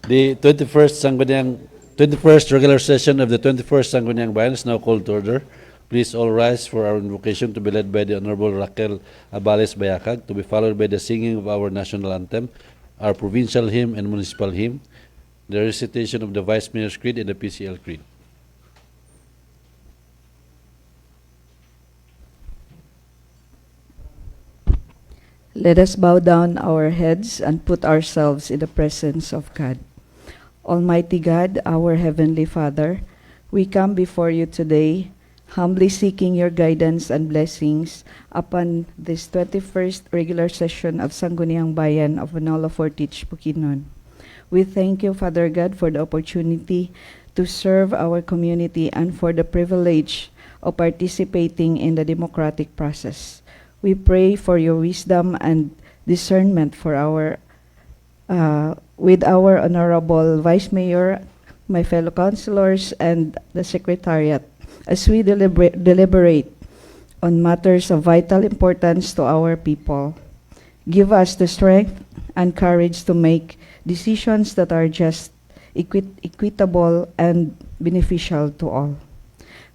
The 21st regular session of the 21st Sangguniang Bayan is now called to order. Please all rise for our invocation to be led by the Honorable Raquel Abales Bayakag, to be followed by the singing of our national anthem, our provincial hymn and municipal hymn, the recitation of the Vice Mayor's Creed and the PCL Creed. Let us bow down our heads and put ourselves in the presence of God. Almighty God, our Heavenly Father, we come before you today, humbly seeking your guidance and blessings upon this 21st regular session of Sangguniang Bayan of Manolo Fortich, Bukidnon. We thank you, Father God, for the opportunity to serve our community and for the privilege of participating in the democratic process. We pray for your wisdom and discernment for with our Honorable Vice Mayor, my fellow councilors, and the Secretariat as we deliberate on matters of vital importance to our people. Give us the strength and courage to make decisions that are just, equitable, and beneficial to all.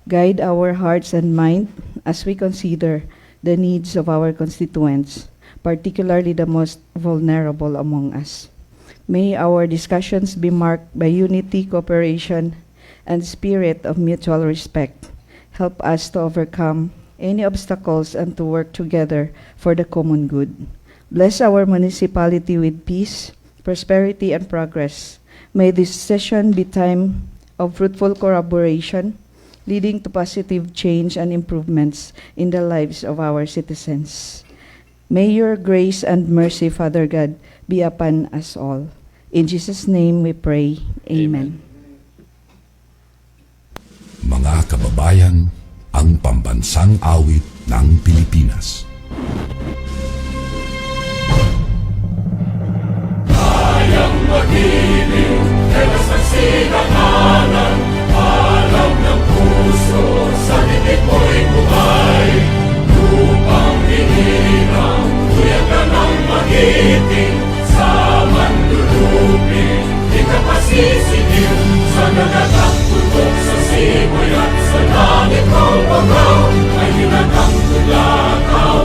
Guide our hearts and mind as we consider the needs of our constituents, particularly the most vulnerable among us. May our discussions be marked by unity, cooperation, and spirit of mutual respect. Help us to overcome any obstacles and to work together for the common good. Bless our municipality with peace, prosperity, and progress. May this session be time of fruitful collaboration, leading to positive change and improvements in the lives of our citizens. May your grace and mercy, Father God, be upon us all. In Jesus' name we pray. Amen. Mga kababayan, ang pambansang awit ng Pilipinas. Kayang mag-ibig, telas ng sinakanan, alam ng puso, sa titik mo'y buhay. Lupang hinirang, tuyag ka ng magiting, sa manlulupin, di ka pasisigil, sa nagatang tutok sa simoy at sa langit ng pagaw, ay hinatang tulakaw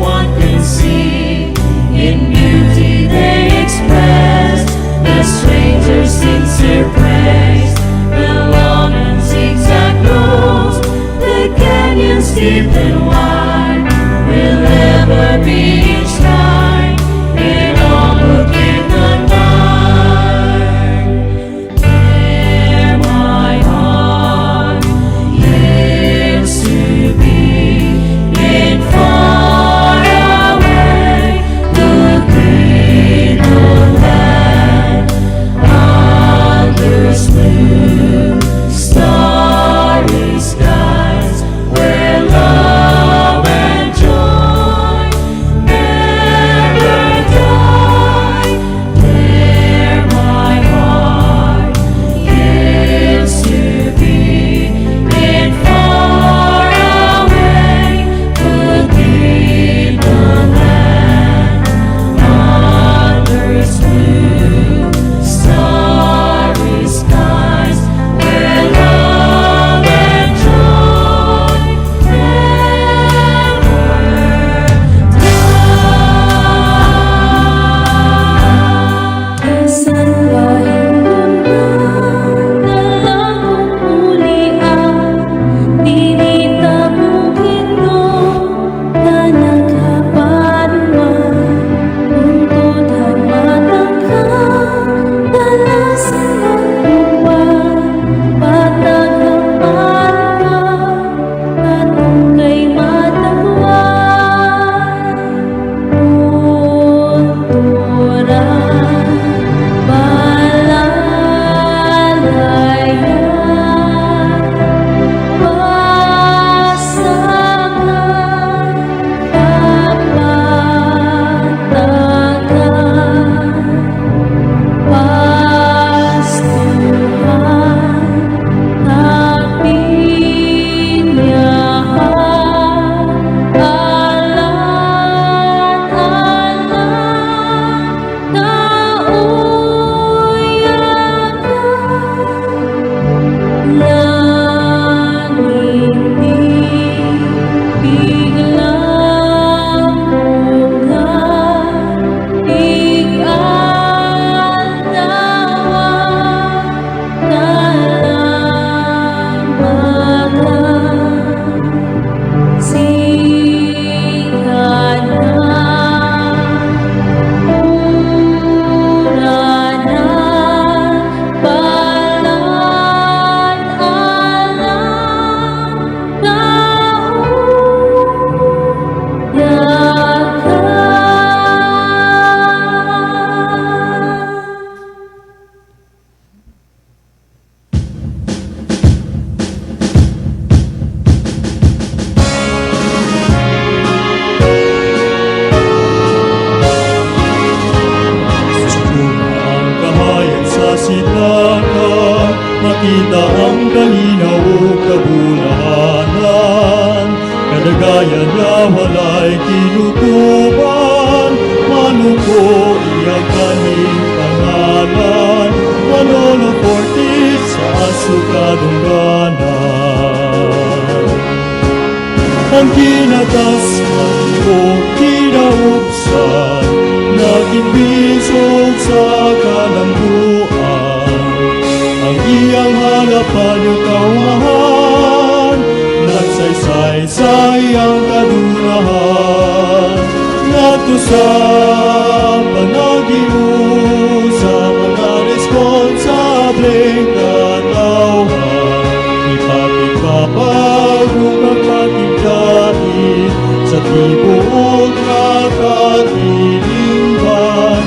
one can see. In beauty they express the stranger's sincere praise. The long and zigzag roads, the canyons deep and wide, will ever be enshrined in all who give the night. There my heart yearns to be in far away, the greenwood land, under smooth starry skies, where love and joy never die. There my heart yearns to be in far away, the greenwood land, under smooth starry skies, where love and joy never die. Saan ba yung mundo na langong ulian? Dinita bukid mo na nagkapanuan, buntod ang matangka, dalasan ang buwan, patag ang parawan, atong kay matangwan. Bunturan, balalayan, pasakan, papatagan, pastuhan, tapinyahan, alan-alan, kauyakan, langit biglang bugan, big-aldawan, kalamagan, sikat na, mura na, balan-alan, kauyakan. Ang kahayan sa sitlakan, makita ang kalinaw o kabulahanan. Kadagayan na walay kinutuban, maluko iyang kaning pangalan. Manolo Fortis sa asukadong ganan. Ang kinatas at o kinaubsan, naging bisog sa kalambuan. Ang iyang halapan yung kaumahan, nagsaysay sa iyang kadunahan. Nato sa panagiusa, mga responsableng katauhan, ipapagpapagong ang patigdait sa tibuok na katilingban.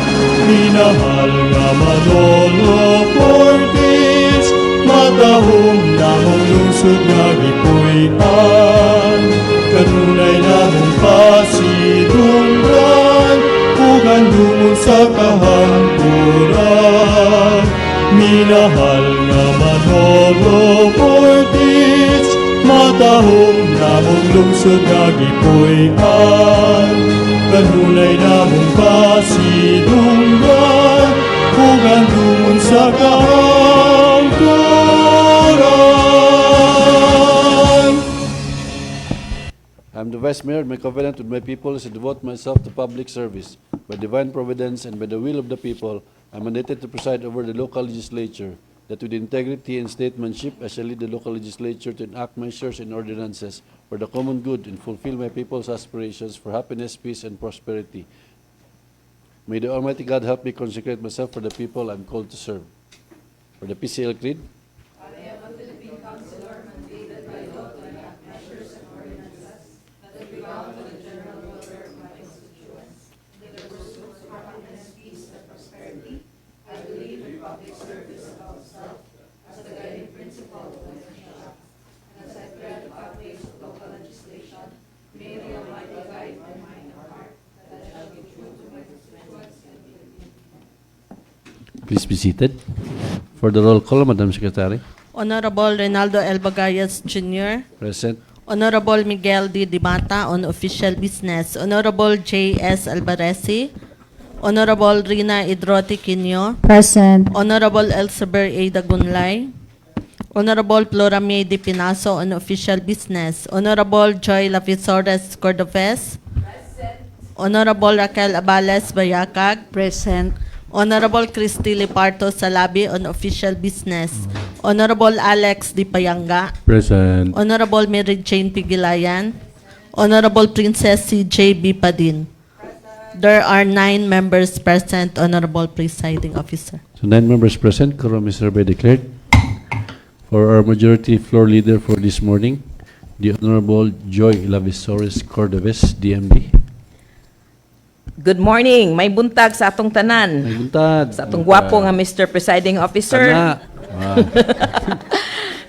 Minahal nga Manolo Fortis, matahong namong lungsod nga gipuy-an. Kanunay namong pasidunggan, ugan dumon sa kahangturan. Minahal nga Manolo Fortis, matahong namong lungsod nga gipuy-an. Kanunay namong pasidunggan, ugan dumon sa kahangturan. I'm the Vice Mayor, my covenant with my people is to devote myself to public service. By divine providence and by the will of the people, I am mandated to preside over the local legislature, that with integrity and statesmanship, I shall lead the local legislature to enact measures and ordinances for the common good and fulfill my people's aspirations for happiness, peace, and prosperity. May the Almighty God help me consecrate myself for the people I am called to serve. For the PCL Creed, please be seated. For the roll call, Madam Secretary. Honorable Reynaldo L. Bagayas Jr., Present. Honorable Miguel D. Dimata on official business, Honorable J.S. Albaresi, Honorable Rina Idroti Quino, Present. Honorable Elsaber A. Dagunlay, Honorable Floramie D. Pinaso on official business, Honorable Joy Lavisores Cordovez, Honorable Raquel Abales Bayacag, Present. Honorable Christy Liparto Salabi on official business, Honorable Alex Di Payanga, Present. Honorable Mary Jane Pigilayan, Honorable Princess C.J. B. Padin. There are 9 members present, Honorable Presiding Officer. So 9 members present, quorum is hereby declared. For our majority floor leader for this morning, the Honorable Joy Lavisores Cordovez, DMD. Good morning. May buntag sa atong tanan. May buntag. Sa atong gwapo nga Mr. Presiding Officer. Tana.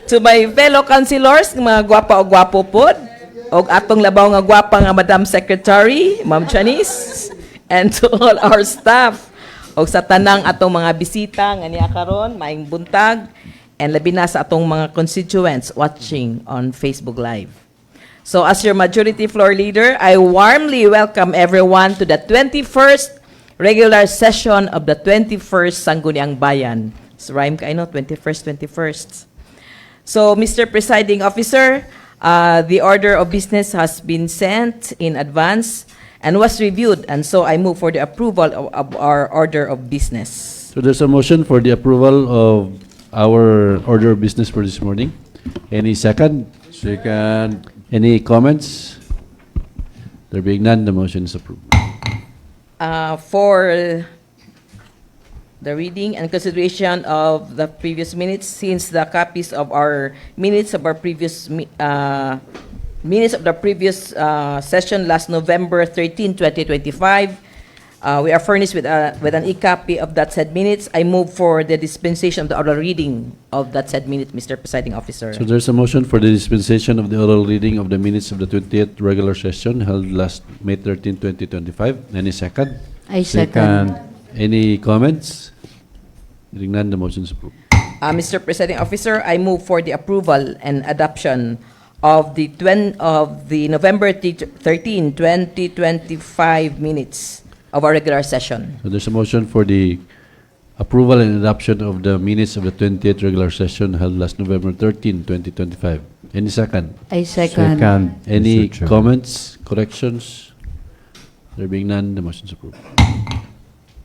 To my fellow councilors, mga gwapa o gwapo pod. O atong labaw nga gwapa nga Madam Secretary, Ma'am Janice. And to all our staff. O sa tanang atong mga bisita nga niya karon, maayong buntag. And labi na sa atong mga constituents watching on Facebook Live. So as your majority floor leader, I warmly welcome everyone to the 21st regular session of the 21st Sangguniang Bayan. So rhyme ka, 21st. So Mr. Presiding Officer, the order of business has been sent in advance and was reviewed, and so I move for the approval of our order of business. So there's a motion for the approval of our order of business for this morning. Any second? Second. Any comments? There being none, the motion is approved. For the reading and consideration of the previous minutes, since the copies of our minutes of our previous session last November 13, 2025, we are furnished with an e-copy of that said minutes. I move for the dispensation of the oral reading of that said minute, Mr. Presiding Officer. So there's a motion for the dispensation of the oral reading of the minutes of the 20th regular session held last May 13, 2025. Any second? I second. Any comments? Hearing none, the motion is approved. Mr. Presiding Officer, I move for the approval and adoption of the November 13, 2025 minutes of our regular session. So there's a motion for the approval and adoption of the minutes of the 20th regular session held last November 13, 2025. Any second? I second. Any Mr. Chair. comments, corrections? There being none, the motion is approved.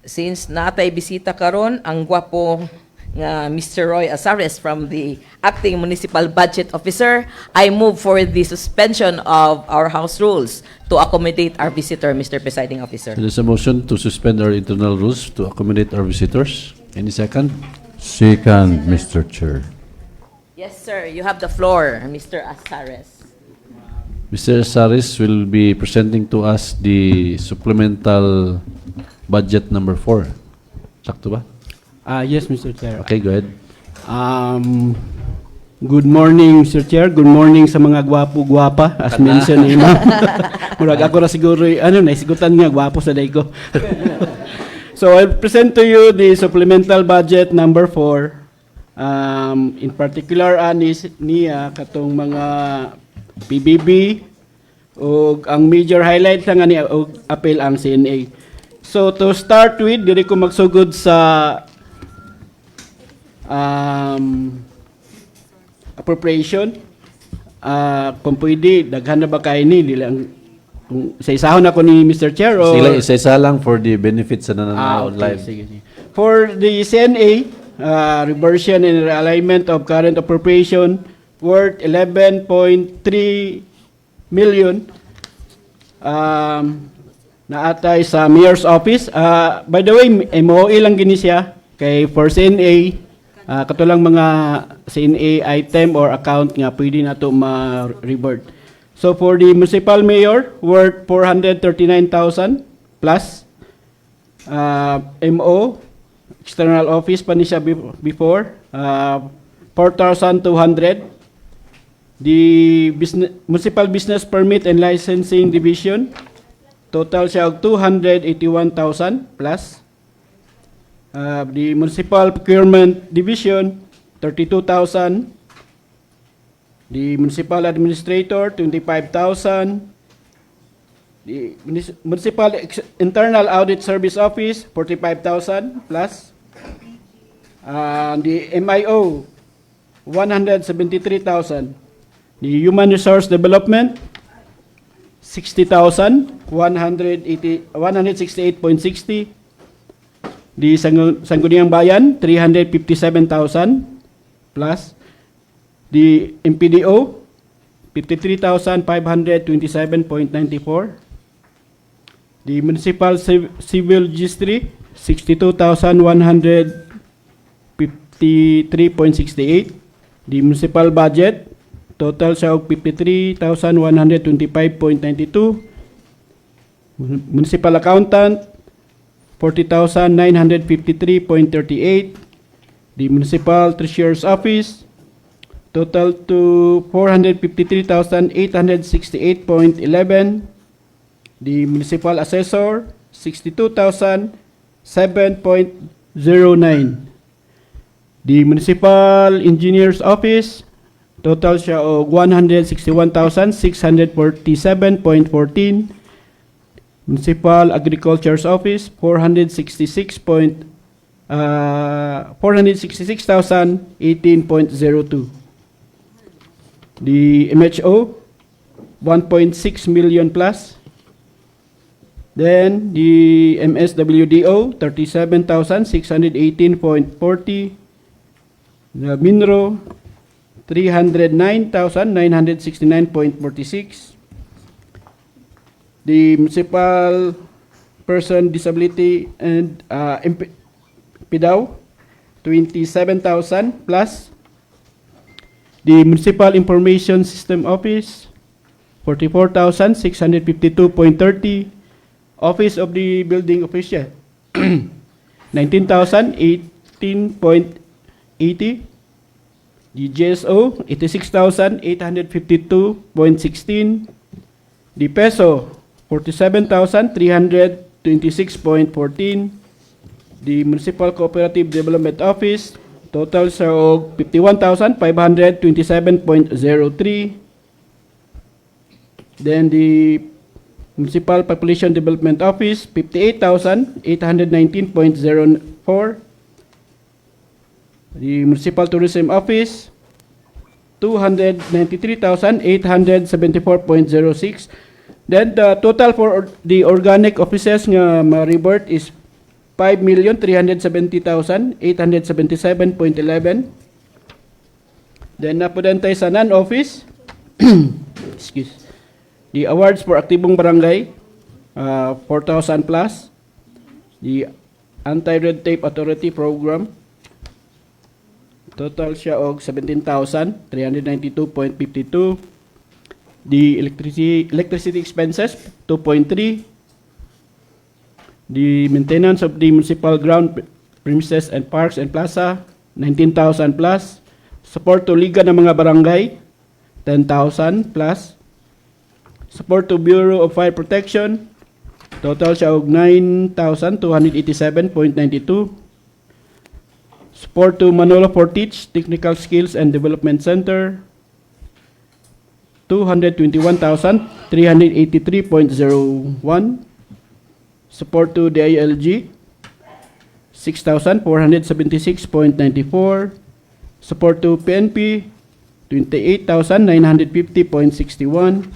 Since natay bisita karon ang gwapo nga Mr. Roy Azares from the Acting Municipal Budget Officer, I move for the suspension of our House rules to accommodate our visitor, Mr. Presiding Officer. So there's a motion to suspend our internal rules to accommodate our visitors. Any second? Second, Mr. Chair. Yes, sir. You have the floor, Mr. Azares. Mr. Saris will be presenting to us the supplemental budget number 4. Sakto ba? Yes, Mr. Chair. Okay, go ahead. Good morning, Mr. Chair. Good morning sa mga gwapo-gwapa, as mentioned ni Ma'am. Murag ako na siguro, naisigutan nga, gwapo sa day ko. So, I'll present to you the supplemental budget number 4. In particular, niya katong mga PBB, o ang major highlight lang ni apel ang CNA. So, to start with, diri ko magsugod sa appropriation. Kung pwede, daghan na ba kayo ni, kung isa-isahon ako ni Mr. Chair o... Sila isa-isa lang for the benefits na nanonood okay. live. Sige, sige. For the CNA, reversion and realignment of current appropriation worth 11.3 million naatay sa Mayor's Office. By the way, MOE lang gini siya kay for CNA, katulang mga CNA item or account nga pwede na ito ma-revert. So for the municipal mayor, worth 439,000 plus MO, external office pa ni siya before, 4,200. The municipal business permit and licensing division, total siya og 281,000 plus. The municipal procurement division, 32,000. The municipal administrator, 25,000. The municipal internal audit service office, 45,000 plus. The MIO, 173,000. The human resource development, 60,000, 168.60. The Sangguniang Bayan, 357,000 plus. The MPDO, 53,527.94. The Municipal Civil Registry, 62,153.68. The Municipal Budget, total siya og 53,125.92. Municipal Accountant, 40,953.38. The Municipal Treasurer's Office, total to 453,868.11. The Municipal Assessor, 62,007.09. The Municipal Engineer's Office, total siya og 161,647.14. Municipal Agriculture's Office, 466,018.02. The MHO, 1.6 million plus. Then the MSWDO, 37,618.40. The Minro, 309,969.46. The Municipal Person Disability and PIDAW, 27,000 plus. The Municipal Information System Office, 44,652.30. Office of the Building Official, 19,018.80. The GSO, 86,852.16. The Peso, 47,326.14. The Municipal Cooperative Development Office, total sa og 51,527.03. Then the Municipal Population Development Office, 58,819.04. The Municipal Tourism Office, 293,874.06. Then the total for the organic offices nga ma-revert is 5,370,877.11. Then napudan tayo sa non-office. Excuse. The awards for aktibong barangay, 4,000 plus. The Anti-Red Tape Authority Program, total siya og 17,392.52. The electricity expenses, 2.3. The maintenance of the municipal ground premises and parks and plaza, 19,000 plus. Support to liga ng mga barangay, 10,000 plus. Support to Bureau of Fire Protection, total siya og 9,287.92. Support to Manolo Fortich Technical Skills and Development Center, 221,383.01. Support to DILG, 6,476.94. Support to PNP, 28,950.61.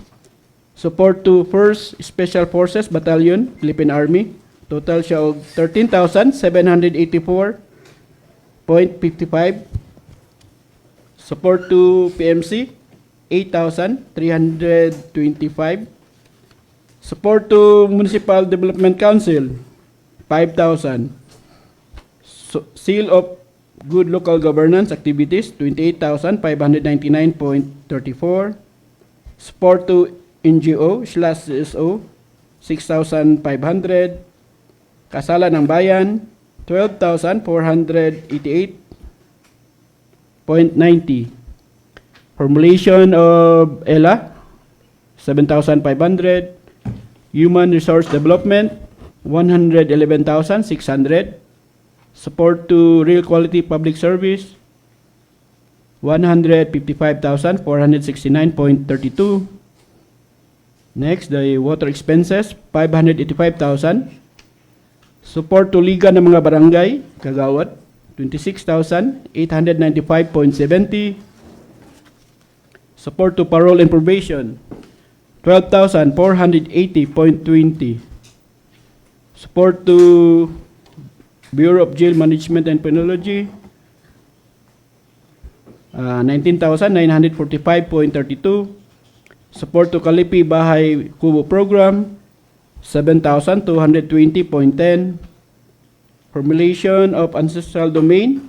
Support to 1st Special Forces Battalion, Philippine Army. Total siya og 13,784.55. Support to PMC, 8,325. Support to Municipal Development Council, 5,000. Seal of Good Local Governance Activities, 28,599.34. Support to NGO/CSO, 6,500. Kasala ng Bayan, 12,488.90. Formulation of ELA, 7,500. Human Resource Development, 111,600. Support to Real Quality Public Service, 155,469.32. Next, the water expenses, 585,000. Support to Liga ng mga Barangay, Kagawad, 26,895.70. Support to Parole and Probation, 12,480.20. Support to Bureau of Jail Management and Penology, 19,945.32. Support to Kalipi Bahay Kubo Program, 7,220.10. Formulation of Ancestral Domain,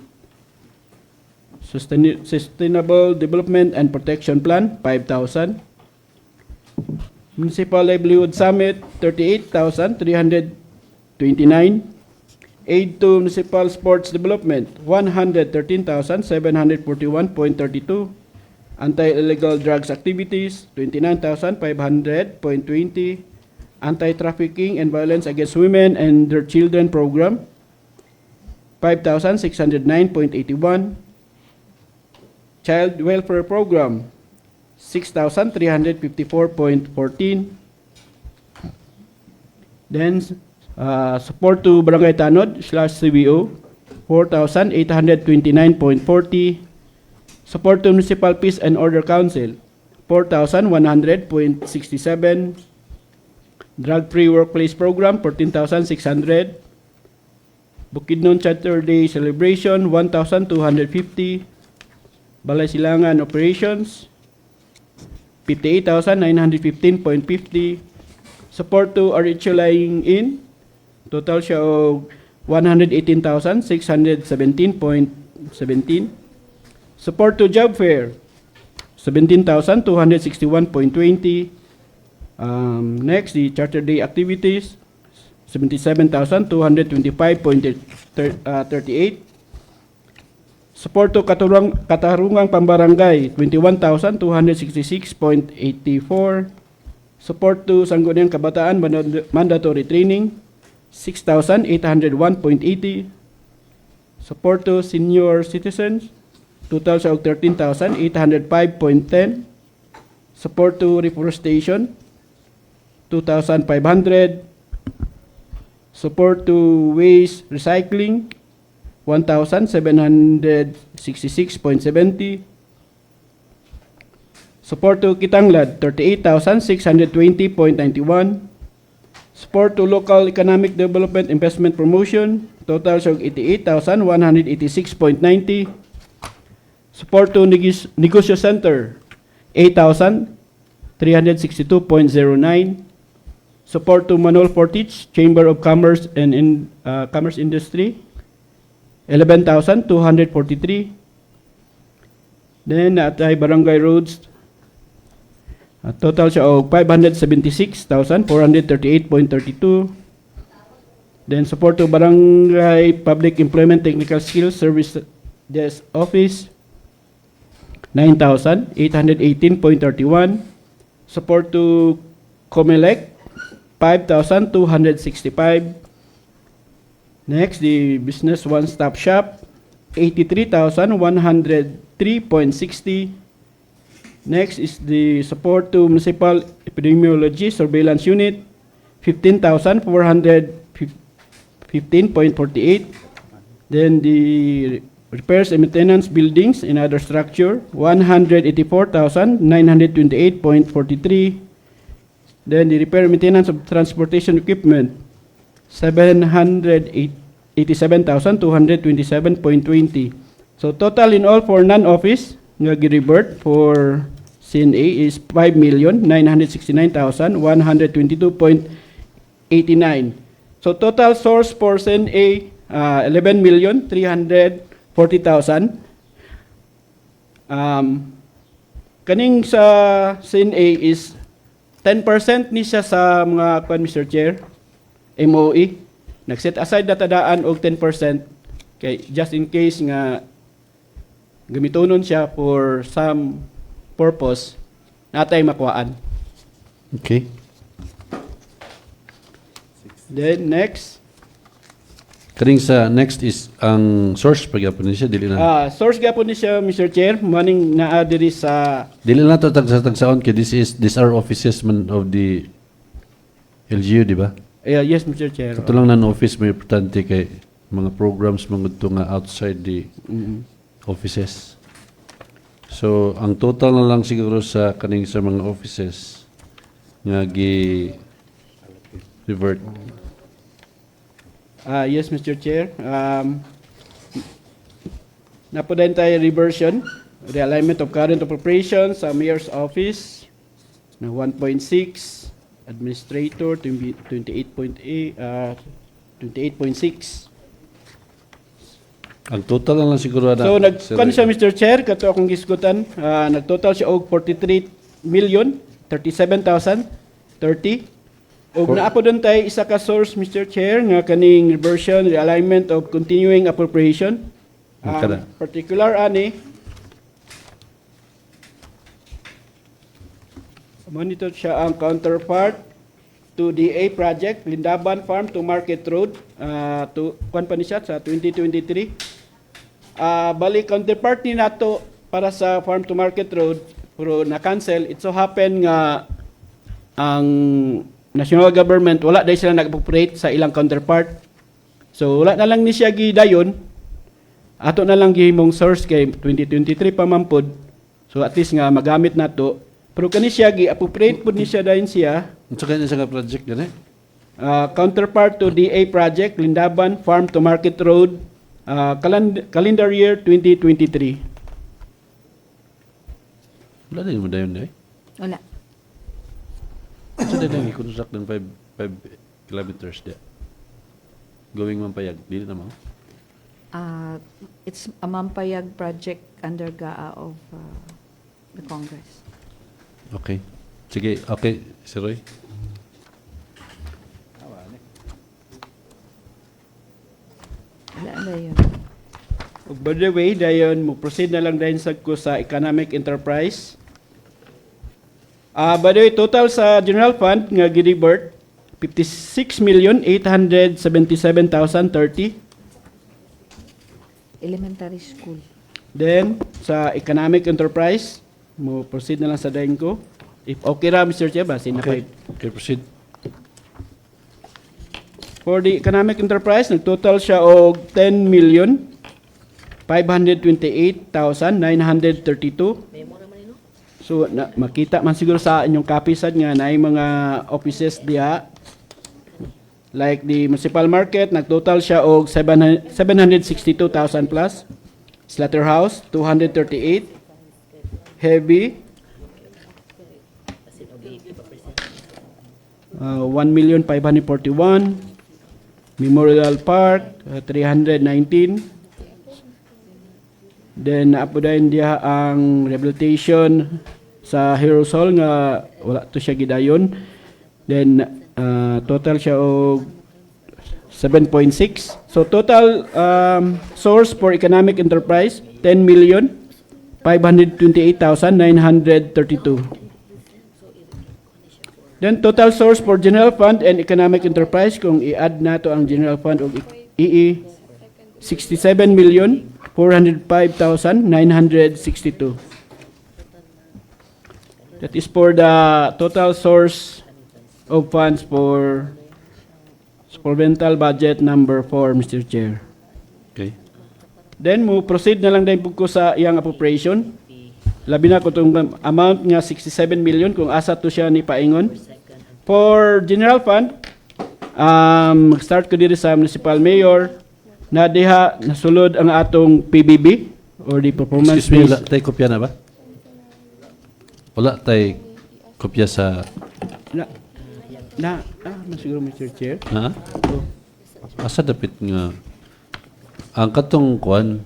Sustainable Development and Protection Plan, 5,000. Municipal Livelihood Summit, 38,329. Aid to Municipal Sports Development, 113,741.32. Anti-illegal drugs activities, 29,500.20. Anti-trafficking and violence against women and their children program, 5,609.81. Child welfare program, 6,354.14. Then, support to Barangay Tanod/CBO, 4,829.40. Support to Municipal Peace and Order Council, 4,100.67. Drug-free workplace program, 14,600. Bukidnon Saturday celebration, 1,250. Balay Silangan operations, 58,915.50. Support to RHO Lying In, total siya og 118,617.17. Support to Job Fair, 17,261.20. Next, the Charter Day activities, 77,225.38. Support to Katarungang Pambarangay, 21,266.84. Support to Sangguniang Kabataan Mandatory Training, 6,801.80. Support to Senior Citizens, total sa 13,805.10. Support to Reforestation, 2,500. Support to Waste Recycling, 1,766.70. Support to Kitanglad, 38,620.91. Support to Local Economic Development Investment Promotion, total sa 88,186.90. Support to Negosyo Center, 8,362.09. Support to Manol Fortich Chamber of Commerce and Commerce Industry, 11,243. Then at Barangay Roads, total siya og 576,438.32. Then support to Barangay Public Employment Technical Skills Service Desk Office, 9,818.31. Support to Comelec, 5,265. Next, the Business One-Stop Shop, 83,103.60. Next is the support to Municipal Epidemiology Surveillance Unit, 15,415.48. Then the Repairs and Maintenance Buildings and Other Structure, 184,928.43. Then the repair and maintenance of transportation equipment, 787,227.20. So total in all for non-office nga gi-revert for CNA is 5,969,122.89. So total source for CNA 11,340,000. Kaning sa CNA is 10% ni siya sa mga kwan, Mr. Chair, MOE. Nag-set aside na tadaan og 10% kay just in case nga gamitonon siya for some purpose natay makuhaan. Okay. Then next, Kaning sa next is ang source pagyapon ni siya dili na. source gapon ni siya, Mr. Chair, maning naa diri sa Dili na to tagsaon kay these are offices man of the LGU, di ba? yes, Mr. Chair. Ito lang na office may importante kay mga programs mga nga outside the offices. So ang total na lang siguro sa kaning sa mga offices nga gi revert. Yes, Mr. Chair. Napudayon tayo reversion, realignment of current appropriations sa Mayor's Office na 1.6, Administrator 28.6. Ang total na lang siguro na. So nagkuan siya, Mr. Chair, kato akong gisgutan, nagtotal siya og 43,037,030. Og naapo doon tayo isa ka source, Mr. Chair, nga kaning reversion, realignment of continuing appropriation. Kada. Particular ani, monitor siya ang counterpart to DA project, Lindaban Farm to Market Road, to kuan pa ni siya sa 2023. Bali counterpart ni nato para sa Farm to Market Road, pero na-cancel. It so happen nga ang national government wala dahil sila nag-appropriate sa ilang counterpart. So wala na lang ni siya gidayon. Ato na lang gihimong source kay 2023 pa mampod. So at least nga magamit nato. Pero kani siya gi-appropriate pud ni siya dayon siya. Unsa kanya sa project gani? Counterpart to DA project, Lindaban Farm to Market Road, calendar year 2023. Wala din mo dayon eh. Wala. Unsa din ang i-construct ng 5 kilometers dia? Going Mampayag, dili na mo. It's a Mampayag project under GAA of the Congress. Okay. Sige, okay, si Roy. Wala na yun. Ug by the way, dayon mo proceed na lang dayon sad ko sa economic enterprise. By the way, total sa general fund nga gi-revert 56,877,030. Elementary school. Then sa economic enterprise, mo proceed na lang sa dayon ko. If okay ra, Mr. Chair, basin na Okay. 5. Okay, proceed. For the economic enterprise, nagtotal siya og 10,528,932. So makita man siguro sa inyong kapisad nga naay mga offices diha. Like the municipal market, nagtotal siya og 762,000 plus. Slaughterhouse 238. Heavy 1,541,000. Memorial Park 319. Then naapodayon diha ang rehabilitation sa Heroes Hall nga wala to siya gidayon. Then total siya og 7.6. So total source for economic enterprise 10,528,932. Then total source for general fund and economic enterprise kung i-add nato ang general fund og EE 67,405,962. That is for the total source of funds for supplemental budget number 4, Mr. Chair. Okay. Then mo proceed na lang din ko sa iyang appropriation. Labi na ko itong amount nga 67 million kung asa to siya ni paingon. For general fund, mag-start ko diri sa municipal mayor na diha nasulod ang atong PBB or the performance Excuse me, wala based. tayo kopya na ba? Wala tayo kopya sa... Siguro Mr. Chair. Ha? Asa dapit nga? Ang katong kuan,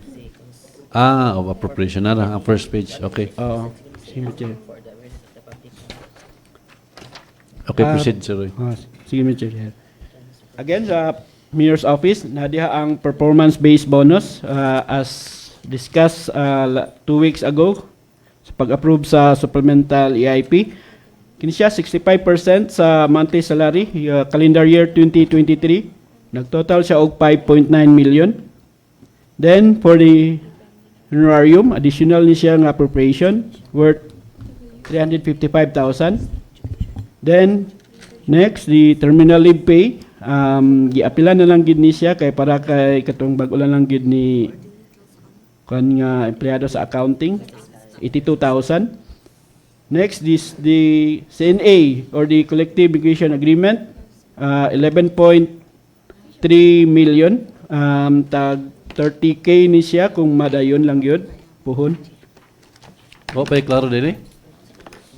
of appropriation na lang, ang first page. Okay. Oo. Sige, Mr. Chair. Okay, proceed, Sir Roy. Sige, Mr. Chair. Again, sa Mayor's Office, nadiha ang performance-based bonus as discussed 2 weeks ago sa pag-approve sa supplemental EIP. Kini siya 65% sa monthly salary, calendar year 2023. Nagtotal siya og 5.9 million. Then, for the honorarium, additional ni siya nga appropriation worth 355,000. Then, next, the terminal leave pay. Giapila na lang gid ni siya kay para kay katong bag-ulan lang gid ni kan nga empleyado sa accounting, 82,000. Next, the CNA or the Collective Negotiation Agreement, 11.3 million. Tag 30K ni siya kung madayon lang yun, puhon. O, pa klaro din eh.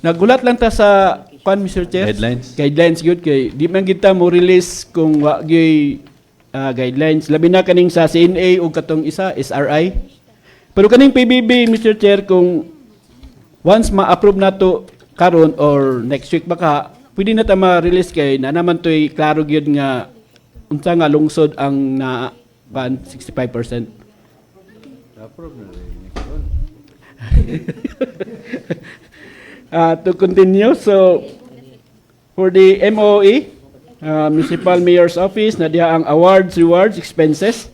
Nagulat lang ta sa Mr. Chair. Guidelines. Guidelines good kay di man kita mo release kung wa gyud guidelines labi na kaning sa CNA o katong isa SRI. Pero kaning PBB Mr. Chair kung once ma-approve nato karon or next week baka pwede na ta ma-release kay na naman toy klaro gyud nga unsa nga lungsod ang na 65%. To continue, so for the MOE, Municipal Mayor's Office, na diha ang awards, rewards, expenses.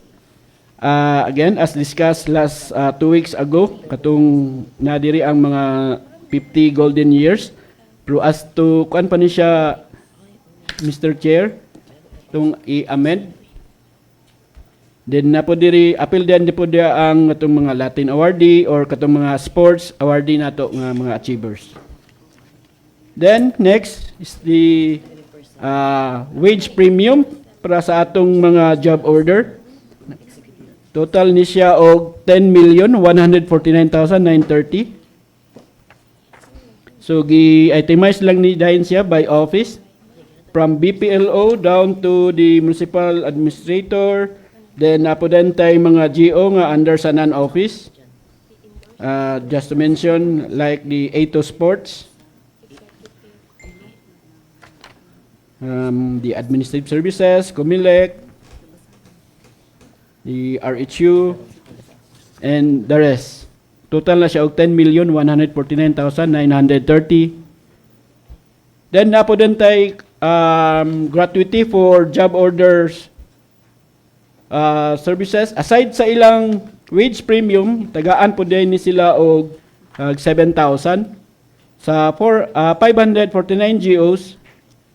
Again, as discussed last 2 weeks ago, katong nadiri ang mga 50 golden years. Pero as to, kuan pa ni siya, Mr. Chair, itong i-amend. Then na po diri appeal din po dia ang atong mga Latin awardee or katong mga sports awardee nato nga mga achievers. Then next is the wage premium para sa atong mga job order. Total ni siya og 10,149,930. So gi-itemize lang ni dahin siya by office from BPLO down to the municipal administrator. Then napo din tayo mga GO nga under sa non-office. Just to mention like the Ato Sports, the Administrative Services, COMELEC, the RHU, and the rest. Total na siya og 10,149,930. Then napo din tayo gratuity for job orders services. Aside sa ilang wage premium, tagaan po din ni sila og 7,000. Sa 549 GOs,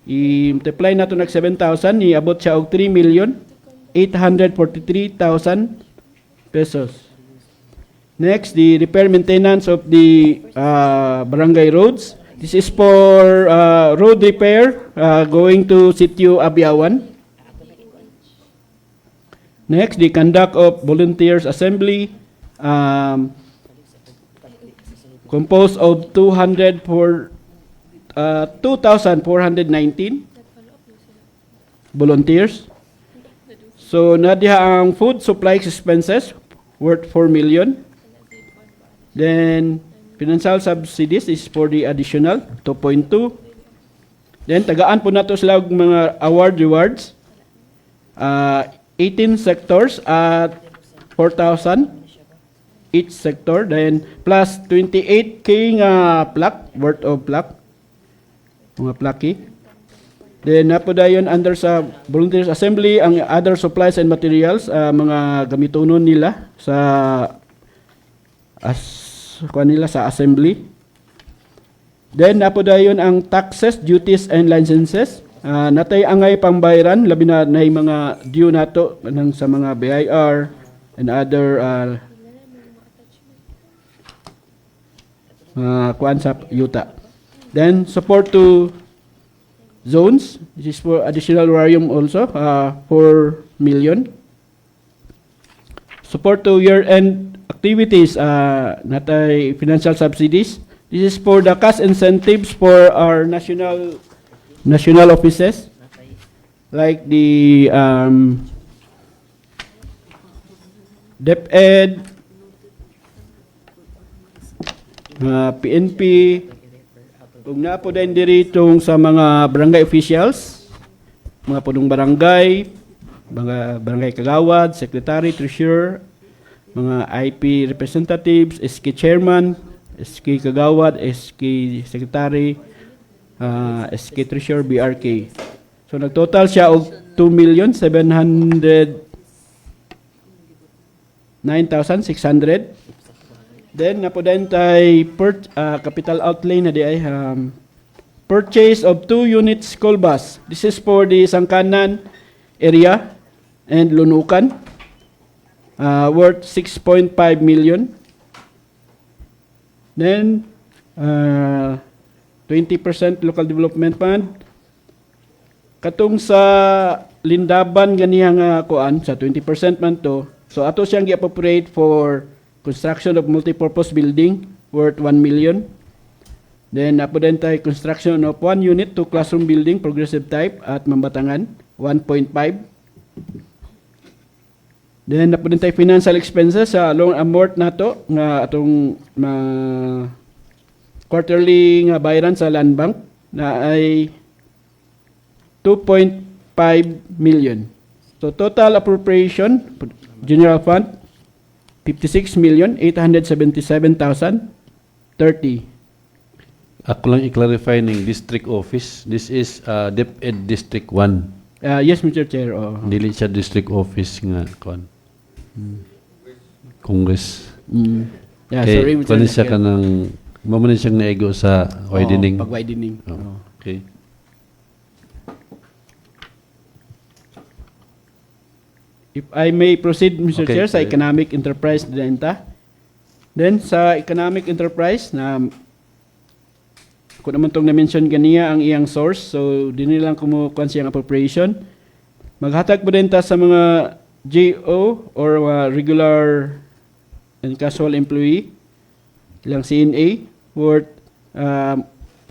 i-multiply nato nag 7,000, iabot siya og 3,843,000 pesos. Next, the repair maintenance of the barangay roads. This is for road repair going to Sitio Abiawan. Next, the conduct of volunteers assembly, composed of 2,419 volunteers. So, nadiha ang food supply expenses worth 4 million. Then, financial subsidies is for the additional 2.2. Then, tagaan po nato sila og mga award rewards. 18 sectors at 4,000 each sector, then plus 28K nga plaque, worth of plaque, mga plaque. Then napodayon under sa volunteers assembly ang other supplies and materials, mga gamitonon nila sa kanila sa assembly. Then napodayon ang taxes, duties and licenses. Natay angay pangbayaran labi na nay mga due nato nang sa mga BIR and other kuan sa yuta. Then support to zones. This is for additional horarium also, 4 million. Support to year-end activities, natay financial subsidies. This is for the cash incentives for our national offices, like the DepEd, PNP, kung naa po din diri itong sa mga barangay officials, mga punong barangay, mga barangay kagawad, secretary, treasurer, mga IP representatives, SK chairman, SK kagawad, SK secretary, SK treasurer, BRK. So nagtotal siya og 2,709,600. Then napo din tay capital outlay na di ay purchase of 2 units school bus. This is for the Sangkanan area and Lunukan, worth 6.5 million. Then 20% local development fund. Katong sa Lindaban ganihang kuan sa 20% man to. So ato siyang gi-appropriate for construction of multipurpose building worth 1 million. Then napo din tayo construction of 1 unit to classroom building progressive type at Mambatangan 1.5. Then napo din tayo financial expenses sa loan amort nato nga atong quarterly nga bayaran sa land bank na ay 2.5 million. So total appropriation general fund 56,877,030. Ako lang i-clarify ng district office. This is DepEd District 1. Yes, Mr. Chair. Dili siya district office nga kon. Congress. Yeah, sorry, Mr. Kung siya Chair. kanang mamunin siyang naigo sa widening. Pag-widening. Oh, okay. If I may proceed, Mr. Okay, Chair, sa sorry. economic enterprise din ta. Then sa economic enterprise na kung naman itong na-mention ganiya ang iyang source, so din nilang kumukuha siyang appropriation. Maghatag po din ta sa mga GO or regular and casual employee, ilang CNA, worth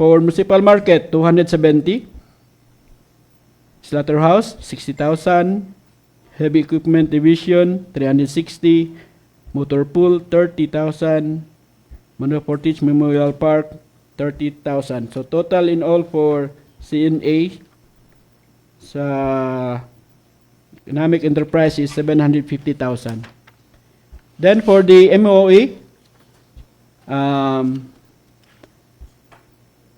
for municipal market, 270. Slaughterhouse, 60,000. Heavy Equipment Division, 360. Motor Pool, 30,000. Manila Portage Memorial Park, 30,000. So total in all for CNA sa economic enterprise is 750,000. Then for the MOE,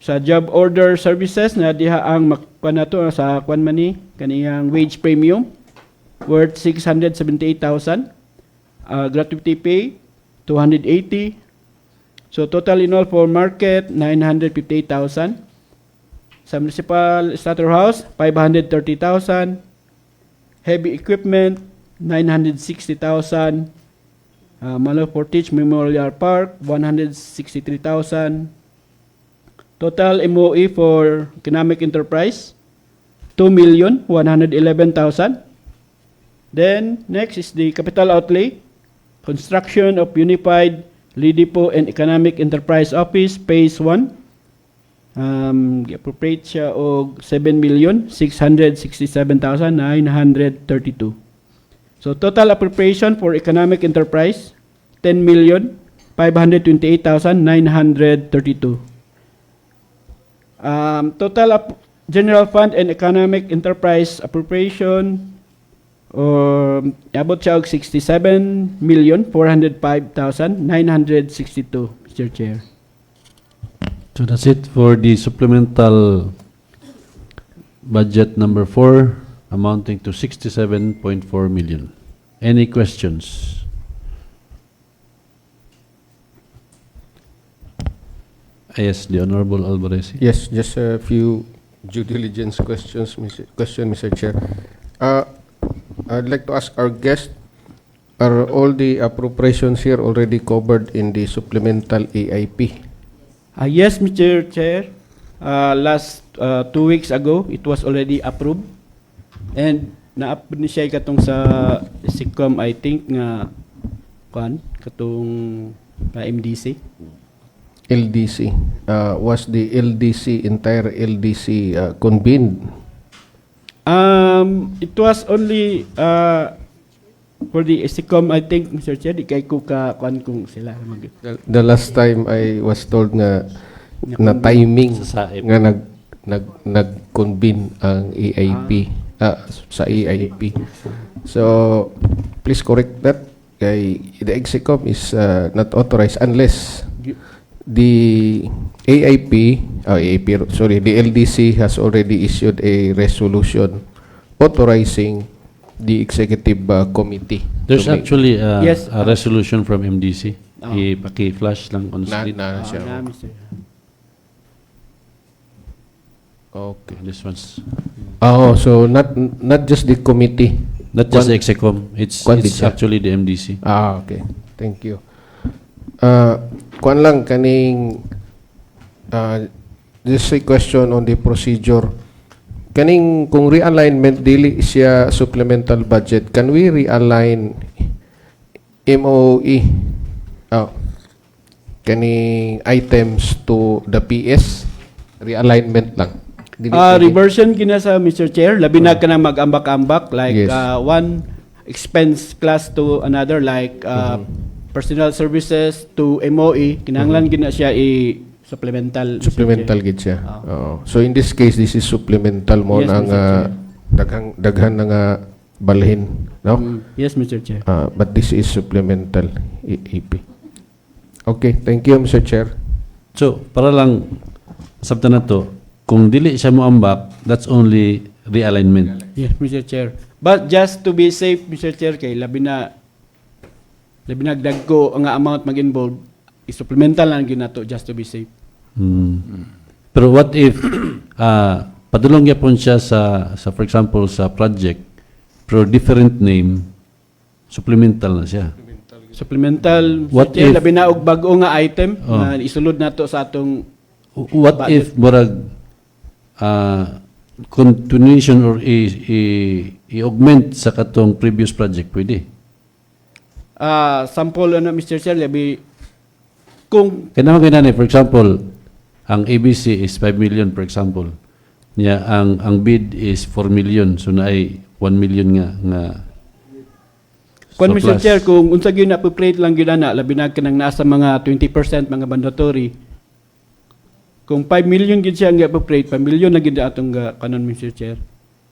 sa job order services na diha ang makuha na to sa kwan man ni kaniyang wage premium worth 678,000. Gratuity pay 280. So total in all for market 958,000. Sa municipal slaughterhouse 530,000. Heavy equipment 960,000. Manila Portage Memorial Park 163,000. Total MOE for economic enterprise 2,111,000. Then next is the capital outlay, construction of Unified Lidipo and Economic Enterprise Office Phase 1. Appropriate siya og 7,667,932. So total appropriation for economic enterprise 10,528,932. Total general fund and economic enterprise appropriation abot siya og 67,405,962, Mr. Chair. So that's it for the supplemental budget number 4 amounting to 67.4 million. Any questions? Yes, the Honorable Alvarez. Yes, just a few due diligence questions, Mr. Chair. I'd like to ask our guest, are all the appropriations here already covered in the supplemental AIP? Yes, Mr. Chair. last 2 weeks ago, it was already approved. And na-approve ni siya katong sa SICOM, I think, nga katong MDC. LDC. Was the entire LDC convened? It was only for the SICOM, I think, Mr. Chair, di kay ko kung sila. The last time I was told nga na timing Sa SAIP. nga nag-convene ang EIP sa EIP. So please correct that. Kay the EXICOM is not authorized unless the the LDC has already issued a resolution authorizing the executive committee. There's to make- actually Yes. a resolution from MDC. Ipaki-flash lang on na, screen. na siya. Mr. Okay. This one's Oh, so not just the committee. not just Execom. It's Siya. actually the MDC. Okay. Thank you. Kuan lang kaning just a question on the procedure. Kaning kung realignment dili siya supplemental budget, can we realign MOE kaning items to the PS? Realignment lang. Dili pwede. Reversion kina sa Mr. Chair, labi na ka na mag-ambak-ambak, like Yes. one expense class to another, like personal services to MOE, kinahanglan gina siya supplemental. Mr. Supplemental Chair. gid siya. Oo. So in this case, this is supplemental mo Yes, ang Mr. Chair. daghan na nga balhin, no? Yes, Mr. Chair. But this is supplemental EP. Okay, thank you, Mr. Chair. So, para lang sabta na to, kung dili siya mo ambak, that's only realignment. Yes, Mr. Chair. But just to be safe, Mr. Chair, kay labi na dagko ang amount mag-involve, supplemental lang ginato just to be safe. Pero what if padulong yapon siya sa for example sa project pero different name, supplemental na siya. Supplemental, Mr. What Chair, if- labi na og bag-o nga item Oh. na isulod nato sa atong What Budget. if murag continuation or i-augment sa katong previous project, pwede? sample Mr. Chair, labi kung Kaya naman ganyan for example, ang ABC is 5 million for example. Niya ang bid is 4 million, so na ay 1 million nga Kung Mr. surplus. Chair, kung unsa gyud na-appropriate lang gyud ana, labi na kanang nasa mga 20% mga mandatory. Kung 5 million gyud siya nga appropriate, 5 million na gyud atong kanon, Mr. Chair.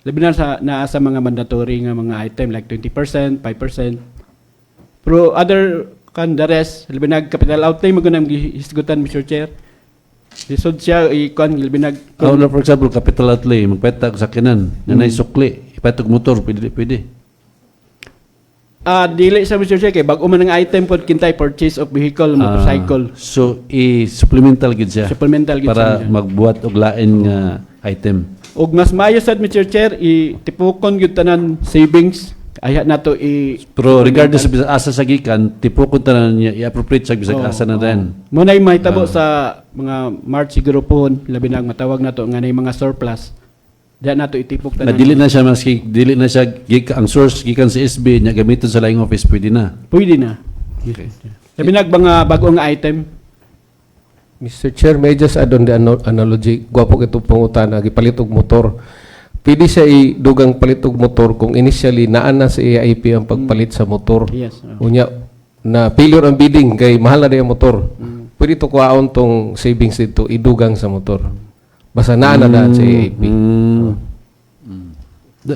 Labi na sa naasa mga mandatory nga mga item like 20%, 5%. Pero other the rest, labi na capital outlay mo gunang hisgutan, Mr. Chair. Lisod siya labi na For example, capital outlay, magpetag sa kinan, na sukli, ipetag motor, pwede. dili sa Mr. Chair kay bag-o man ang item pod kintay purchase of vehicle, motorcycle. So, i-supplemental gid siya Supplemental gid para siya. magbuhat og lain nga item. Og mas maayo sad, Mr. Chair, itipukon gyud tanan savings. Aya nato Pero regardless sa asa sa gikan, tipukon tanan niya i-appropriate sa bisag asa na din. Mo nay mahitabo sa mga March siguro pohon, labi na ang matawag nato nga nay mga surplus. Diya nato itipok Na tanan. dili na siya dili na siya ang source gikan sa SB nya gamiton sa laing office, pwede na. Pwede na. Okay. Labi na mga bagong item. Mr. Chair, may I just add on the analogy. Gwapo kito pangutana, gipalit og motor. Pwede siya idugang palit og motor kung initially naana sa AIP ang pagpalit sa motor. Yes. Unya, na failure ang bidding kay mahal na din ang motor. Pwede to kuhaon tong savings dito, idugang sa motor. Basta naana daan sa AIP.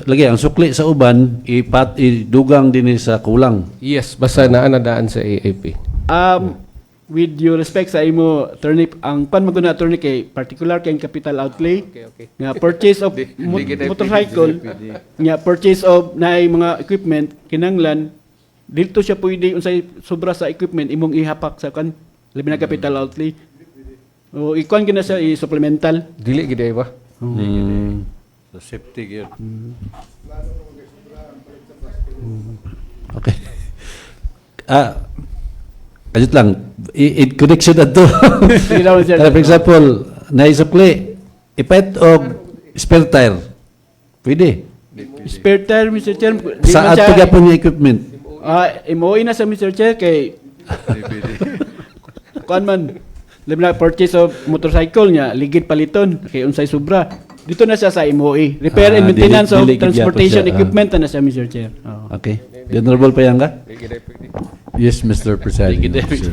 Lagi ang sukli sa uban idugang din sa kulang. Yes, basta naana daan sa AIP. With due respect sa imo, attorney, ang pan maguna attorney kay particular kay capital outlay. Nga purchase of motorcycle, nga purchase of naay mga equipment kinanglan dito siya pwede unsay sobra sa equipment imong ihapak sa kan labi na capital outlay. O ikon gina siya supplemental. Dili gid ba? So safety gear. Okay. Kajut lang, connection na to. Sige daw, sir. For example, naisukli, ipait o spare tire. Pwede. Spare tire, Mr. Chair. Di Sa man siya- ato gyapon nga equipment. Imuwi na sa Mr. Chair kay kuan man labi na purchase of motorcycle niya ligid paliton kay unsay sobra dito na siya sa MOE repair and maintenance of dili gid transportation yapon siya, equipment na siya Mr. Chair. Okay. The Honorable Payanga? Yes, Mr. Presiding Thank you, Officer.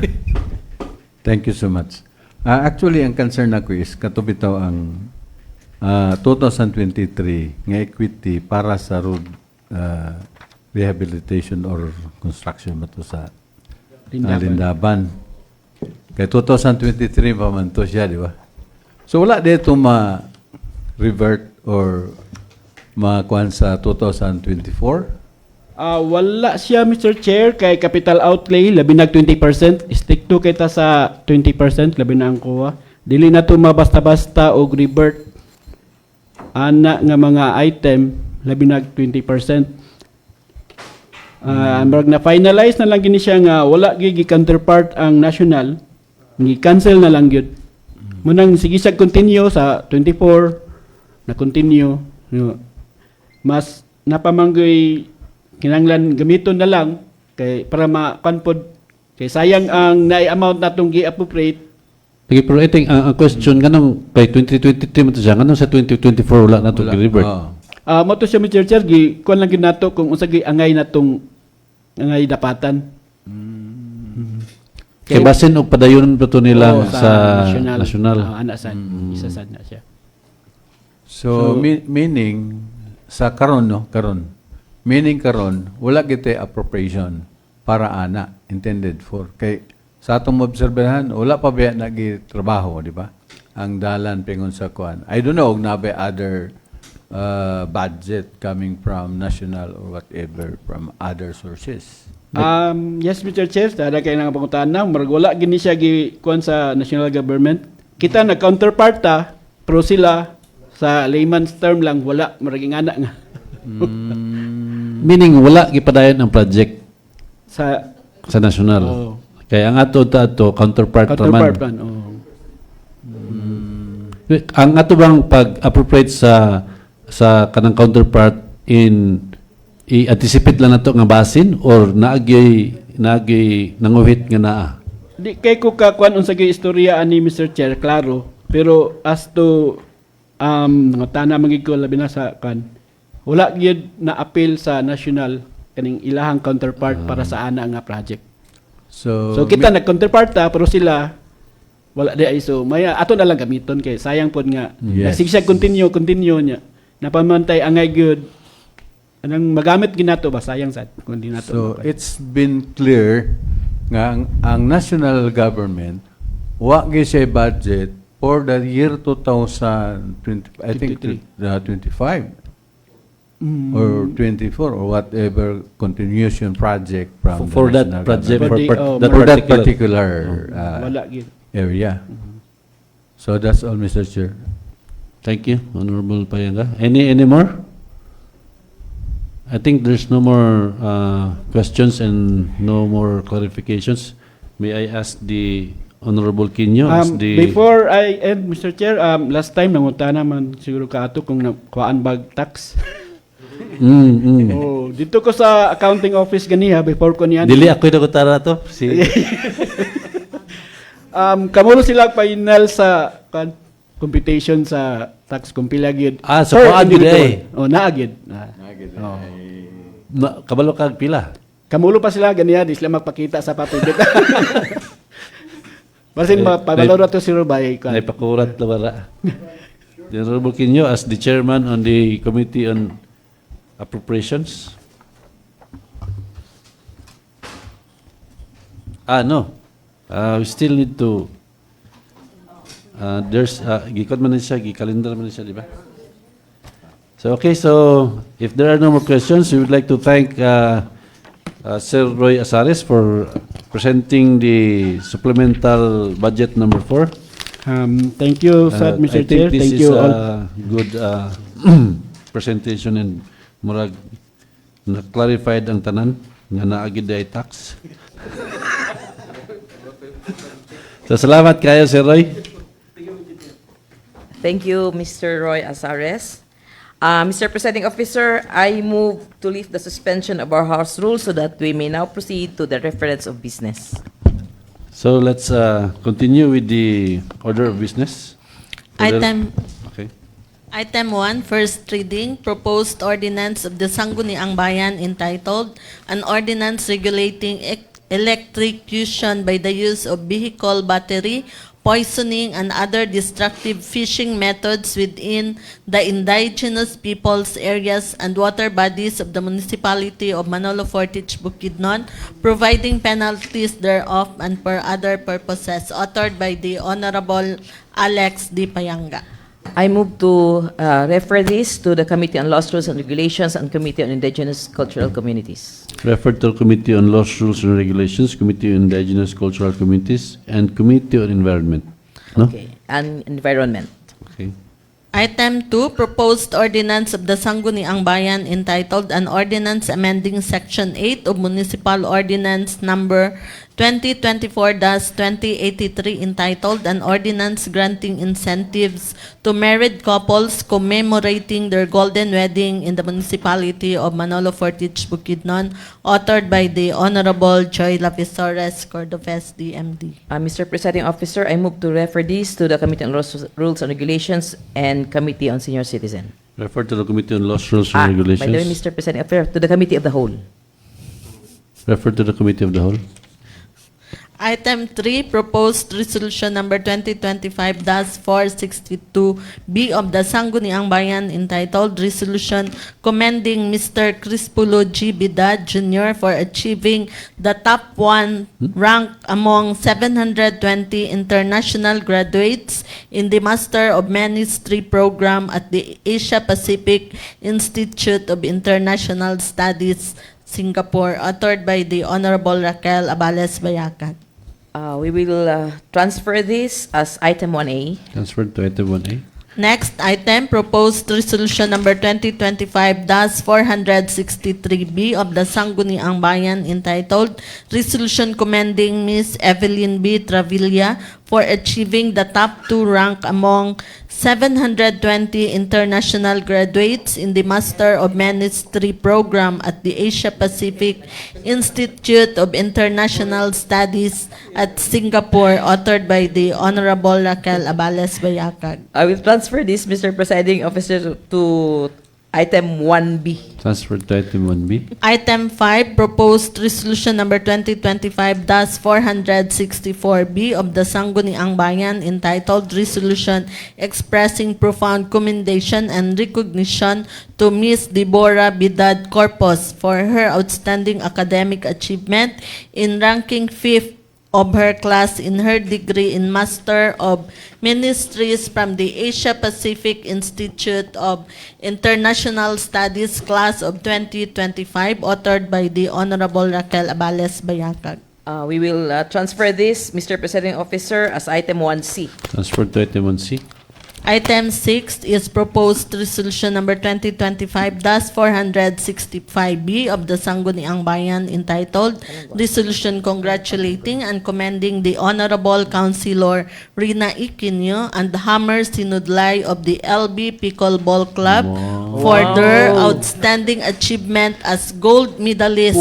Thank you so much. Actually, ang concern ako is katubitaw ang 2023 nga equity para sa road rehabilitation or construction ba to sa Lindaban. Kaya 2023 pa man to siya, di ba? So wala dito ma-revert or makuhan sa 2024? Wala siya Mr. Chair kay capital outlay labi nag 20% stick to kita sa 20% labi na ang kuha dili na to mabasta-basta og revert ana nga mga item labi nag 20%. Marag na finalize na lang gini siya nga wala gyud counterpart ang national gi-cancel na lang gyud. Munang sige siya continue sa 24 na continue mas napamanggoy kinanglan gamiton na lang kay para ma-confod kay sayang ang na-amount natong gi-appropriate. Sige, pero I think ang question kanang kay 2023 mo to siya, kanang sa 2024 wala na to revert. Mo to siya Mr. Chair gi kuan lang gyud nato kung unsa gi angay natong angay dapatan. Kay basin og padayon pa to nila Oo, sa national. ana sad isa sad na siya. So, meaning sa karon no, karon. Meaning karon wala gite appropriation para ana intended for kay sa atong obserbahan wala pa ba trabaho, di ba? Ang dalan pingon sa kuan. I don't know na ba other budget coming from national or whatever from other sources. Yes Mr. Chair, sada kay nang pangutan na marag wala gini siya gi kuan sa national government. Kita na counterpart ta pero sila sa layman's term lang wala maraging ana nga. Meaning wala gipadayon ang project Sa sa national. Oo. Kaya ang ato counterpart counterpart naman. plan. Ang ato bang pag-appropriate sa kanang counterpart in i-anticipate lang nato nga basin or naagi nanguhit nga naa? Di kay ko ka kuan unsa gyud istorya ani Mr. Chair klaro pero as to nangutana magig ko labi na sa kan wala gyud na appeal sa national kaning ilahang counterpart para sa ana nga project. So, So kita nag-counterpart ta pero sila wala di ay so may ato na lang gamiton kay sayang pod nga Yes. sige siya continue niya napamantay angay gyud anang magamit ginato ba sayang sad kun di nato. So it's been clear nga ang national government wa gyud siya budget for the year 2020 I think 25 or 24 or whatever continuation project from For the that national project, government. For that For that particular wala gyud. area. So that's all, Mr. Chair. Thank you, Honorable Payanga. Any more? I think there's no more questions and no more clarifications. May I ask the Honorable Quino as the... Before I end, Mr. Chair, last time nangutana man siguro ka ato kung nakuhaan bag tax. Oh, dito ko sa accounting office ganiha before ko niyan. Dili ako'y nagutara to. Si... Kamulo sila final sa computation sa tax kumpila gyud. So Per paagid individual. Oh, naagid. kabalo kag pila. Kamulo pa sila ganiha di sila magpakita sa papel. Basin pabaloro to si Rubay. Ay pakurat na wala. The Honorable Quino as the chairman on the Committee on Appropriations. No. We still need to there's gikot man siya, gikalendar man siya, di ba? So okay, so if there are no more questions, we would like to thank Sir Roy Asares for presenting the supplemental budget number 4. Thank you, Mr. I think Chair. this Thank is you a all. good presentation and murag na-clarified ang tanan nga naagid ay tax. So salamat kayo, Sir Roy. Thank you, Mr. Roy Azares. Mr. Presiding Officer, I move to lift the suspension of our House rules so that we may now proceed to the reference of business. So let's continue with the order of business. Okay. Item 1, first reading, proposed ordinance of the Sangguniang Bayan entitled, An Ordinance Regulating Electrocution by the Use of Vehicle Battery, Poisoning, and Other Destructive Fishing Methods within the indigenous peoples, areas, and water bodies of the Municipality of Manolo Fortich, Bukidnon, providing penalties thereof, and for other purposes, authored by the Honorable Alex D. Payanga. I move to refer this to the Committee on Laws, Rules, and Regulations and Committee on Indigenous Cultural Communities. Referred to Committee on Laws, Rules, and Regulations, Committee on Indigenous Cultural Communities, and Committee on Environment. No? Okay, and Environment. Okay. Item 2, proposed ordinance of the Sangguniang Bayan entitled, An Ordinance Amending Section 8 of Municipal Ordinance Number 2024-2083 entitled, An Ordinance Granting Incentives to Married Couples Commemorating Their Golden Wedding in the Municipality of Manolo Fortich, Bukidnon, authored by the Honorable Joy Lavisores Cordofes, DMD. Mr. Presiding Officer, I move to refer this to the Committee on Laws, Rules, and Regulations and Committee on Senior Citizen. Referred to the Committee on Laws, Rules, and Regulations. By the way, Mr. Presiding Officer, to the Committee of the Whole. Referred to the Committee of the Whole. Item 3, proposed resolution number 2025-462B of the Sangguniang Bayan entitled Resolution Commending Mr. Crispulo G. Bidad Jr. for achieving the top 1 rank among 720 international graduates in the Master of Ministry program at the Asia Pacific Institute of International Studies, Singapore, authored by the Honorable Raquel Abales Bayacag. We will transfer this as item 1A. Transferred to item 1A. Next item, proposed resolution number 2025-463B of the Sangguniang Bayan entitled Resolution Commending Ms. Evelyn B. Travilla for achieving the top 2 rank among 720 international graduates in the Master of Ministry program at the Asia Pacific Institute of International Studies at Singapore, authored by the Honorable Raquel Abales Bayacag. I will transfer this, Mr. Presiding Officer, to item 1B. Transferred to item 1B. Item 5, proposed resolution number 2025-464B of the Sangguniang Bayan entitled Resolution Expressing Profound Commendation and Recognition to Ms. Deborah Bidad Corpus for her outstanding academic achievement in ranking 5th of her class in her degree in Master of Ministries from the Asia Pacific Institute of International Studies class of 2025, authored by the Honorable Raquel Abales Bayacag. We will transfer this, Mr. Presiding Officer, as item 1C. Transferred to item 1C. Item 6 is proposed resolution number 2025-465B of the Sangguniang Bayan entitled Resolution Congratulating and Commending the Honorable Councilor Rina Iquinio and Hammer Sinudlay of the LB Pickleball Club for their outstanding achievement as gold medalist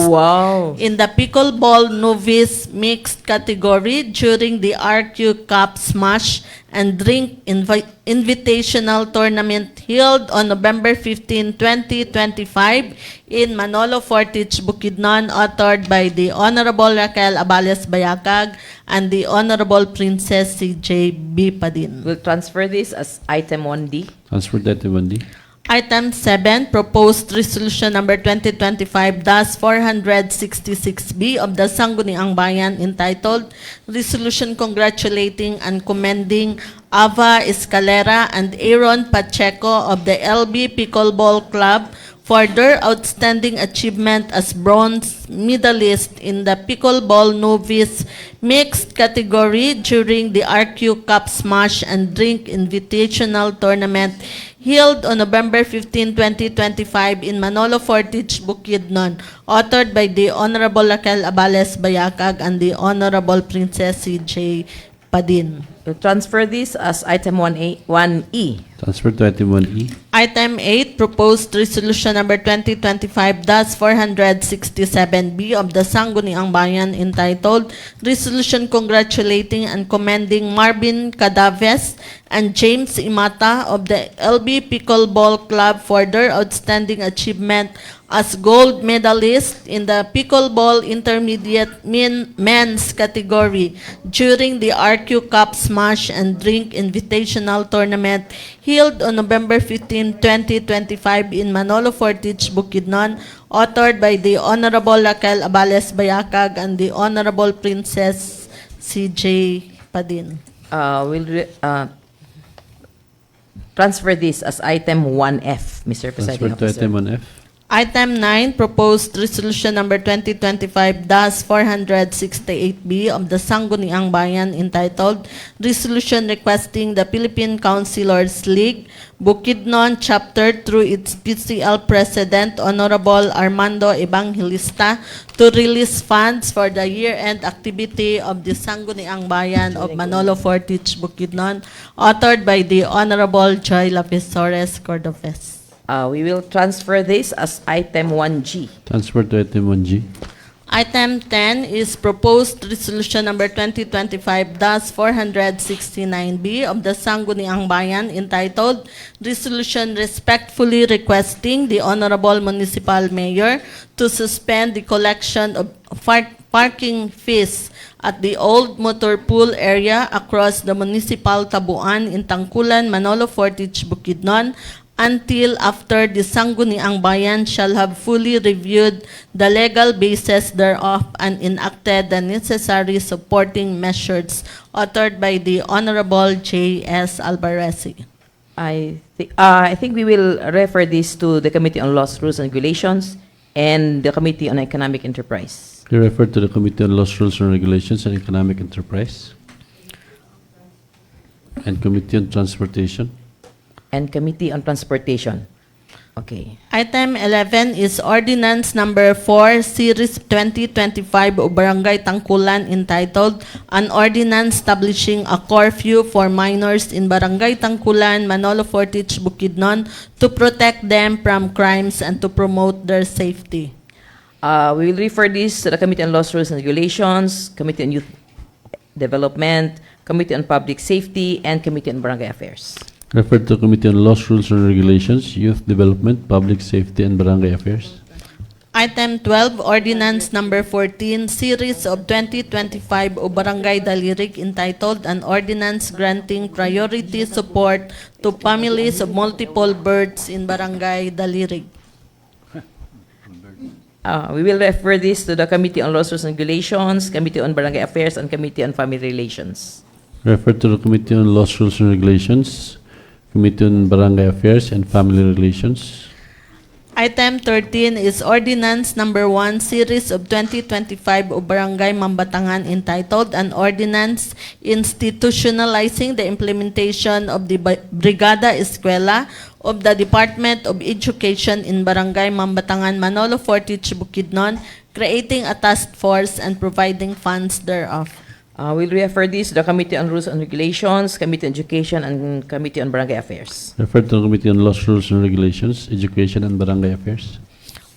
in the Pickleball Novice Mixed category during the RQ Cup Smash and Drink Invitational Tournament held on November 15, 2025 in Manolo Fortich, Bukidnon, authored by the Honorable Raquel Abales Bayacag and the Honorable Princess C.J. B. Padin. We'll transfer this as item 1D. Transferred to item 1D. Item 7, proposed resolution number 2025-466B of the Sangguniang Bayan entitled Resolution Congratulating and Commending Ava Escalera and Aaron Pacheco of the LB Pickleball Club for their outstanding achievement as bronze medalist in the Pickleball Novice Mixed category during the RQ Cup Smash and Drink Invitational Tournament held on November 15, 2025 in Manolo Fortich, Bukidnon, authored by the Honorable Raquel Abales Bayacag and the Honorable Princess C.J. Padin. we'll transfer this as item 1E. Transfer to item 1E. Item 8, proposed resolution number 2025-467B of the Sangguniang Bayan entitled Resolution Congratulating and Commending Marvin Cadaves and James Imata of the LB Pickleball Club for their outstanding achievement as gold medalist in the pickleball intermediate men's category during the RQ Cup Smash and Drink Invitational Tournament held on November 15, 2025 in Manolo Fortich, Bukidnon, authored by the Honorable Raquel Abales Bayacag and the Honorable Princess CJ Padin. Transfer this as item 1F, Mr. Transfer Presiding to Officer. item 1F. Item 9, proposed resolution number 2025-468B of the Sangguniang Bayan entitled Resolution Requesting the Philippine Councilors League, Bukidnon Chapter through its PCL President, Honorable Armando Evangelista, to release funds for the year-end activity of the Sangguniang Bayan of Manolo Fortich, Bukidnon, authored by the Honorable Joy Lapizores Cordofes. We will transfer this as item 1G. Transfer to item 1G. Item 10 is proposed resolution number 2025-469B of the Sangguniang Bayan entitled Resolution Respectfully Requesting the Honorable Municipal Mayor to suspend the collection of parking fees at the old motor pool area across the municipal tabuan in Tangkulan, Manolo Fortich, Bukidnon until after the Sangguniang Bayan shall have fully reviewed the legal basis thereof and enacted the necessary supporting measures authored by the Honorable J.S. Alvarez. I think we will refer this to the Committee on Laws, Rules, and Regulations and the Committee on Economic Enterprise. We refer to the Committee on Laws, Rules, and Regulations and Economic Enterprise and Committee on Transportation. And Committee on Transportation. Okay. Item 11 is Ordinance Number 4, Series 2025 of Barangay Tangkulan entitled An Ordinance Establishing a Curfew for Minors in Barangay Tangkulan, Manolo Fortich, Bukidnon to protect them from crimes and to promote their safety. We will refer this to the Committee on Laws, Rules, and Regulations, Committee on Youth Development, Committee on Public Safety, and Committee on Barangay Affairs. Refer to Committee on Laws, Rules, and Regulations, Youth Development, Public Safety, and Barangay Affairs. Item 12, Ordinance Number 14, Series of 2025 of Barangay Dalirig entitled An Ordinance Granting Priority Support to Families of Multiple Births in Barangay Dalirig. We will refer this to the Committee on Laws, Rules, and Regulations, Committee on Barangay Affairs, and Committee on Family Relations. Refer to the Committee on Laws, Rules, and Regulations, Committee on Barangay Affairs and Family Relations. Item 13 is Ordinance Number 1, Series of 2025 of Barangay Mambatangan entitled An Ordinance Institutionalizing the Implementation of the Brigada Eskwela of the Department of Education in Barangay Mambatangan, Manolo Fortich, Bukidnon, creating a task force and providing funds thereof. We'll refer this to the Committee on Rules and Regulations, Committee on Education, and Committee on Barangay Affairs. Refer to the Committee on Laws, Rules, and Regulations, Education, and Barangay Affairs.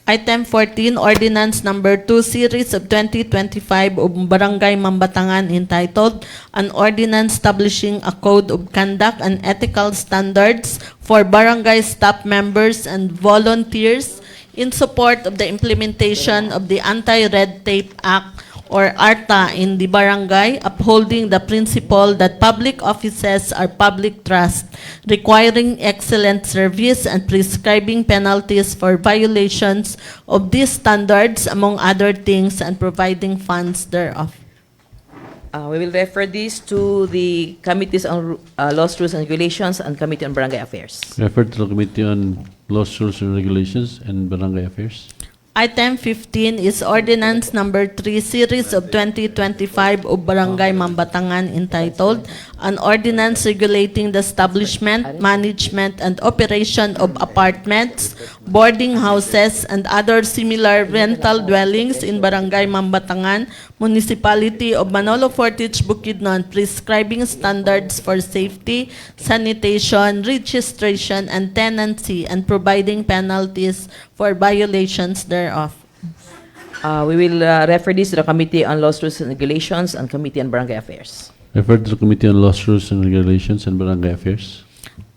Item 14, Ordinance Number 2, Series of 2025 of Barangay Mambatangan entitled An Ordinance Establishing a Code of Conduct and Ethical Standards for Barangay Staff Members and Volunteers in support of the implementation of the Anti-Red Tape Act or ARTA in the barangay, upholding the principle that public offices are public trust, requiring excellent service and prescribing penalties for violations of these standards, among other things, and providing funds thereof. We will refer this to the Committees on Laws, Rules, and Regulations, and Committee on Barangay Affairs. Refer to the Committee on Laws, Rules, and Regulations and Barangay Affairs. Item 15 is Ordinance Number 3, Series of 2025 of Barangay Mambatangan entitled, An Ordinance Regulating the Establishment, Management, and Operation of Apartments, Boarding Houses, and other similar rental dwellings in Barangay Mambatangan, Municipality of Manolo Fortich, Bukidnon, prescribing standards for safety, sanitation, registration, and tenancy, and providing penalties for violations thereof. We will refer this to the Committee on Laws, Rules, and Regulations and Committee on Barangay Affairs. Referred to the Committee on Laws, Rules, and Regulations and Barangay Affairs.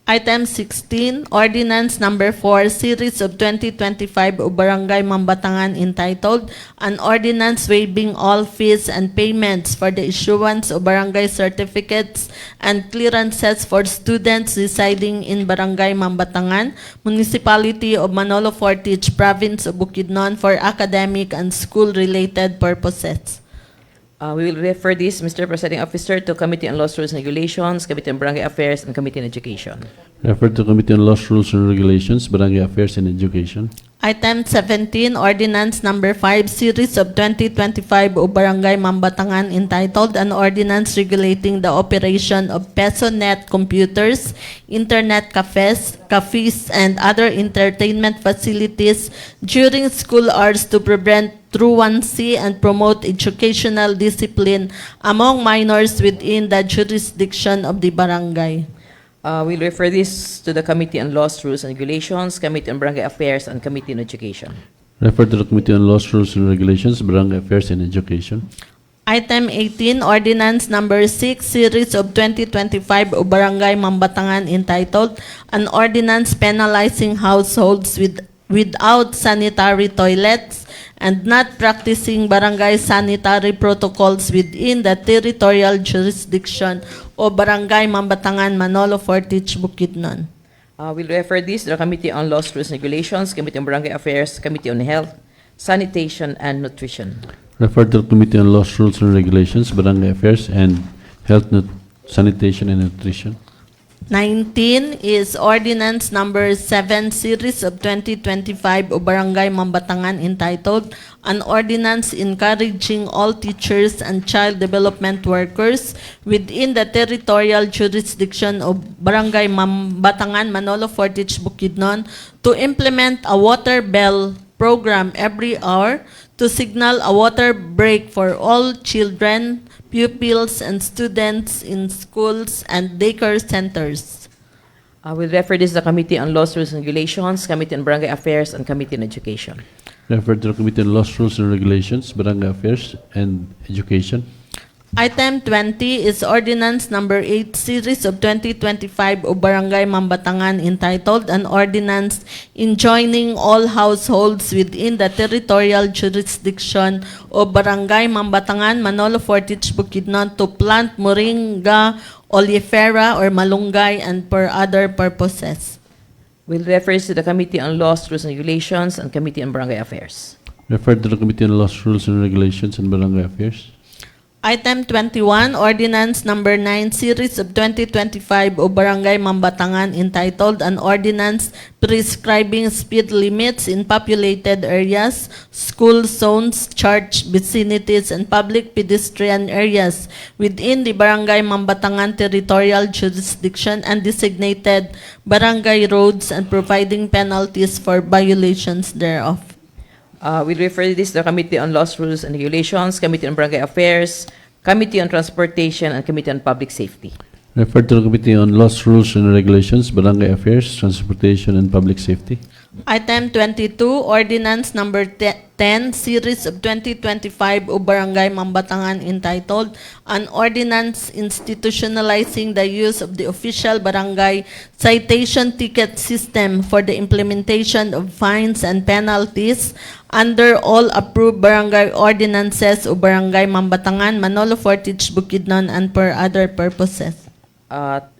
Item 16, Ordinance Number 4, Series of 2025 of Barangay Mambatangan entitled, An Ordinance Waiving All Fees and Payments for the Issuance of Barangay Certificates and Clearances for Students Residing in Barangay Mambatangan, Municipality of Manolo Fortich, Province of Bukidnon for academic and school-related purposes. We will refer this, Mr. Presiding Officer, to Committee on Laws, Rules, and Regulations, Committee on Barangay Affairs, and Committee on Education. Referred to Committee on Laws, Rules, and Regulations, Barangay Affairs, and Education. Item 17, Ordinance Number 5, Series of 2025 of Barangay Mambatangan entitled, An Ordinance Regulating the Operation of PesoNet Computers, Internet Cafes, and other entertainment facilities during school hours to prevent truancy and promote educational discipline among minors within the jurisdiction of the barangay. We'll refer this to the Committee on Laws, Rules, and Regulations, Committee on Barangay Affairs, and Committee on Education. Referred to the Committee on Laws, Rules, and Regulations, Barangay Affairs, and Education. Item 18, Ordinance Number 6, Series of 2025 of Barangay Mambatangan entitled, An Ordinance Penalizing Households without sanitary toilets and not practicing barangay sanitary protocols within the territorial jurisdiction of Barangay Mambatangan, Manolo Fortich, Bukidnon. We'll refer this to the Committee on Laws, Rules, and Regulations, Committee on Barangay Affairs, Committee on Health, Sanitation, and Nutrition. Referred to the Committee on Laws, Rules, and Regulations, Barangay Affairs, and Health, Sanitation, and Nutrition. 19 is Ordinance Number 7, Series of 2025 of Barangay Mambatangan entitled, An Ordinance Encouraging All Teachers and Child Development Workers within the Territorial Jurisdiction of Barangay Mambatangan, Manolo Fortich, Bukidnon to implement a water bell program every hour to signal a water break for all children, pupils, and students in schools and daycare centers. We'll refer this to the Committee on Laws, Rules, and Regulations, Committee on Barangay Affairs, and Committee on Education. Referred to the Committee on Laws, Rules, and Regulations, Barangay Affairs, and Education. Item 20 is Ordinance Number 8, Series of 2025 of Barangay Mambatangan entitled, An Ordinance Enjoining All Households within the Territorial Jurisdiction of Barangay Mambatangan, Manolo Fortich, Bukidnon to plant moringa, oleifera, or malunggay and for other purposes. We'll refer this to the Committee on Laws, Rules, and Regulations, and Committee on Barangay Affairs. Referred to the Committee on Laws, Rules, and Regulations, and Barangay Affairs. Item 21, Ordinance Number 9, Series of 2025 of Barangay Mambatangan entitled, An Ordinance Prescribing Speed Limits in Populated Areas, School Zones, Church Vicinities, and Public Pedestrian Areas within the Barangay Mambatangan Territorial Jurisdiction and designated barangay roads and providing penalties for violations thereof. We'll refer this to the Committee on Laws, Rules, and Regulations, Committee on Barangay Affairs, Committee on Transportation, and Committee on Public Safety. Referred to the Committee on Laws, Rules, and Regulations, Barangay Affairs, Transportation, and Public Safety. Item 22, Ordinance Number 10, Series of 2025 of Barangay Mambatangan entitled, An Ordinance Institutionalizing the Use of the Official Barangay Citation Ticket System for the implementation of fines and penalties under all approved barangay ordinances of Barangay Mambatangan, Manolo Fortich, Bukidnon, and for other purposes.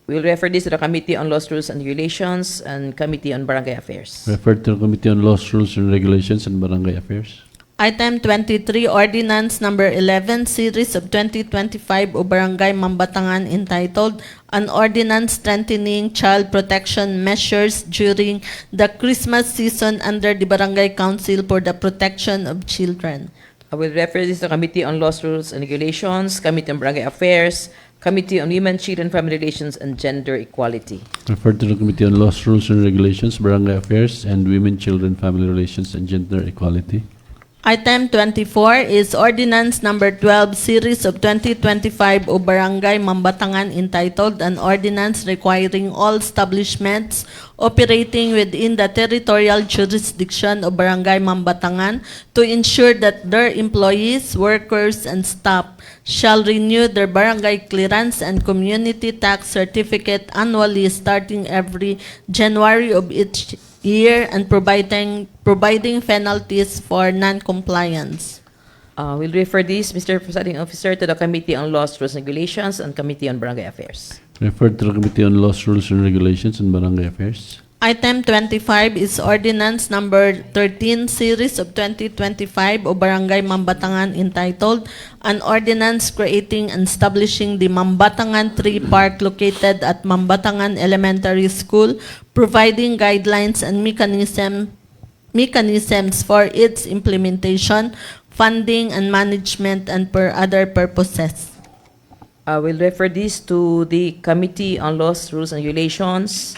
We'll refer this to the Committee on Laws, Rules, and Regulations, and Committee on Barangay Affairs. Referred to the Committee on Laws, Rules, and Regulations, and Barangay Affairs. Item 23, Ordinance Number 11, Series of 2025 o Barangay Mambatangan entitled An Ordinance Strengthening Child Protection Measures During the Christmas Season under the Barangay Council for the Protection of Children. I will refer this to Committee on Laws, Rules, and Regulations, Committee on Barangay Affairs, Committee on Women, Children, Family Relations, and Gender Equality. Referred to the Committee on Laws, Rules, and Regulations, Barangay Affairs, and Women, Children, Family Relations, and Gender Equality. Item 24 is Ordinance Number 12, Series of 2025 o Barangay Mambatangan entitled An Ordinance Requiring All Establishments Operating Within the Territorial Jurisdiction of Barangay Mambatangan to ensure that their employees, workers, and staff shall renew their barangay clearance and community tax certificate annually starting every January of each year and providing penalties for non-compliance. We'll refer this, Mr. Presiding Officer, to the Committee on Laws, Rules, and Regulations, and Committee on Barangay Affairs. Referred to the Committee on Laws, Rules, and Regulations, and Barangay Affairs. Item 25 is Ordinance Number 13, Series of 2025 o Barangay Mambatangan entitled An Ordinance Creating and Establishing the Mambatangan Tree Park located at Mambatangan Elementary School, providing guidelines and mechanisms for its implementation, funding, and management, and per other purposes. I will refer this to the Committee on Laws, Rules, and Regulations,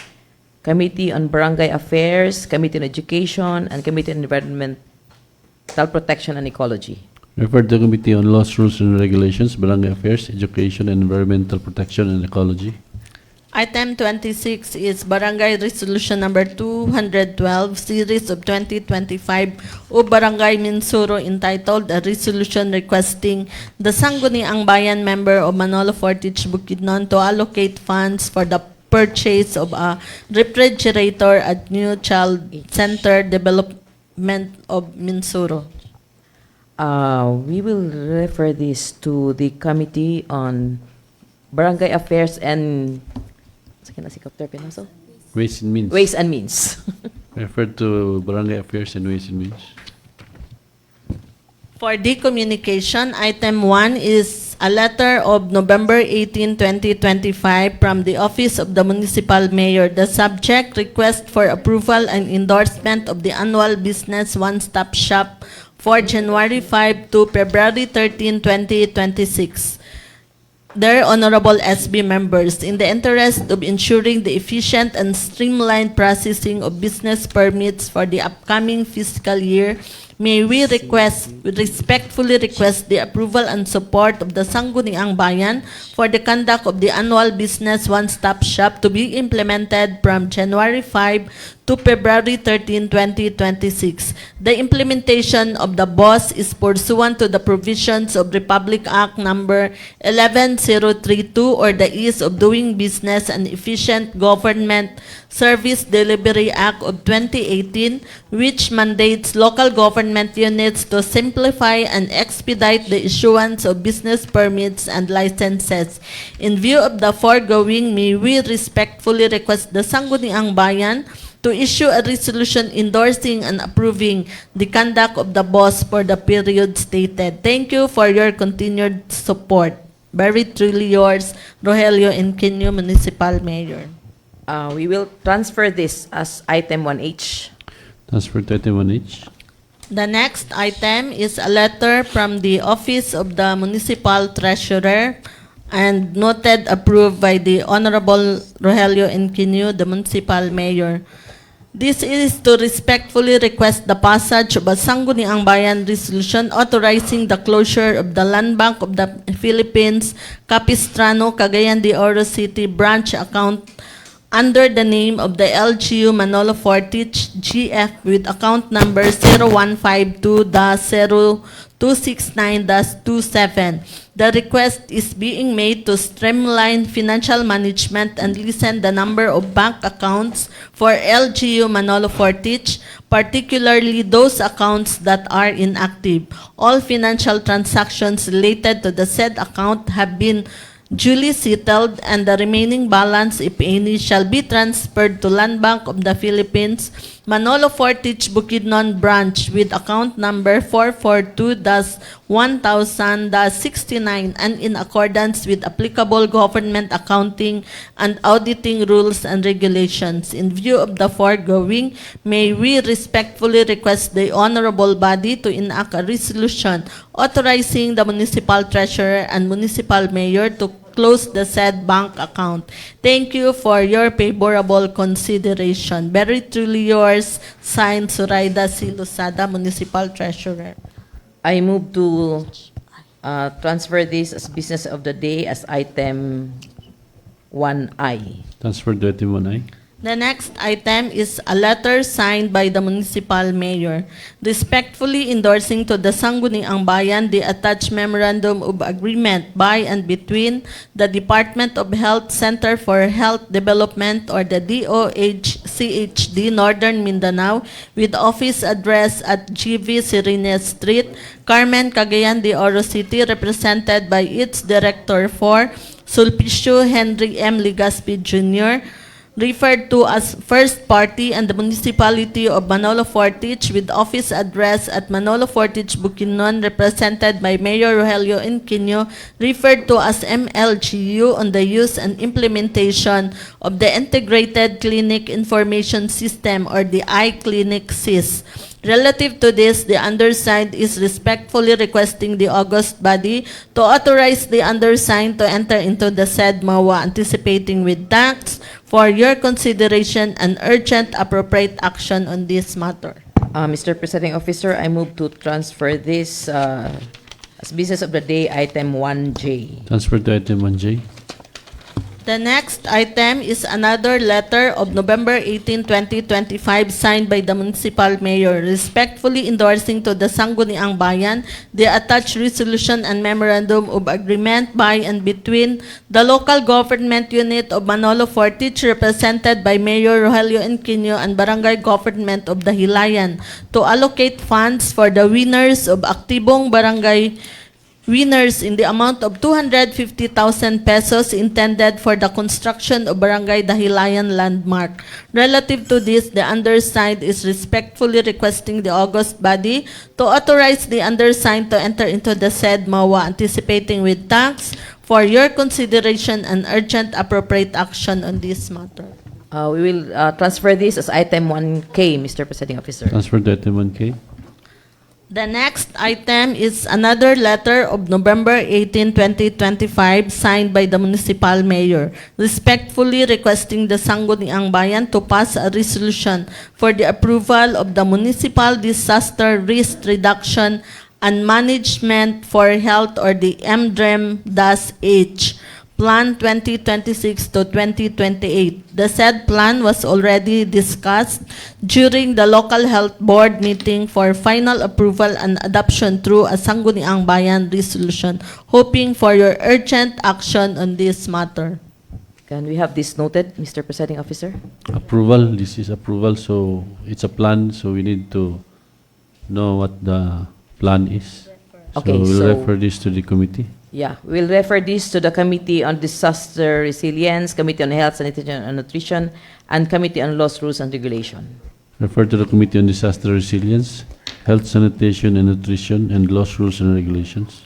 Committee on Barangay Affairs, Committee on Education, and Committee on Environmental Protection and Ecology. Referred to the Committee on Laws, Rules, and Regulations, Barangay Affairs, Education, and Environmental Protection and Ecology. Item 26 is Barangay Resolution Number 212, Series of 2025 o Barangay Minsuro entitled A Resolution Requesting the Sangguniang Bayan member of Manolo Fortich Bukidnon to allocate funds for the purchase of a refrigerator at New Child Center Development of Minsuro. We will refer this to the Committee on Barangay Affairs and Ways and Means. Ways and Means. Referred to Barangay Affairs and Ways and Means. For decommunication, item 1 is a letter of November 18, 2025 from the Office of the Municipal Mayor. The subject, request for approval and endorsement of the annual business one-stop shop for January 5 to February 13, 2026. Dear Honorable SB members, in the interest of ensuring the efficient and streamlined processing of business permits for the upcoming fiscal year, may we respectfully request the approval and support of the Sangguniang Bayan for the conduct of the annual business one-stop shop to be implemented from January 5 to February 13, 2026. The implementation of the BOSS is pursuant to the provisions of Republic Act Number 11032 or the Ease of Doing Business and Efficient Government Service Delivery Act of 2018, which mandates local government units to simplify and expedite the issuance of business permits and licenses. In view of the foregoing, may we respectfully request the Sangguniang Bayan to issue a resolution endorsing and approving the conduct of the BOSS for the period stated. Thank you for your continued support. Very truly yours, Rogelio Inquino, Municipal Mayor. We will transfer this as item 1H. Transfer to item 1H. The next item is a letter from the Office of the Municipal Treasurer and noted approved by the Honorable Rogelio Inquino, the Municipal Mayor. This is to respectfully request the passage of a Sangguniang Bayan resolution authorizing the closure of the Land Bank of the Philippines, Capistrano, Cagayan de Oro City branch account under the name of the LGU Manolo Fortich GF with account number 0152-0269-27. The request is being made to streamline financial management and lessen the number of bank accounts for LGU Manolo Fortich, particularly those accounts that are inactive. All financial transactions related to the said account have been duly settled, and the remaining balance, if any, shall be transferred to Land Bank of the Philippines, Manolo Fortich Bukidnon Branch with account number 442-1000-69 and in accordance with applicable government accounting and auditing rules and regulations. In view of the foregoing, may we respectfully request the honorable body to enact a resolution authorizing the municipal treasurer and municipal mayor to close the said bank account. Thank you for your favorable consideration. Very truly yours, signed Suraida C. Lusada, Municipal Treasurer. I move to transfer this as business of the day as item 1I. Transfer to item 1I. The next item is a letter signed by the municipal mayor, respectfully endorsing to the Sangguniang Bayan the attached memorandum of agreement by and between the Department of Health Center for Health Development or the DOHCHD Northern Mindanao with office address at GV Sirines Street, Carmen, Cagayan de Oro City, represented by its Director 4, Sulpicio Henry M. Legaspi Jr., referred to as first party, and the municipality of Manolo Fortich with office address at Manolo Fortich, Bukidnon, represented by Mayor Rogelio Inquino, referred to as MLGU, on the use and implementation of the Integrated Clinic Information System or the iClinic SIS. Relative to this, the undersigned is respectfully requesting the august body to authorize the undersigned to enter into the said MOA, anticipating with thanks for your consideration and urgent appropriate action on this matter. Mr. Presiding Officer, I move to transfer this as business of the day, item 1J. Transfer to item 1J. The next item is another letter of November 18, 2025, signed by the municipal mayor, respectfully endorsing to the Sangguniang Bayan the attached resolution and memorandum of agreement by and between the local government unit of Manolo Fortich, represented by Mayor Rogelio Inquino, and barangay government of the Hilayan to allocate funds for the winners of Aktibong Barangay winners in the amount of 250,000 pesos intended for the construction of Barangay Dahilayan Landmark. Relative to this, the undersigned is respectfully requesting the august body to authorize the undersigned to enter into the said MOA, anticipating with thanks for your consideration and urgent appropriate action on this matter. We will transfer this as item 1K, Mr. Presiding Officer. Transfer to item 1K. The next item is another letter of November 18, 2025, signed by the municipal mayor, respectfully requesting the Sangguniang Bayan to pass a resolution for the approval of the Municipal Disaster Risk Reduction and Management for Health or the MDREM-H Plan 2026 to 2028. The said plan was already discussed during the local health board meeting for final approval and adoption through a Sangguniang Bayan resolution, hoping for your urgent action on this matter. Can we have this noted, Mr. Presiding Officer? Approval. This is approval, so it's a plan, so we need to know what the plan is. Okay, so we'll so- refer this to the committee. Yeah, we'll refer this to the Committee on Disaster Resilience, Committee on Health, Sanitation and Nutrition, and Committee on Laws, Rules and Regulation. Refer to the Committee on Disaster Resilience, Health, Sanitation and Nutrition, and Laws, Rules and Regulations.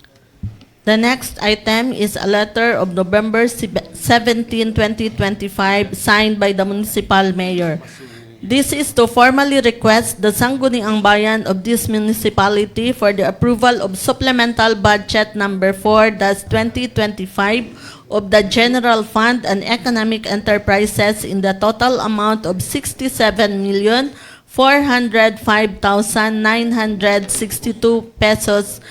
The next item is a letter of November 17, 2025, signed by the municipal mayor. This is to formally request the Sangguniang Bayan of this municipality for the approval of supplemental budget number 4-2025 of the General Fund and Economic Enterprises in the total amount of 67,405,962 pesos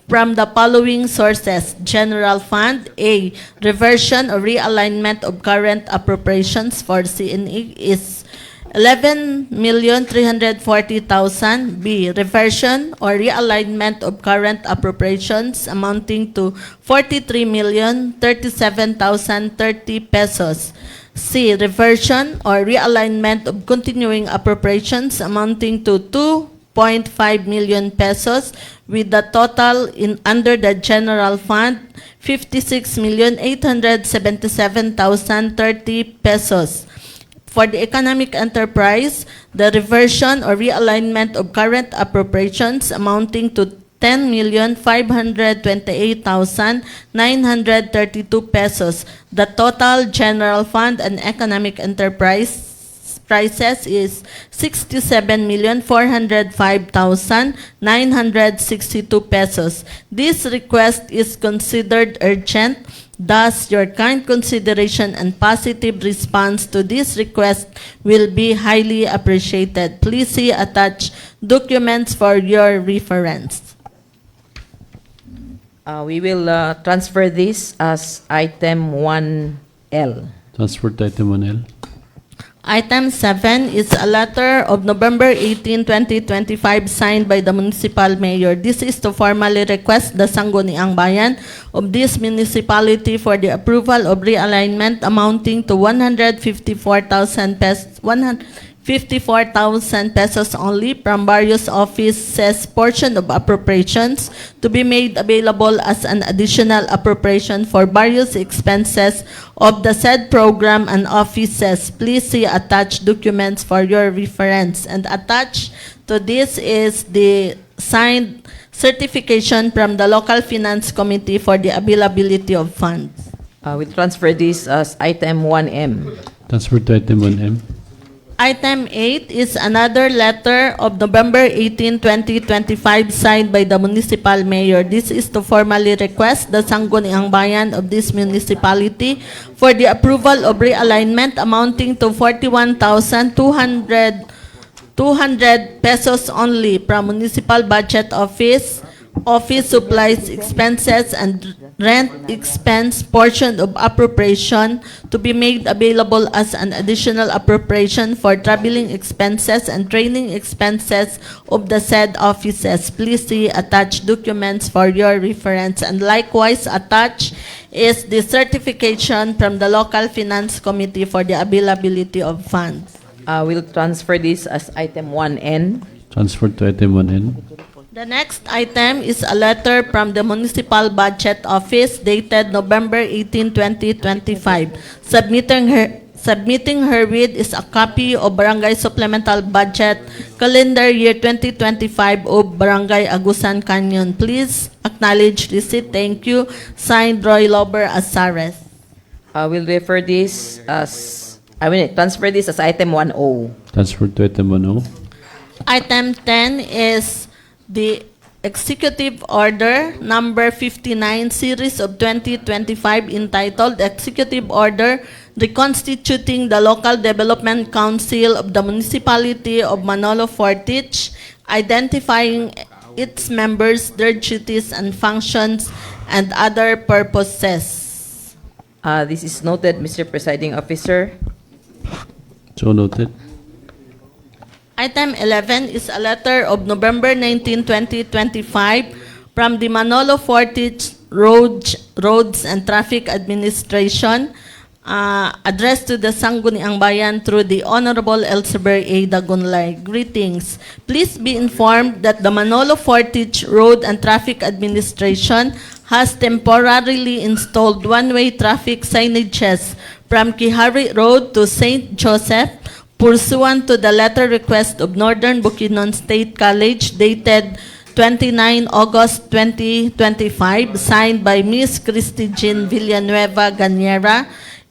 from the following sources: General Fund, A, reversion or realignment of current appropriations for CNE is 11,340,000. B, reversion or realignment of current appropriations amounting to 43,037,030 pesos. C, reversion or realignment of continuing appropriations amounting to 2.5 million pesos, with the total in under the general fund 56,877,030 pesos. For the economic enterprise, the reversion or realignment of current appropriations amounting to 10,528,932 pesos. The total general fund and economic enterprise prices is 67,405,962 pesos. This request is considered urgent. Thus, your kind consideration and positive response to this request will be highly appreciated. Please see attached documents for your reference. We will transfer this as item 1L. Transfer to item 1L. Item 7 is a letter of November 18, 2025 signed by the municipal mayor. This is to formally request the Sangguniang Bayan of this municipality for the approval of realignment amounting to 154,000 pesos only from various offices portion of appropriations to be made available as an additional appropriation for various expenses of the said program and offices. Please see attached documents for your reference. And attached to this is the signed certification from the local finance committee for the availability of funds. We transfer this as item 1M. Transfer to item 1M. Item 8 is another letter of November 18, 2025 signed by the municipal mayor. This is to formally request the Sangguniang Bayan of this municipality for the approval of realignment amounting to 41,200 pesos only from municipal budget office supplies expenses and rent expense portion of appropriation to be made available as an additional appropriation for traveling expenses and training expenses of the said offices. Please see attached documents for your reference. And likewise attached is the certification from the local finance committee for the availability of funds. We'll transfer this as item 1N. Transfer to item 1N. The next item is a letter from the Municipal Budget Office dated November 18, 2025. Submitting herewith is a copy of Barangay Supplemental Budget Calendar Year 2025 of Barangay Agusan Canyon. Please acknowledge receipt. Thank you. Signed, Roy Lober Azares. We'll transfer this as item 1O. Transfer to item 1O. Item 10 is the Executive Order number 59 series of 2025 entitled Executive Order reconstituting the Local Development Council of the Municipality of Manolo Fortich, identifying its members, their duties and functions, and other purposes. This is noted, Mr. Presiding Officer. So noted. Item 11 is a letter of November 19, 2025 from the Manolo Fortich Roads and Traffic Administration addressed to the Sangguniang Bayan through the Honorable Elsevier A. Dagunlay. Greetings. Please be informed that the Manolo Fortich Road and Traffic Administration has temporarily installed one-way traffic signages from Kihari Road to St. Joseph pursuant to the letter request of Northern Bukidnon State College dated 29 August 2025, signed by Ms. Christy Jean Villanueva Ganyera,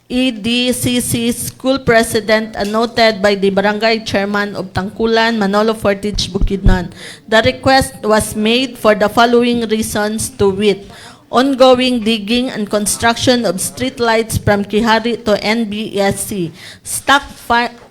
EDCC School President, and noted by the Barangay Chairman of Tangkulan, Manolo Fortich, Bukidnon. The request was made for the following reasons, to wit: ongoing digging and construction of streetlights from Kihari to NBSC,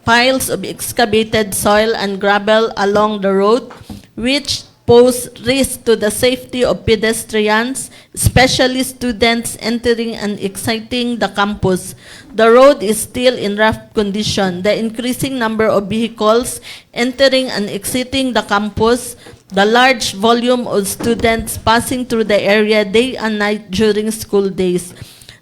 piles of excavated soil and gravel along the road, which pose risk to the safety of pedestrians, especially students entering and exiting the campus. The road is still in rough condition. The increasing number of vehicles entering and exiting the campus, the large volume of students passing through the area day and night during school days.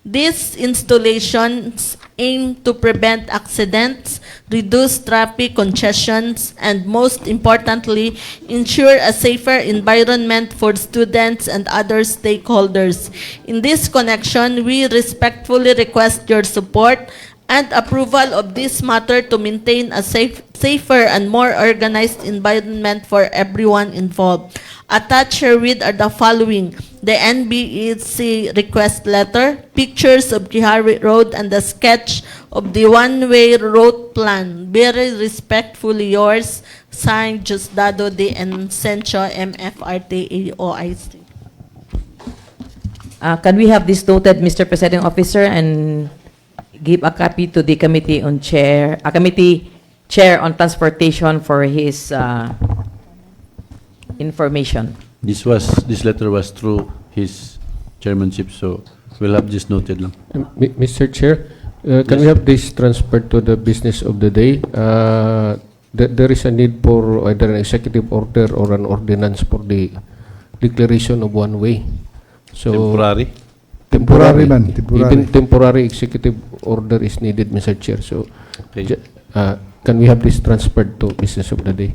These installations aim to prevent accidents, reduce traffic congestions, and most importantly, ensure a safer environment for students and other stakeholders. In this connection, we respectfully request your support and approval of this matter to maintain a safer and more organized environment for everyone involved. Attached herewith are the following: the NBEC request letter, pictures of Kihari Road, and the sketch of the one-way road plan. Very respectfully yours, signed Diosdado de Encencio, MFRTA-OIC. Can we have this noted, Mr. Presiding Officer, and give a copy to the committee on committee chair on transportation for his information? This letter was through his chairmanship, so we'll have this noted lang. Mr. Chair, can Yes. we have this transferred to the business of the day? There is a need for either an executive order or an ordinance for the declaration of one way. So Temporary. temporary, man, temporary. even temporary executive order is needed, Mr. Chair. So Okay. can we have this transferred to business of the day?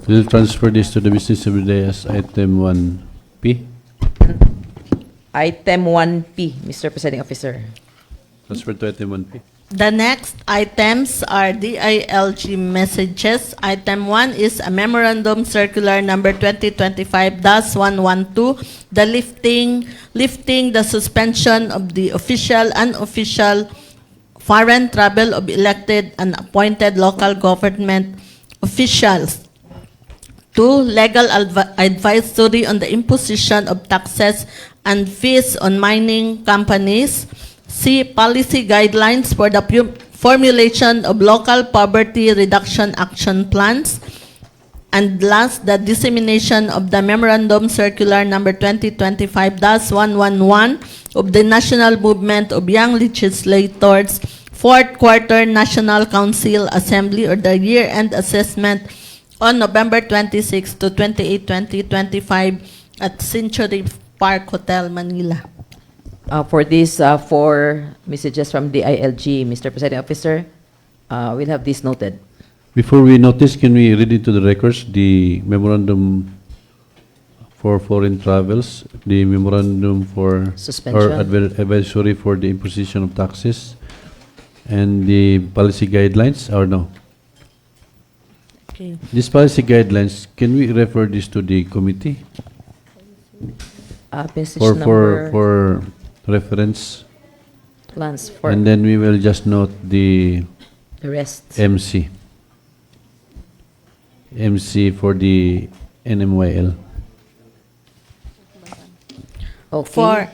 We'll transfer this to the business of the day as item 1P. Item 1P, Mr. Presiding Officer. Transfer to item 1P. The next items are DILG messages. Item 1 is a memorandum circular number 2025-112, the lifting the suspension of the official, unofficial foreign travel of elected and appointed local government officials. 2, legal advisory on the imposition of taxes and fees on mining companies. C, policy guidelines for the formulation of local poverty reduction action plans. And last, the dissemination of the Memorandum Circular number 2025-111 of the National Movement of Young Legislators, Fourth Quarter National Council Assembly, or the year-end assessment on November 26 to 28, 2025 at Century Park Hotel, Manila. For these four messages from the ILG, Mr. Presiding Officer, we'll have this noted. Before we notice, can we read into the records the memorandum for foreign travels, the memorandum for Suspension. or advisory for the imposition of taxes, and the policy guidelines, or no? Okay. These policy guidelines, can we refer this to the committee Message for number reference, plans for and then we will just note the the rest. MC for the NMYL. Okay.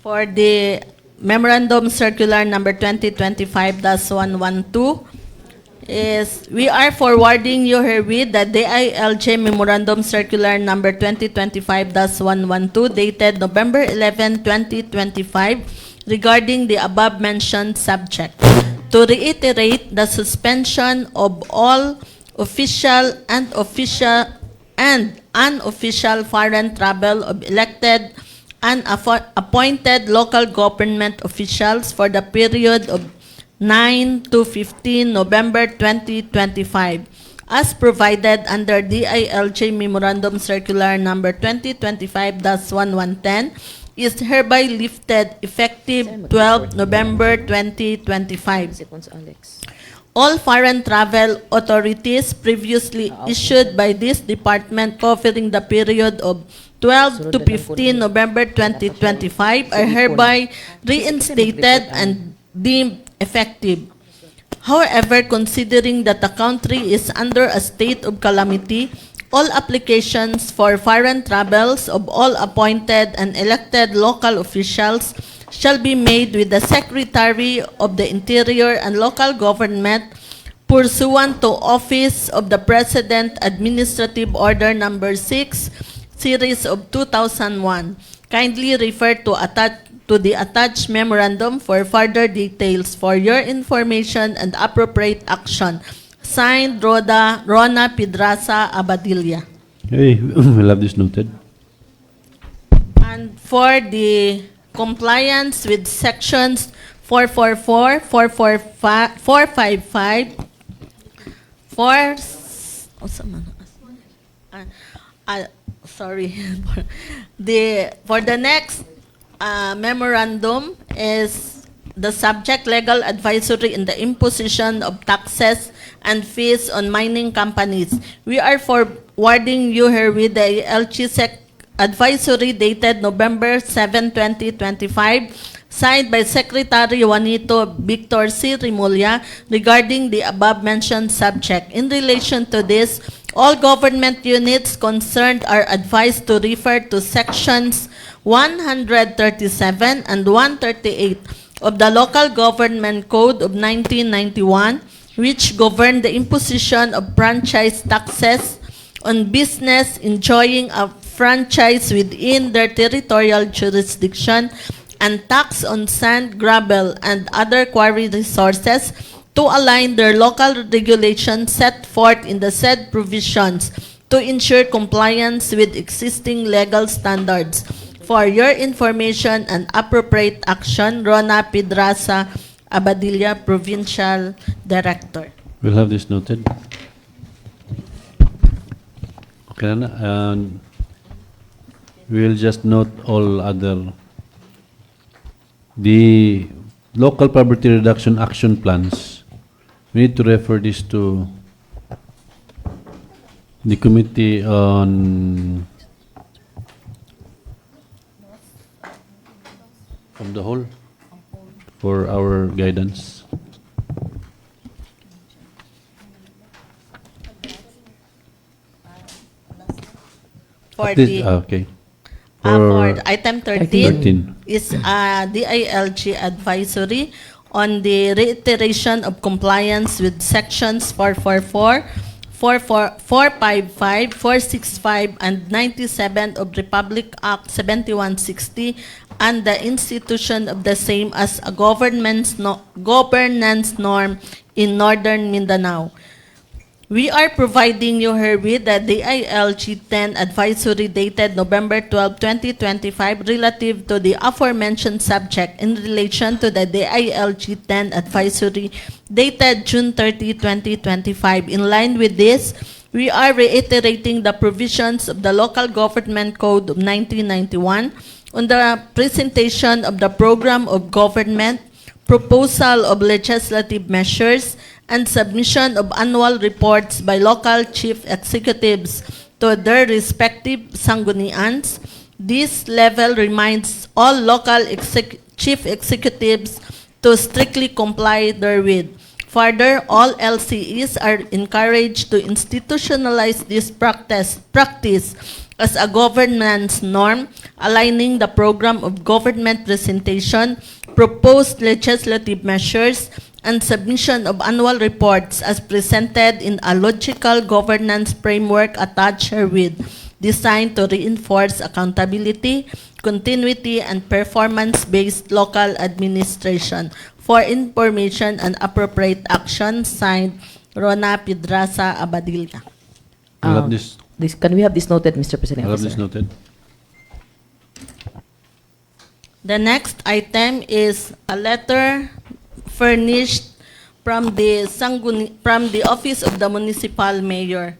For the Memorandum Circular number 2025-112 is, we are forwarding you herewith the DILG Memorandum Circular number 2025-112 dated November 11, 2025 regarding the above-mentioned subject. To reiterate, the suspension of all official and unofficial foreign travel of elected and appointed local government officials for the period of 9 to 15 November 2025, as provided under DILG Memorandum Circular number 2025-1110, is hereby lifted effective 12 November 2025. All foreign travel authorities previously issued by this department covering the period of 12 to 15 November 2025 are hereby reinstated and deemed effective. However, considering that the country is under a state of calamity, all applications for foreign travels of all appointed and elected local officials shall be made with the Secretary of the Interior and Local Government pursuant to Office of the President Administrative Order Number 6, Series of 2001. Kindly refer to the attached memorandum for further details for your information and appropriate action. Signed, Rona Pedraza Abadilla. Okay, we'll have this noted. And for the compliance with sections 444, 455, sorry. For the next memorandum is the subject legal advisory in the imposition of taxes and fees on mining companies. We are forwarding you herewith the LGSEC advisory dated November 7, 2025, signed by Secretary Juanito Victor C. Rimulya regarding the above-mentioned subject. In relation to this, all government units concerned are advised to refer to sections 137 and 138 of the Local Government Code of 1991, which govern the imposition of franchise taxes on business enjoying a franchise within their territorial jurisdiction, and tax on sand, gravel, and other quarry resources to align their local regulations set forth in the said provisions to ensure compliance with existing legal standards. For your information and appropriate action, Rona Pedraza Abadilla, Provincial Director. We'll have this noted. Okay na. And we'll just note all other. The local poverty reduction action plans, we need to refer this to the committee on from the whole for our guidance. For At least- the okay. for item 13 13. is DILG advisory on the reiteration of compliance with sections 444, 455, 465, and 97 of Republic Act 7160 and the institution of the same as a governance norm in Northern Mindanao. We are providing you herewith the DILG 10 advisory dated November 12, 2025 relative to the aforementioned subject in relation to the DILG 10 advisory dated June 30, 2025. In line with this, we are reiterating the provisions of the Local Government Code of 1991 on the presentation of the program of government, proposal of legislative measures, and submission of annual reports by local chief executives to their respective sanggunians. This level reminds all local chief executives to strictly comply therewith. Further, all LCEs are encouraged to institutionalize this practice as a governance norm, aligning the program of government presentation, proposed legislative measures, and submission of annual reports as presented in a logical governance framework attached herewith, designed to reinforce accountability, continuity, and performance-based local administration. For information and appropriate action, signed Rona Pedraza Abadilla. We'll have this. Can we have this noted, Mr. President? We'll have this noted. The next item is a letter furnished from the Office of the Municipal Mayor.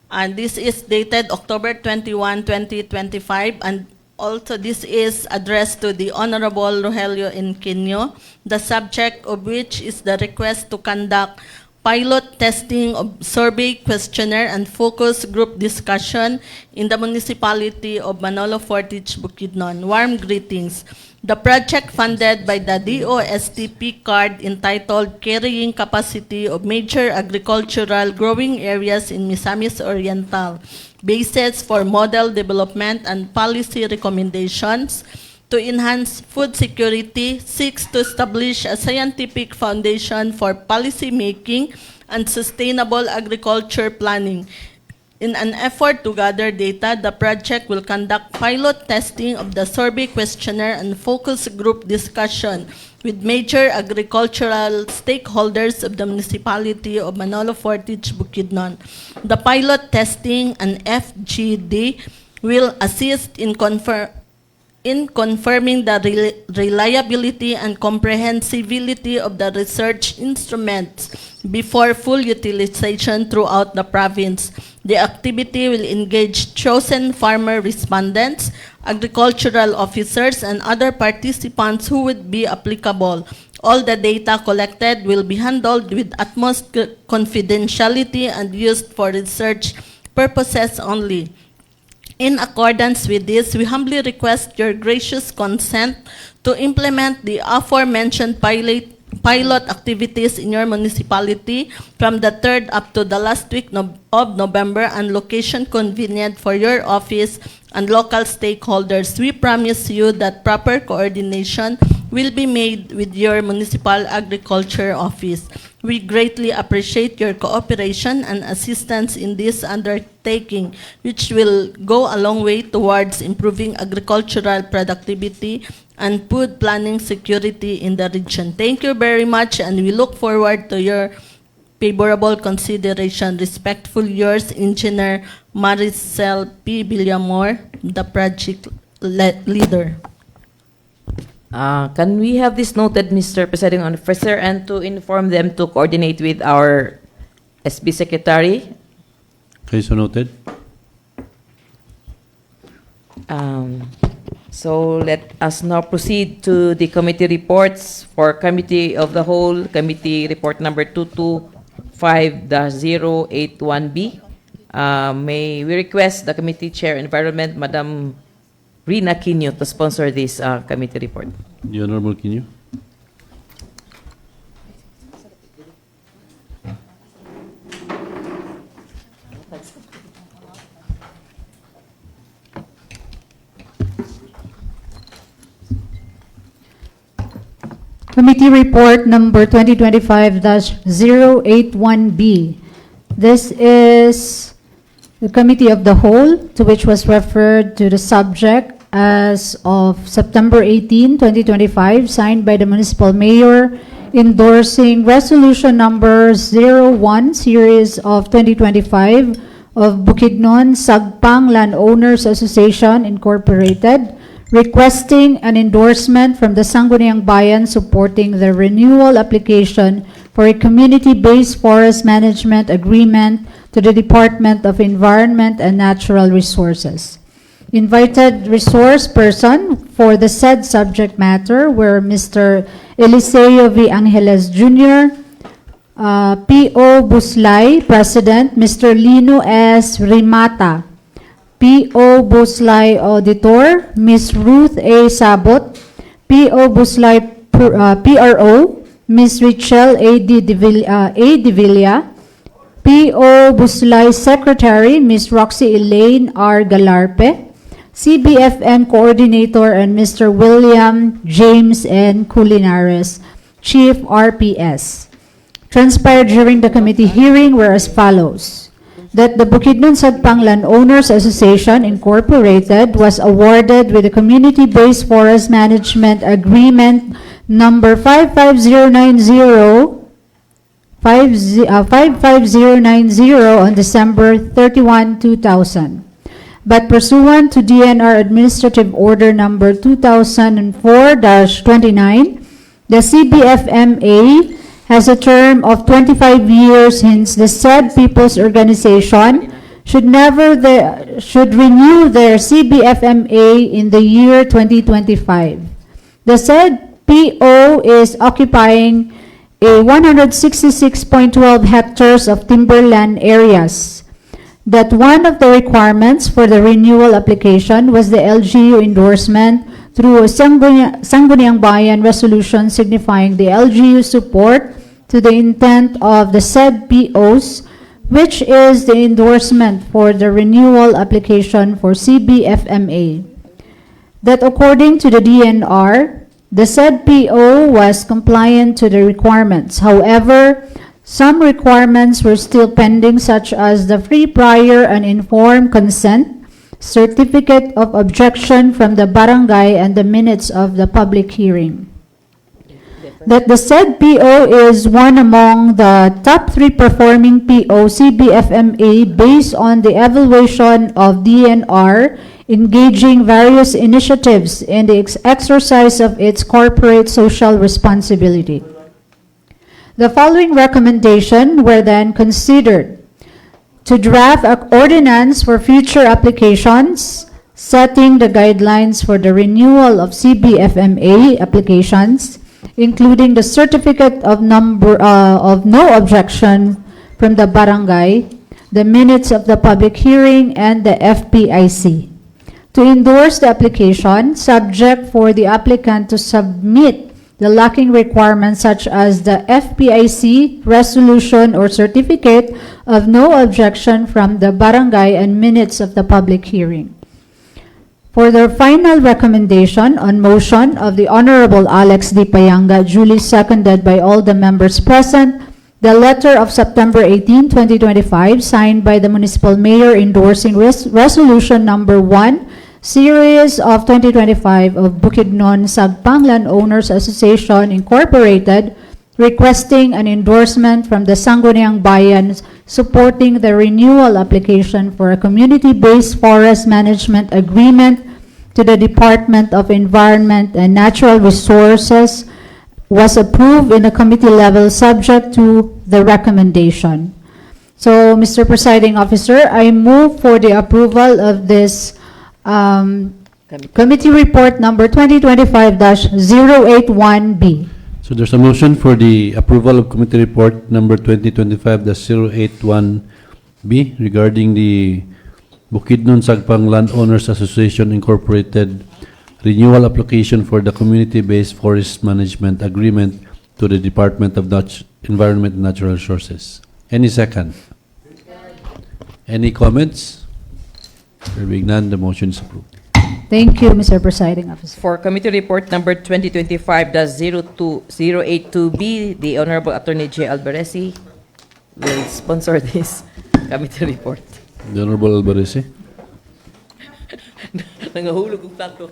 And this is dated October 21, 2025, and also this is addressed to the Honorable Rogelio Inquino, the subject of which is the request to conduct pilot testing of survey questionnaire and focus group discussion in the municipality of Manolo Fortich, Bukidnon. Warm greetings. The project funded by the DOSTP card entitled Carrying Capacity of Major Agricultural Growing Areas in Misamis Oriental, Basis for Model Development and Policy Recommendations to enhance food security, seeks to establish a scientific foundation for policy making and sustainable agriculture planning. In an effort to gather data, the project will conduct pilot testing of the survey questionnaire and focus group discussion with major agricultural stakeholders of the municipality of Manolo Fortich, Bukidnon. The pilot testing and FGD will assist in confirming the reliability and comprehensibility of the research instruments before full utilization throughout the province. The activity will engage chosen farmer respondents, agricultural officers, and other participants who would be applicable. All the data collected will be handled with utmost confidentiality and used for research purposes only. In accordance with this, we humbly request your gracious consent to implement the aforementioned pilot activities in your municipality from the 3rd up to the last week of November and location convenient for your office and local stakeholders. We promise you that proper coordination will be made with your municipal agriculture office. We greatly appreciate your cooperation and assistance in this undertaking, which will go a long way towards improving agricultural productivity and food planning security in the region. Thank you very much, and we look forward to your favorable consideration. Respectfully yours, Engineer Maricel P. Villamor, the project leader. Can we have this noted, Mr. Presiding Officer, and to inform them to coordinate with our SB Secretary? Okay, so noted. So let us now proceed to the committee reports for Committee of the Whole, Committee Report number 225-081B. May we request the Committee Chair Environment, Madam Rina Quino, to sponsor this committee report. The Honorable Quino. Committee Report number 2025-081B. This is the Committee of the Whole, to which was referred to the subject as of September 18, 2025, signed by the Municipal Mayor, endorsing Resolution number 01, Series of 2025, of Bukidnon Sagpang Landowners Association, Incorporated, requesting an endorsement from the Sangguniang Bayan supporting the renewal application for a community-based forest management agreement to the Department of Environment and Natural Resources. Invited resource person for the said subject matter were Mr. Eliseo V. Angeles Jr., P.O. Buslay, President, Mr. Lino S. Rimata, P.O. Buslay Auditor, Ms. Ruth A. Sabot, P.O. Buslay PRO, Ms. Richelle A. Divilla, P.O. Buslay Secretary, Ms. Roxy Elaine R. Galarpe, CBFM Coordinator, and Mr. William James N. Culinares, Chief RPS. Transpired during the committee hearing were as follows: that the Bukidnon Sagpang Landowners Association, Incorporated, was awarded with a community-based forest management agreement number 55090 on December 31, 2000. But pursuant to DNR Administrative Order number 2004-29, the CBFMA has a term of 25 years, hence the said People's Organization should renew their CBFMA in the year 2025. The said PO is occupying a 166.12 hectares of timberland areas. That one of the requirements for the renewal application was the LGU endorsement through a Sangguniang Bayan resolution signifying the LGU support to the intent of the said POs, which is the endorsement for the renewal application for CBFMA. That according to the DNR, the said PO was compliant to the requirements. However, some requirements were still pending, such as the free, prior, and informed consent, certificate of objection from the barangay, and the minutes of the public hearing. That the said PO is one among the top 3 performing PO CBFMA based on the evaluation of DNR engaging various initiatives in the exercise of its corporate social responsibility. The following recommendation were then considered: to draft an ordinance for future applications, setting the guidelines for the renewal of CBFMA applications, including the certificate of no objection from the barangay, the minutes of the public hearing, and the FPIC. To endorse the application, subject for the applicant to submit the lacking requirements such as the FPIC resolution or certificate of no objection from the barangay and minutes of the public hearing. For the final recommendation on motion of the Honorable Alex D. Payanga, duly seconded by all the members present, the letter of September 18, 2025, signed by the municipal mayor endorsing resolution number 1, series of 2025 of Bukidnon Sagpanglan Owners Association Incorporated, requesting an endorsement from the Sangguniang Bayan supporting the renewal application for a community-based forest management agreement to the Department of Environment and Natural Resources was approved in a committee level subject to the recommendation. So, Mr. Presiding Officer, I move for the approval of this committee report number 2025-081B. So there's a motion for the approval of committee report number 2025-081B regarding the Bukidnon Sagpang Landowners Association Incorporated renewal application for the community-based forest management agreement to the Department of Environment and Natural Resources. Any second? Any comments? There being none, the motion is approved. Thank you, Mr. Presiding Officer. For committee report number 2025-082B, the Honorable Attorney J. Albaresi will sponsor this committee report. The Honorable Albarese. Nangahulog ang plato.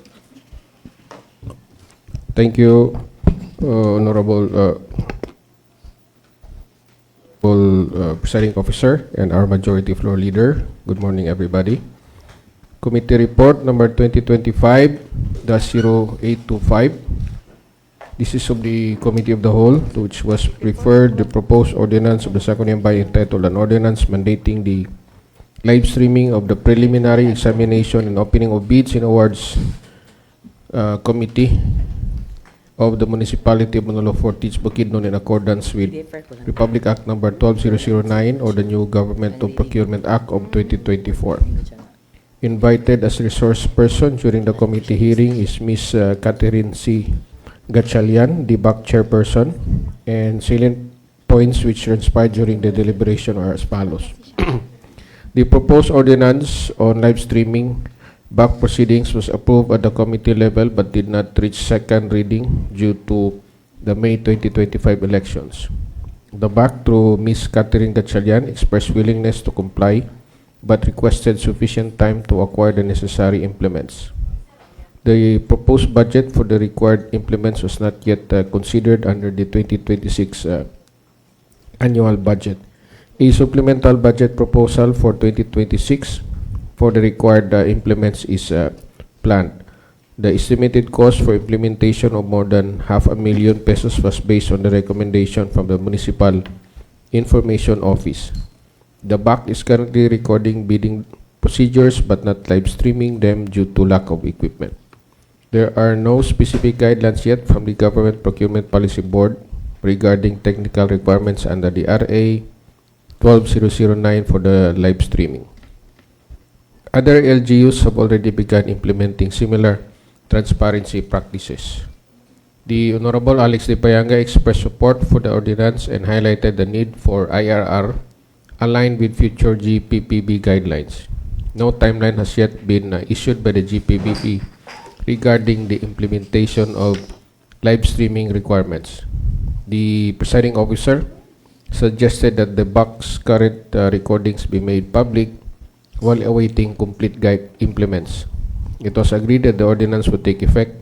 Thank you, Honorable Presiding Officer and our Majority Floor Leader. Good morning, everybody. Committee Report number 2025-0825. This is of the Committee of the Whole, to which was referred the proposed ordinance of the Sangguniang Bayan entitled an ordinance mandating the live streaming of the preliminary examination and opening of bids and awards committee of the Municipality of Manolo Fortich, Bukidnon in accordance with Republic Act number 12009 or the new Government of Procurement Act of 2024. Invited as resource person during the committee hearing is Ms. Catherine C. Gatchalian, the BAC chairperson, and salient points which transpired during the deliberation are as follows. The proposed ordinance on live streaming BAC proceedings was approved at the committee level but did not reach second reading due to the May 2025 elections. The BAC, through Ms. Catherine Gatchalian, expressed willingness to comply but requested sufficient time to acquire the necessary implements. The proposed budget for the required implements was not yet considered under the 2026 annual budget. A supplemental budget proposal for 2026 for the required implements is planned. The estimated cost for implementation of more than 500,000 pesos was based on the recommendation from the Municipal Information Office. The BAC is currently recording bidding procedures but not live streaming them due to lack of equipment. There are no specific guidelines yet from the Government Procurement Policy Board regarding technical requirements under the RA 12009 for the live streaming. Other LGUs have already begun implementing similar transparency practices. The Honorable Alex D. Payanga expressed support for the ordinance and highlighted the need for IRR aligned with future GPPB guidelines. No timeline has yet been issued by the GPPB regarding the implementation of live streaming requirements. The presiding officer suggested that the BAC's current recordings be made public while awaiting complete guide implements. It was agreed that the ordinance would take effect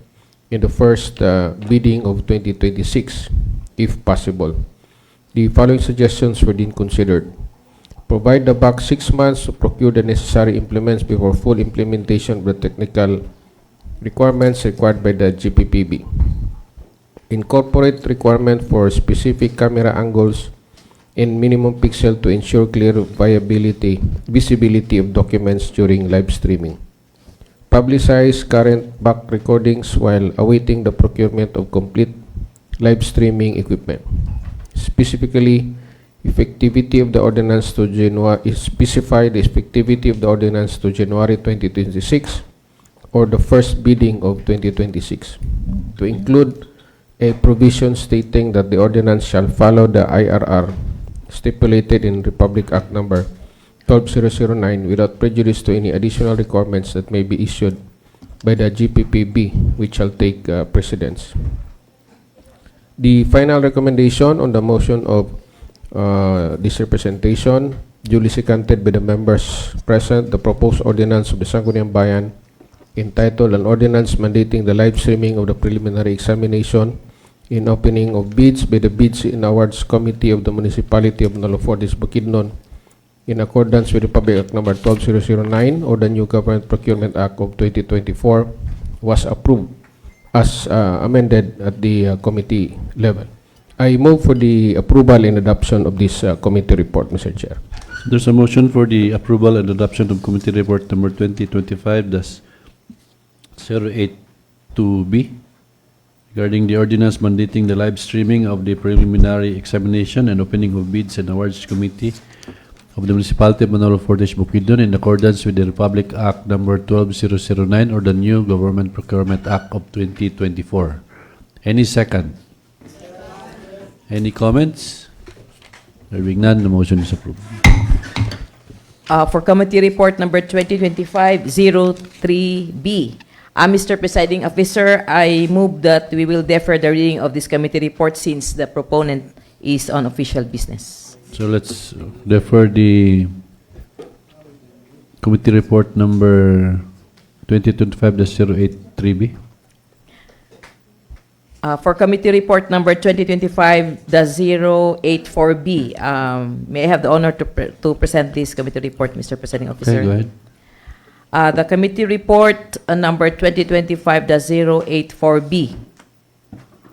in the first bidding of 2026, if possible. The following suggestions were then considered. Provide the BAC 6 months to procure the necessary implements before full implementation of the technical requirements required by the GPPB. incorporate requirement for specific camera angles and minimum pixel to ensure clear visibility of documents during live streaming. Publicize current back recordings while awaiting the procurement of complete live streaming equipment. Specifically, effectivity of the ordinance to specify the effectivity of the ordinance to January 2026 or the first bidding of 2026. To include a provision stating that the ordinance shall follow the IRR stipulated in Republic Act number 12009 without prejudice to any additional requirements that may be issued by the GPPB, which shall take precedence. The final recommendation on the motion of this representation, duly seconded by the members present, the proposed ordinance of the Sangguniang Bayan entitled An Ordinance Mandating the Live Streaming of the Preliminary Examination in Opening of Bids by the Bids and Awards Committee of the Municipality of Manalofortes, Bukidnon, in accordance with Republic Act number 12009 or the New Government Procurement Act of 2024 was approved as amended at the committee level. I move for the approval and adoption of this committee report, Mr. Chair. There's a motion for the approval and adoption of committee report number 2025-082B regarding the ordinance mandating the live streaming of the preliminary examination and opening of bids and awards committee of the Municipality of Manalofortes, Bukidnon in accordance with the Republic Act number 12009 or the New Government Procurement Act of 2024. Any second? Any comments? Hearing none, the motion is approved. For committee report number 2025-03B, Mr. Presiding Officer, I move that we will defer the reading of this committee report since the proponent is on official business. So let's defer the committee report number 2025-083B. For committee report number 2025-084B, may I have the honor to present this committee report, Mr. Presiding Officer? Okay, go ahead. The committee report number 2025-084B.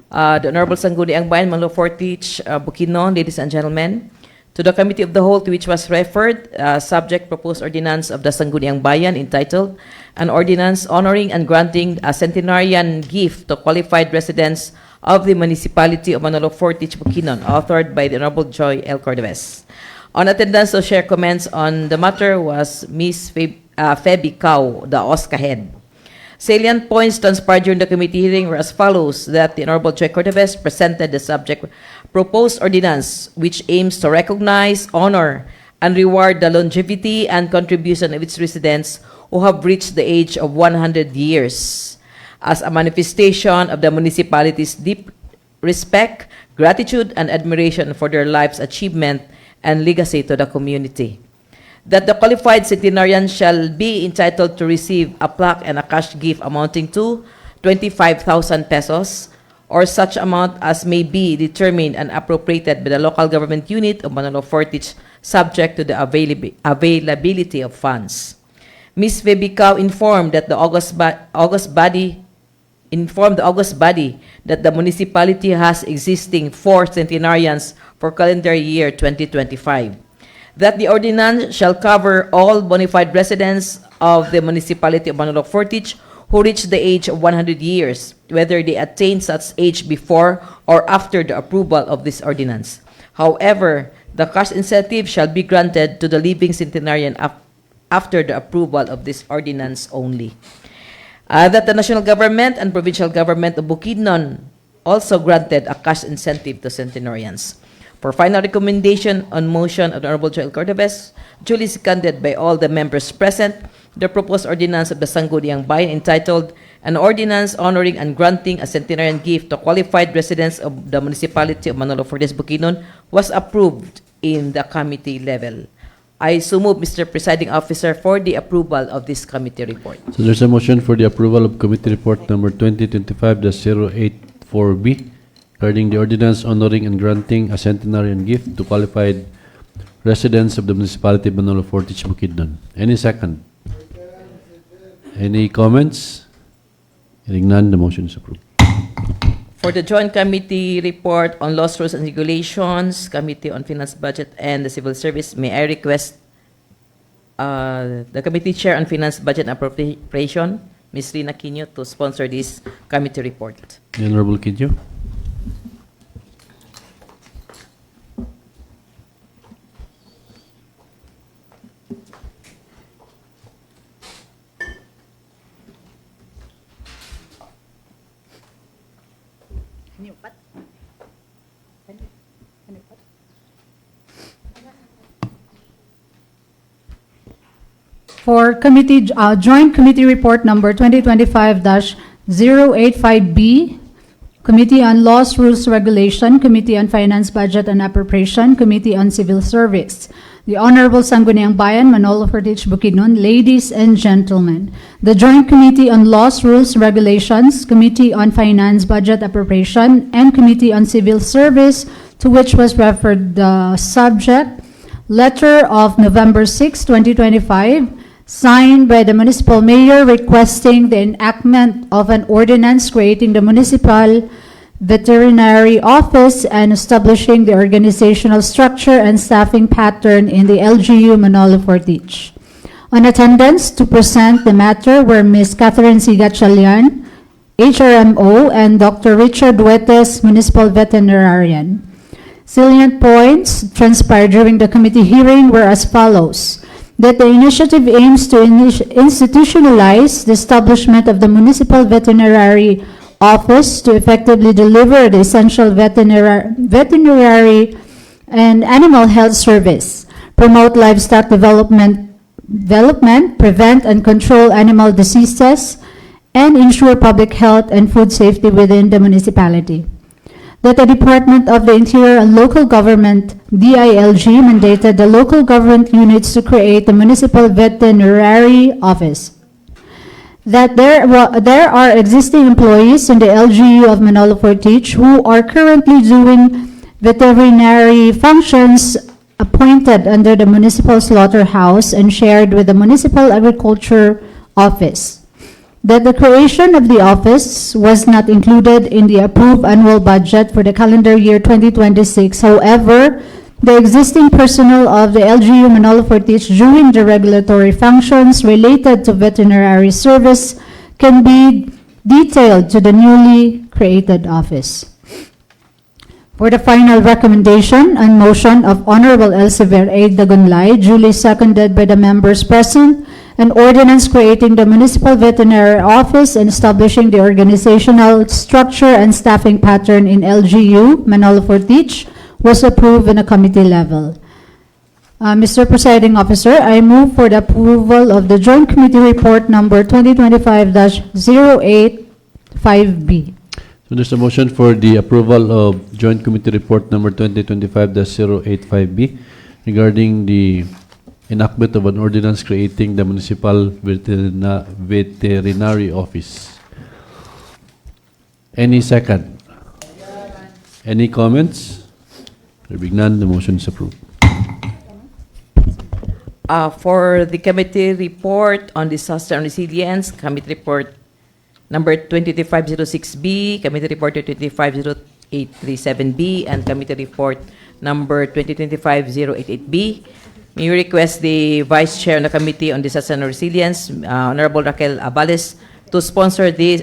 The Honorable Sangguniang Bayan, Manalofortes, Bukidnon, ladies and gentlemen, to the Committee of the Whole to which was referred, subject proposed ordinance of the Sangguniang Bayan entitled An Ordinance Honoring and Granting a Centenarian Gift to Qualified Residents of the Municipality of Manalofortes, Bukidnon, authored by the Honorable Joy L. Cordovez. On attendance to share comments on the matter was Ms. Feby Cao, the OSCA head. Salient points transpired during the committee hearing were as follows: that the Honorable Joy Cordovez presented the subject proposed ordinance which aims to recognize, honor, and reward the longevity and contribution of its residents who have reached the age of 100 years as a manifestation of the municipality's deep respect, gratitude, and admiration for their life's achievement and legacy to the community. That the qualified centenarian shall be entitled to receive a plaque and a cash gift amounting to 25,000 pesos or such amount as may be determined and appropriated by the local government unit of Manalofortes, subject to the availability of funds. Ms. Feby Cao informed the August body that the municipality has existing 4 centenarians for calendar year 2025. That the ordinance shall cover all bona fide residents of the municipality of Manalofortes who reach the age of 100 years, whether they attain such age before or after the approval of this ordinance. However, the cash incentive shall be granted to the living centenarian after the approval of this ordinance only. That the national government and provincial government of Bukidnon also granted a cash incentive to centenarians. For final recommendation on motion of the Honorable Joel Cordovez, duly seconded by all the members present, the proposed ordinance of the Sangguniang Bayan entitled An Ordinance Honoring and Granting a Centenarian Gift to Qualified Residents of the Municipality of Manalofortes, Bukidnon was approved in the committee level. I so move, Mr. Presiding Officer, for the approval of this committee report. So there's a motion for the approval of committee report number 2025-084B regarding the ordinance honoring and granting a centenarian gift to qualified residents of the municipality of Manalofortes, Bukidnon. Any second? Any comments? Hearing none, the motion is approved. For the Joint Committee Report on Laws, Rules, and Regulations, Committee on Finance, Budget, and the Civil Service, may I request the Committee Chair on Finance, Budget, and Appropriation, Ms. Rina Quino, to sponsor this committee report. The Honorable Quino. For committee, Joint Committee Report Number 2025-085B, Committee on Laws, Rules, Regulation, Committee on Finance, Budget, and Appropriation, Committee on Civil Service. The Honorable Sangguniang Bayan, Manolo Fertich Bukidnon, ladies and gentlemen, the Joint Committee on Laws, Rules, Regulations, Committee on Finance, Budget, Appropriation, and Committee on Civil Service, to which was referred the subject, letter of November 6, 2025, signed by the municipal mayor requesting the enactment of an ordinance creating the municipal veterinary office and establishing the organizational structure and staffing pattern in the LGU Manolo Fortich. On attendance to present the matter were Ms. Catherine Sigachalian, HRMO, and Dr. Richard Duetes, Municipal Veterinarian. Salient points transpired during the committee hearing were as follows: that the initiative aims to institutionalize the establishment of the Municipal Veterinary Office to effectively deliver the essential veterinary and animal health service, promote livestock development, prevent and control animal diseases, and ensure public health and food safety within the municipality. That the Department of the Interior and Local Government, DILG, mandated the local government units to create the Municipal Veterinary Office. That there are existing employees in the LGU of Manolo Fortich who are currently doing veterinary functions appointed under the Municipal Slaughterhouse and shared with the Municipal Agriculture Office. That the creation of the office was not included in the approved annual budget for the calendar year 2026. However, the existing personnel of the LGU Manolo Fortich doing the regulatory functions related to veterinary service can be detailed to the newly created office. For the final recommendation and motion of Honorable Elsevier A. Dagonlay, duly seconded by the members present, an ordinance creating the Municipal Veterinary Office and establishing the organizational structure and staffing pattern in LGU Manolo Fortich was approved in a committee level. Mr. Presiding Officer, I move for the approval of the Joint Committee Report Number 2025-085B. So there's a motion for the approval of Joint Committee Report Number 2025-085B regarding the enactment of an ordinance creating the Municipal Veterinary Office. Any second? Any comments? There being none, the motion is approved. For the committee report on disaster and resilience, committee report number 22506B, committee report 2250837B, and committee report number 2025-088B. May you request the Vice Chair of the Committee on Disaster and Resilience, Honorable Raquel Abales, to sponsor these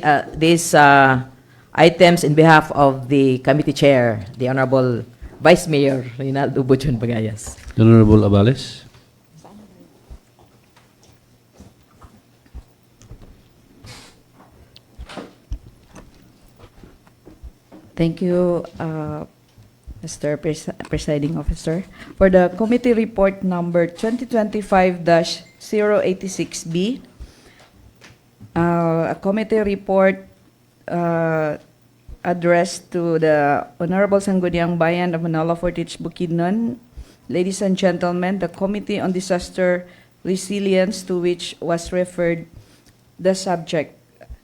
items in behalf of the Committee Chair, the Honorable Vice Mayor Reynaldo Buchon Bagayas. Honorable Abales. Thank you, Mr. Presiding Officer. For the committee report number 2025-086B, a committee report addressed to the Honorable Sangguniang Bayan of Manolo Fortich Bukidnon. Ladies and gentlemen, the Committee on Disaster Resilience, to which was referred the subject,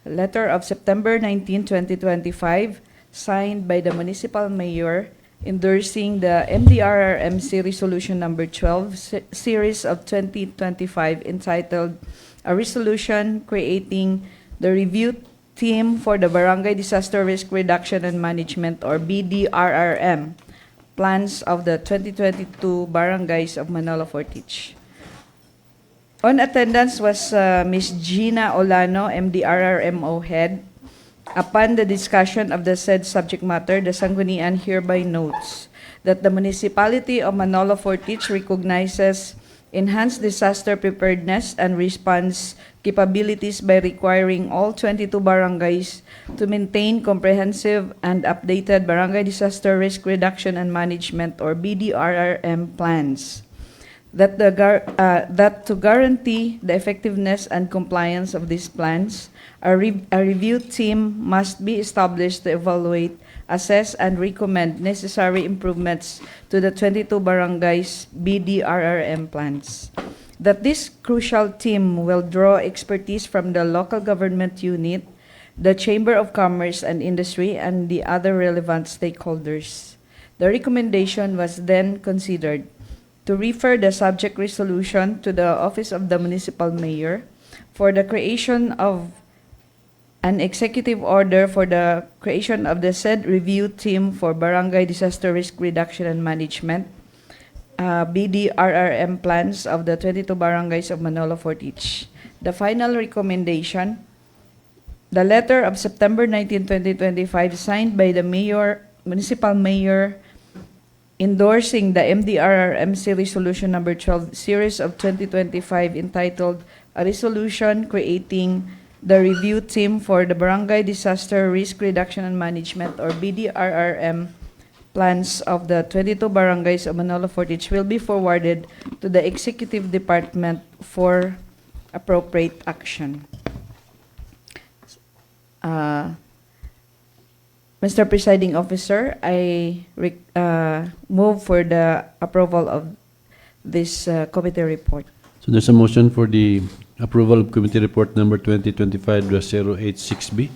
letter of September 19, 2025, signed by the Municipal Mayor, endorsing the MDRRMC Resolution Number 12, Series of 2025, entitled, A Resolution Creating the Review team for the Barangay Disaster Risk Reduction and Management, or BDRRM, plans of the 2022 barangays of Manolo Fortich. On attendance was Ms. Gina Olano, MDRRMO head. Upon the discussion of the said subject matter, the Sanggunian hereby notes that the municipality of Manolo Fortich recognizes enhanced disaster preparedness and response capabilities by requiring all 22 barangays to maintain comprehensive and updated Barangay Disaster Risk Reduction and Management, or BDRRM plans. That to guarantee the effectiveness and compliance of these plans, a review team must be established to evaluate, assess, and recommend necessary improvements to the 22 barangays BDRRM plans. That this crucial team will draw expertise from the local government unit, the Chamber of Commerce and Industry, and the other relevant stakeholders. The recommendation was then considered to refer the subject resolution to the Office of the Municipal Mayor for the creation of an executive order for the creation of the said review team for Barangay Disaster Risk Reduction and Management, BDRRM plans of the 22 barangays of Manolo Fortich. The final recommendation, the letter of September 19, 2025, signed by the Municipal Mayor, endorsing the MDRRMC Resolution Number 12, Series of 2025, entitled A Resolution Creating the Review Team for the Barangay Disaster Risk Reduction and Management, or BDRRM, plans of the 22 barangays of Manolo Fortich, will be forwarded to the Executive Department for appropriate action. Mr. Presiding Officer, I move for the approval of this committee report. So there's a motion for the approval of committee report number 2025-086B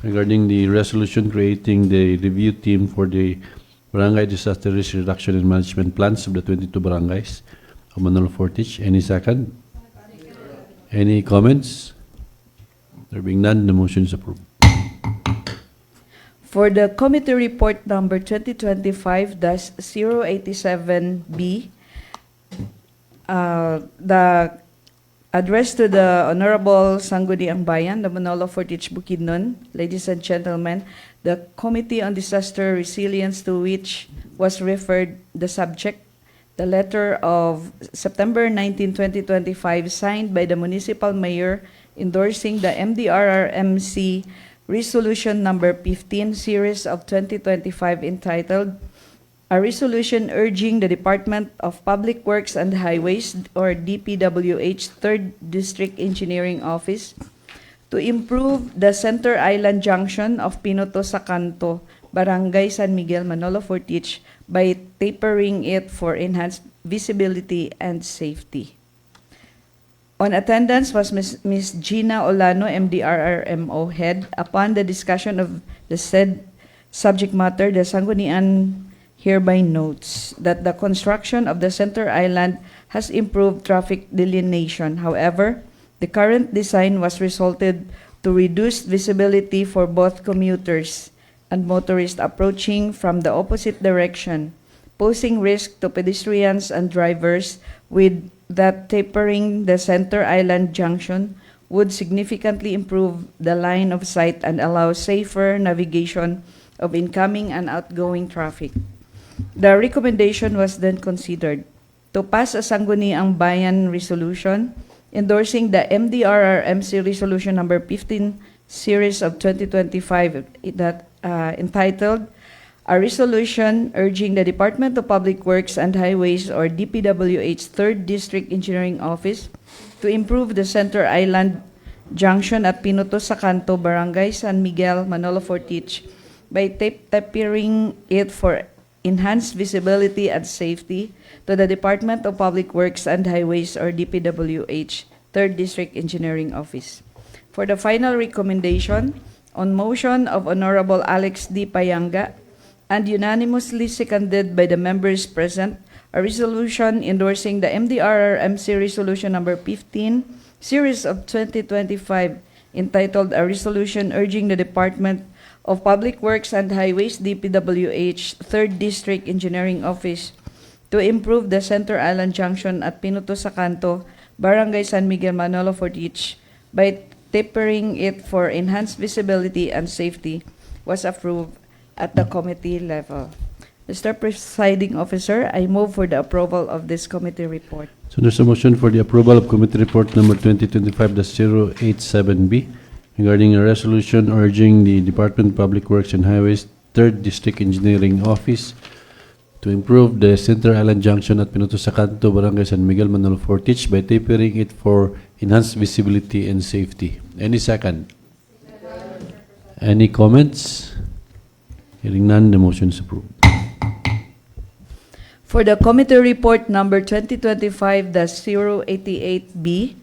regarding the resolution creating the review team for the Barangay Disaster Risk Reduction and Management plans of the 22 barangays of Manolo Fortich. Any second? Any comments? There being none, the motion is approved. For the committee report number 2025-087B, the address to the Honorable Sangguniang Bayan, the Manolo Fortich Bukidnon, ladies and gentlemen, the Committee on Disaster Resilience, to which was referred the subject, the letter of September 19, 2025, signed by the Municipal Mayor, endorsing the MDRRMC Resolution Number 15, Series of 2025, entitled A Resolution Urging the Department of Public Works and Highways, or DPWH, 3rd District Engineering Office, to improve the Center Island Junction of Pinuto sa Canto, Barangay San Miguel, Manolo Fortich, by tapering it for enhanced visibility and safety. On attendance was Ms. Gina Olano, MDRRMO head. Upon the discussion of the said subject matter, the Sanggunian hereby notes that the construction of the Center Island has improved traffic delineation. However, the current design was resulted to reduced visibility for both commuters and motorists approaching from the opposite direction, posing risk to pedestrians and drivers, with that tapering the Center Island Junction would significantly improve the line of sight and allow safer navigation of incoming and outgoing traffic. The recommendation was then considered to pass a Sangguniang Bayan resolution endorsing the MDRRMC Resolution Number 15, Series of 2025, that entitled A Resolution Urging the Department of Public Works and Highways, or DPWH, 3rd District Engineering Office, to improve the Center Island Junction at Pinuto sa Canto, Barangay San Miguel, Manolo Fortich, by tapering it for enhanced visibility and safety, to the Department of Public Works and Highways, or DPWH, 3rd District Engineering Office. For the final recommendation, on motion of Honorable Alex D. Payanga, and unanimously seconded by the members present, a resolution endorsing the MDRRMC Resolution Number 15, Series of 2025, entitled A Resolution Urging the Department of Public Works and Highways, DPWH, 3rd District Engineering Office, to improve the Center Island Junction at Pinuto Sacanto, Barangay San Miguel, Manolo Fortich, by tapering it for enhanced visibility and safety, was approved at the committee level. Mr. Presiding Officer, I move for the approval of this committee report. So there's a motion for the approval of Committee Report number 2025-087B regarding a resolution urging the Department of Public Works and Highways, 3rd District Engineering Office, to improve the Center Island Junction at Pinuto Sacanto, Barangay San Miguel, Manolo Fortich by tapering it for enhanced visibility and safety. Any second? Any comments? Hearing none, the motion is approved. For the committee report number 2025-088B,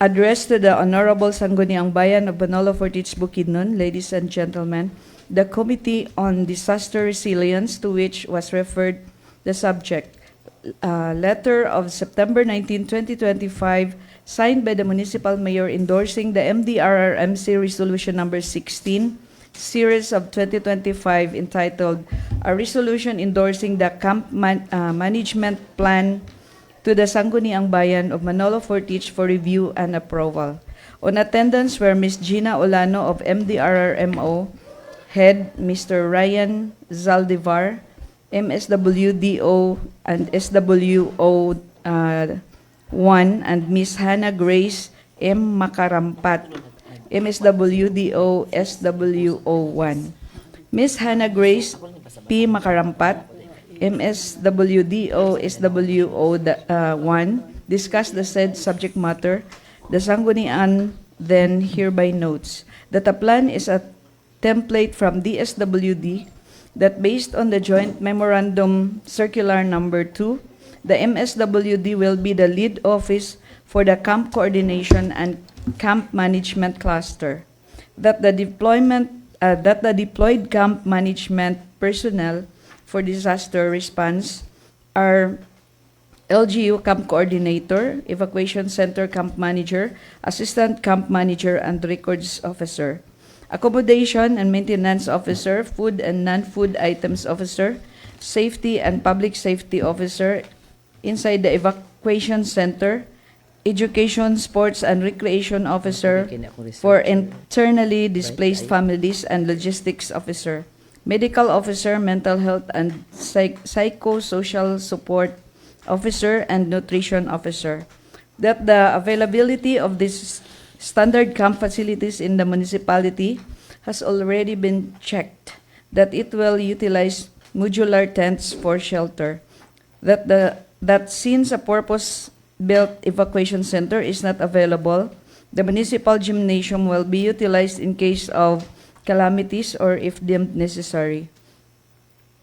addressed to the Honorable Sangguniang Bayan of Manolo Fortich, Bukidnon, ladies and gentlemen, the Committee on Disaster Resilience, to which was referred the subject, letter of September 19, 2025, signed by the Municipal Mayor endorsing the MDRRMC Resolution number 16, series of 2025, entitled A Resolution Endorsing the Camp Management Plan to the Sangguniang Bayan of Manolo Fortich for review and approval. On attendance were Ms. Gina Olano of MDRRMO, Head Mr. Ryan Zaldivar, MSWDO and SWO 1, and Ms. Hannah Grace M. Makarampat, MSWDO SWO1. Ms. Hannah Grace P. Makarampat, MSWDO SWO1, discussed the said subject matter. The Sangguniang then hereby notes that a plan is a template from DSWD that, based on the Joint Memorandum Circular Number 2, the MSWD will be the lead office for the camp coordination and camp management cluster. That the deployed camp management personnel for disaster response are LGU camp coordinator, evacuation center camp manager, assistant camp manager, and records officer, accommodation and maintenance officer, food and non-food items officer, safety and public safety officer inside the evacuation center, education, sports, and recreation officer for internally displaced families, and logistics officer, medical officer, mental health and psychosocial support officer, and nutrition officer. That the availability of these standard camp facilities in the municipality has already been checked, that it will utilize modular tents for shelter, that since a purpose-built evacuation center is not available, the municipal gymnasium will be utilized in case of calamities or if deemed necessary.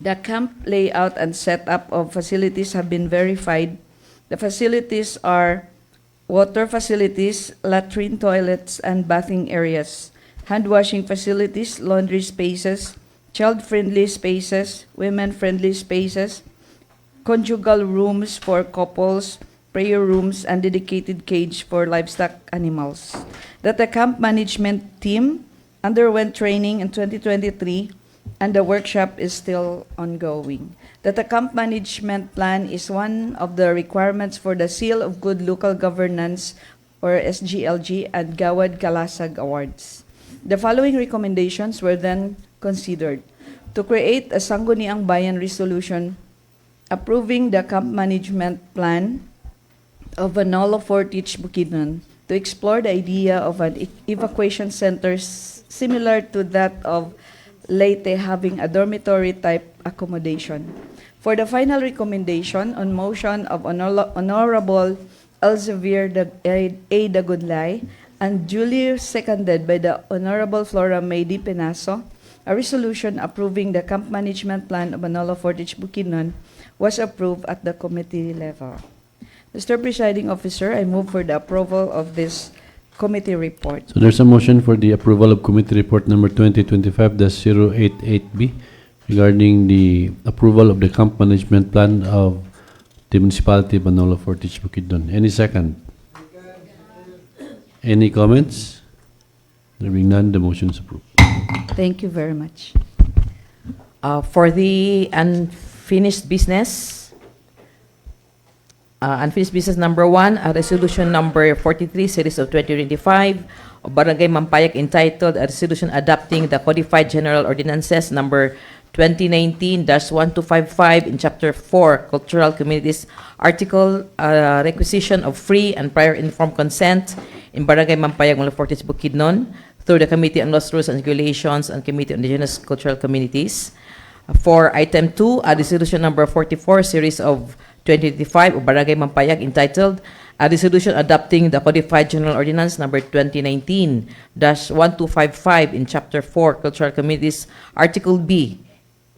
The camp layout and setup of facilities have been verified. The facilities are water facilities, latrine, toilets, and bathing areas, hand-washing facilities, laundry spaces, child-friendly spaces, women-friendly spaces, conjugal rooms for couples, prayer rooms, and dedicated cage for livestock animals. That the camp management team underwent training in 2023 and the workshop is still ongoing. That the camp management plan is one of the requirements for the Seal of Good Local Governance or SGLG and Gawad Kalasag Awards. The following recommendations were then considered: to create a Sangguniang Bayan resolution approving the camp management plan of Manolo Fortich, Bukidnon, to explore the idea of an evacuation center similar to that of Leyte, having a dormitory-type accommodation. For the final recommendation on motion of Honorable Elzevir A. Dagunlay and duly seconded by the Honorable Flora May D. Penaso, a resolution approving the camp management plan of Manolo Fortich, Bukidnon was approved at the committee level. Mr. Presiding Officer, I move for the approval of this committee report. So there's a motion for the approval of Committee Report number 2025-088B regarding the approval of the camp management plan of the municipality of Manolo Fortich, Bukidnon. Any second? Any comments? There being none, the motion is approved. Thank you very much. For the unfinished business number 1, resolution number 43, series of 2025, of Barangay Mampayag entitled a resolution adopting the codified general ordinances number 2019-1255 in chapter 4, cultural communities, article requisition of free and prior informed consent in Barangay Mampayag, Malafortes, Bukidnon, through the Committee on Laws, Rules, and Regulations and Committee on Indigenous Cultural Communities. For item 2, a resolution number 44, series of 2025 of Barangay Mampayag entitled a resolution adopting the codified general ordinance number 2019-1255 in chapter 4, cultural communities, article B,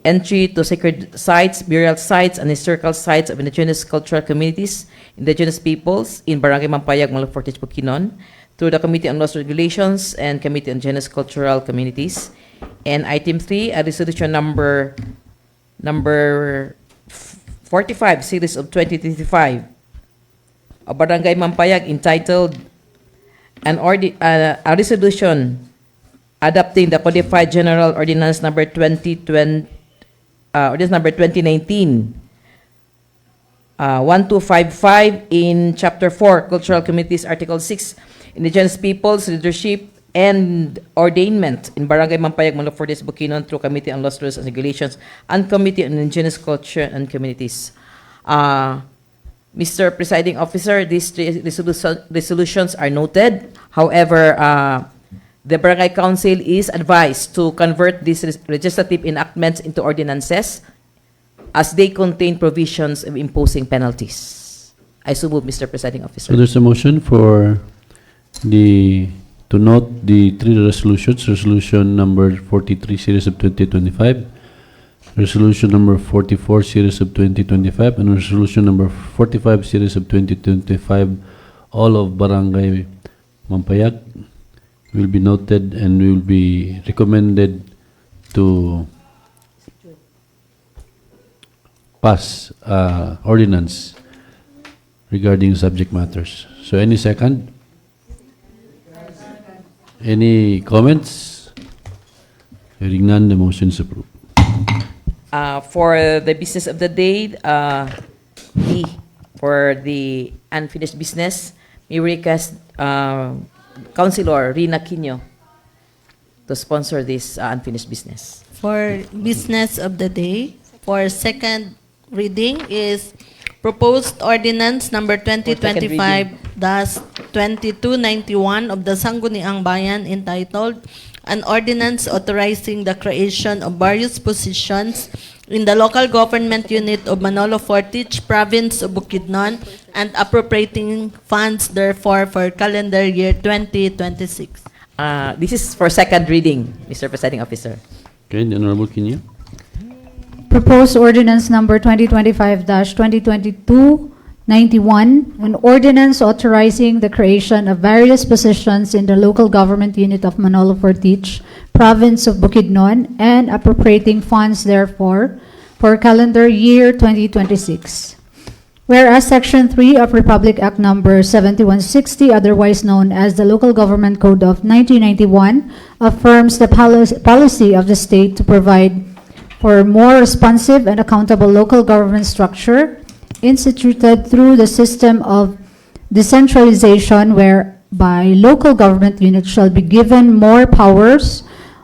entry to sacred sites, burial sites, and historical sites of indigenous cultural communities, indigenous peoples in Barangay Mampayag, Malafortes, Bukidnon, through the Committee on Laws, Regulations and Committee on Indigenous Cultural Communities. And item 3, a resolution number 45, series of 2025 of Barangay Mampayag entitled a resolution adopting the codified general ordinance number 2019 1255 in chapter 4, cultural communities, article 6, indigenous peoples, leadership and ordainment in Barangay Mampayag, Malafortes, Bukidnon, through Committee on Laws, Rules, and Regulations and Committee on Indigenous Culture and Communities. Mr. Presiding Officer, these three resolutions are noted. However, the Barangay Council is advised to convert these legislative enactments into ordinances as they contain provisions of imposing penalties. I so move, Mr. Presiding Officer. So there's a motion for to note the three resolutions: resolution number 43, series of 2025, resolution number 44, series of 2025, and resolution number 45, series of 2025, all of Barangay Mampayag will be noted and will be recommended to pass ordinance regarding subject matters. So any second? Any comments? Hearing none, the motion is approved. For the business of the day, D, for the unfinished business, we request Councilor Rina Quino to sponsor this unfinished business. For business of the day, for second reading is proposed ordinance number 2025-2291 of the Sangguniang Bayan entitled an ordinance authorizing the creation of various positions in the local government unit of Manolo Fortich, province of Bukidnon, and appropriating funds therefore for calendar year 2026. This is for second reading, Mr. Presiding Officer. Okay, the Honorable Quino. Proposed ordinance number 2025-2022-91, an ordinance authorizing the creation of various positions in the local government unit of Manolo Fortich, province of Bukidnon, and appropriating funds therefore for calendar year 2026. Whereas Section 3 of Republic Act number 7160, otherwise known as the Local Government Code of 1991, affirms the policy of the state to provide for more responsive and accountable local government structure instituted through the system of decentralization, whereby local government units shall be given more powers,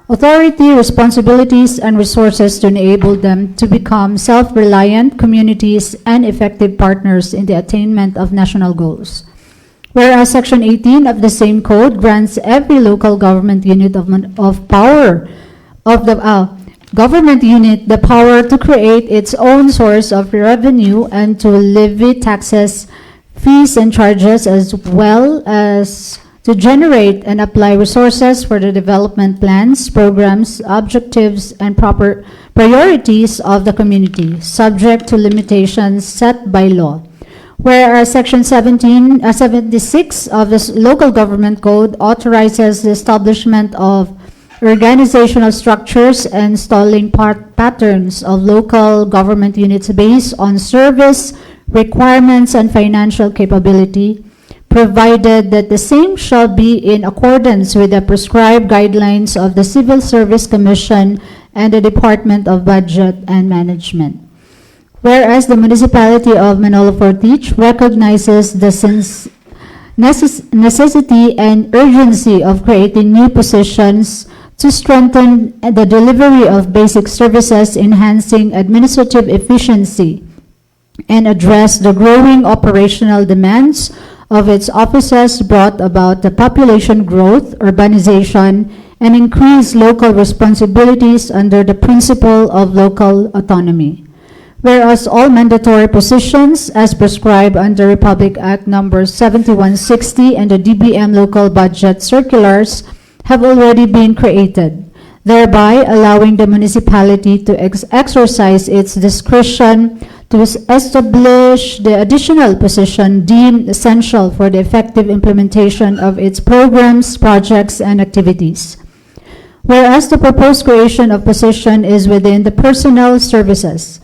authority, responsibilities, and resources to enable them to become self-reliant communities and effective partners in the attainment of national goals. Whereas Section 18 of the same code grants every local government unit government unit the power to create its own source of revenue and to levy taxes, fees, and charges, as well as to generate and apply resources for the development plans, programs, objectives, and proper priorities of the community, subject to limitations set by law. Whereas Section 76 of the Local Government Code authorizes the establishment of organizational structures and installing patterns of local government units based on service, requirements, and financial capability, provided that the same shall be in accordance with the prescribed guidelines of the Civil Service Commission and the Department of Budget and Management. Whereas the municipality of Manolo Fortich recognizes the necessity and urgency of creating new positions to strengthen the delivery of basic services, enhancing administrative efficiency, and address the growing operational demands of its offices brought about the population growth, urbanization, and increased local responsibilities under the principle of local autonomy. Whereas all mandatory positions as prescribed under Republic Act Number 7160 and the DBM local budget circulars have already been created, thereby allowing the municipality to exercise its discretion to establish the additional position deemed essential for the effective implementation of its programs, projects, and activities. Whereas the proposed creation of position is within the personnel services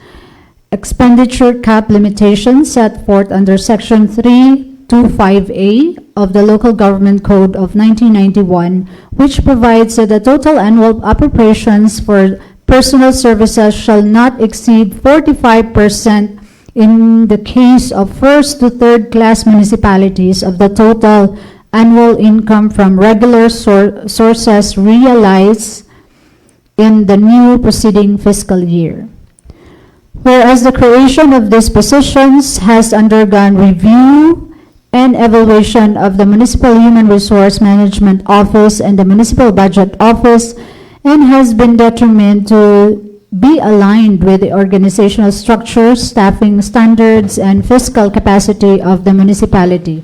expenditure cap limitation set forth under Section 325A of the Local Government Code of 1991, which provides that the total annual appropriations for personal services shall not exceed 45% in the case of first to third class municipalities of the total annual income from regular sources realized in the new preceding fiscal year. Whereas the creation of these positions has undergone review and evaluation of the Municipal Human Resource Management Office and the Municipal Budget Office, and has been determined to be aligned with the organizational structure, staffing standards, and fiscal capacity of the municipality.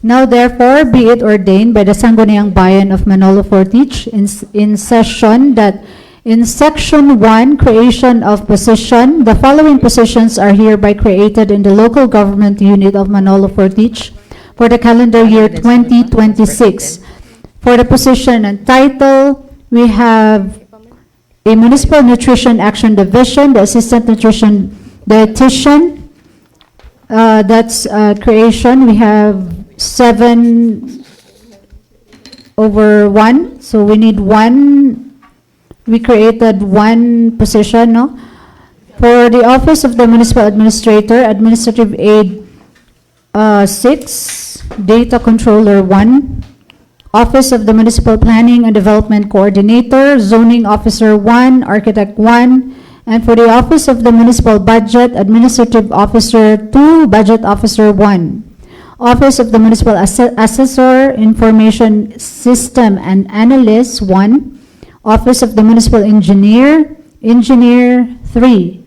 Now therefore be it ordained by the Sangguniang Bayan of Manolo Fortich in session that in Section 1, creation of position, the following positions are hereby created in the local government unit of Manolo Fortich for the calendar year 2026. For the position and title, we have a Municipal Nutrition Action Division, the Assistant Nutrition Dietitian. That's creation. We have 7/1, so we need one. We created one position, no? For the Office of the Municipal Administrator, Administrative Aid 6, Data Controller 1, Office of the Municipal Planning and Development Coordinator, Zoning Officer 1, Architect 1, and for the Office of the Municipal Budget, Administrative Officer 2, Budget Officer 1, Office of the Municipal Assessor, Information System and Analyst 1, Office of the Municipal Engineer, Engineer 3.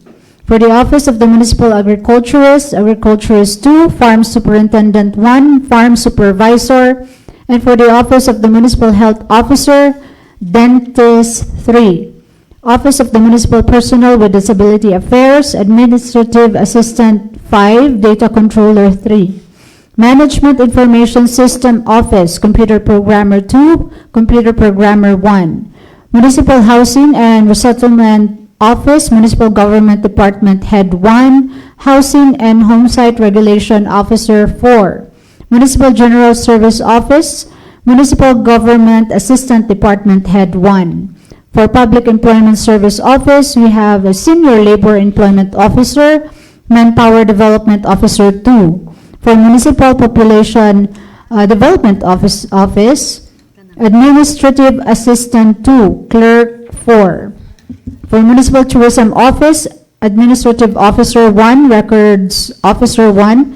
For the Office of the Municipal Agriculturist, Agriculturist 2, Farm Superintendent 1, Farm Supervisor, and for the Office of the Municipal Health Officer, Dentist 3. Office of the Municipal Personnel with Disability Affairs, Administrative Assistant 5, Data Controller 3. Management Information System Office, Computer Programmer 2, Computer Programmer 1. Municipal Housing and Resettlement Office, Municipal Government Department Head 1, Housing and Homesite Regulation Officer 4. Municipal General Service Office, Municipal Government Assistant Department Head 1. For Public Employment Service Office, we have a Senior Labor Employment Officer, Manpower Development Officer 2. For Municipal Population Development Office, Administrative Assistant 2, Clerk 4. For Municipal Tourism Office, Administrative Officer 1, Records Officer 1,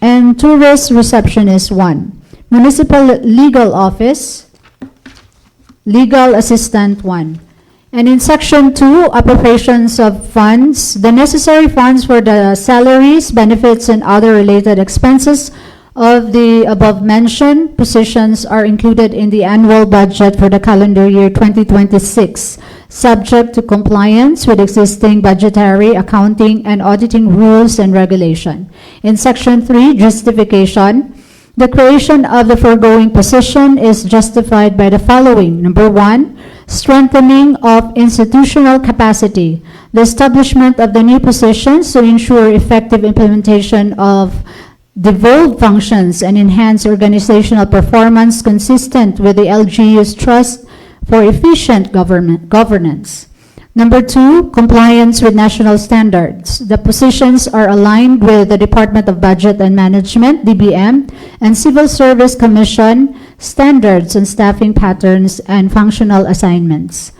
and Tourist Receptionist 1. Municipal Legal Office, Legal Assistant 1. And in Section 2, appropriations of funds, the necessary funds for the salaries, benefits, and other related expenses of the above-mentioned positions are included in the annual budget for the calendar year 2026, subject to compliance with existing budgetary, accounting, and auditing rules and regulation. In Section 3, justification, the creation of the foregoing position is justified by the following. Number 1, strengthening of institutional capacity. The establishment of the new positions to ensure effective implementation of devolve functions and enhance organizational performance consistent with the LGU's trust for efficient governance. Number 2, compliance with national standards. The positions are aligned with the Department of Budget and Management, DBM, and Civil Service Commission standards on staffing patterns and functional assignments.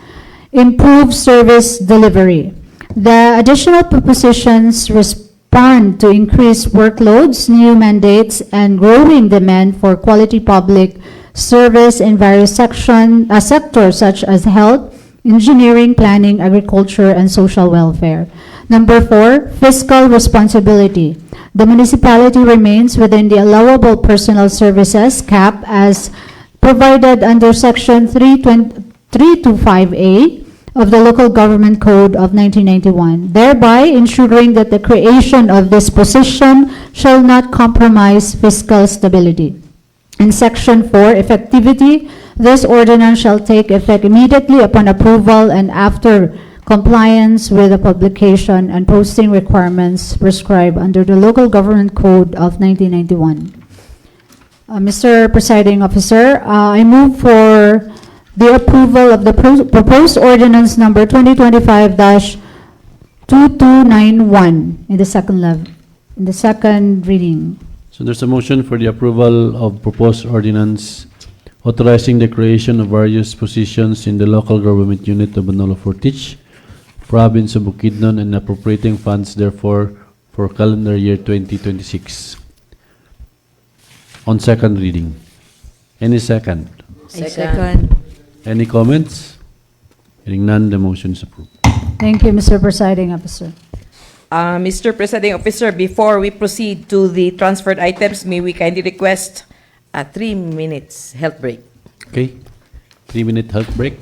Improve service delivery. The additional positions respond to increased workloads, new mandates, and growing demand for quality public service in various sectors such as health, engineering, planning, agriculture, and social welfare. Number 4, fiscal responsibility. The municipality remains within the allowable personal services cap as provided under Section 325A of the Local Government Code of 1991, thereby ensuring that the creation of this position shall not compromise fiscal stability. In Section 4, effectivity, this ordinance shall take effect immediately upon approval and after compliance with the publication and posting requirements prescribed under the Local Government Code of 1991. Mr. Presiding Officer, I move for the approval of the proposed ordinance number 2025-2291 in the second reading. So there's a motion for the approval of proposed ordinance authorizing the creation of various positions in the local government unit of Manolo Fortich, province of Bukidnon, and appropriating funds therefore for calendar year 2026. On second reading. Any second? Second. Any comments? Hearing none, the motion is approved. Thank you, Mr. Presiding Officer. Mr. Presiding Officer, before we proceed to the transferred items, may we kindly request a 3 minutes health break? Okay. 3-minute health break.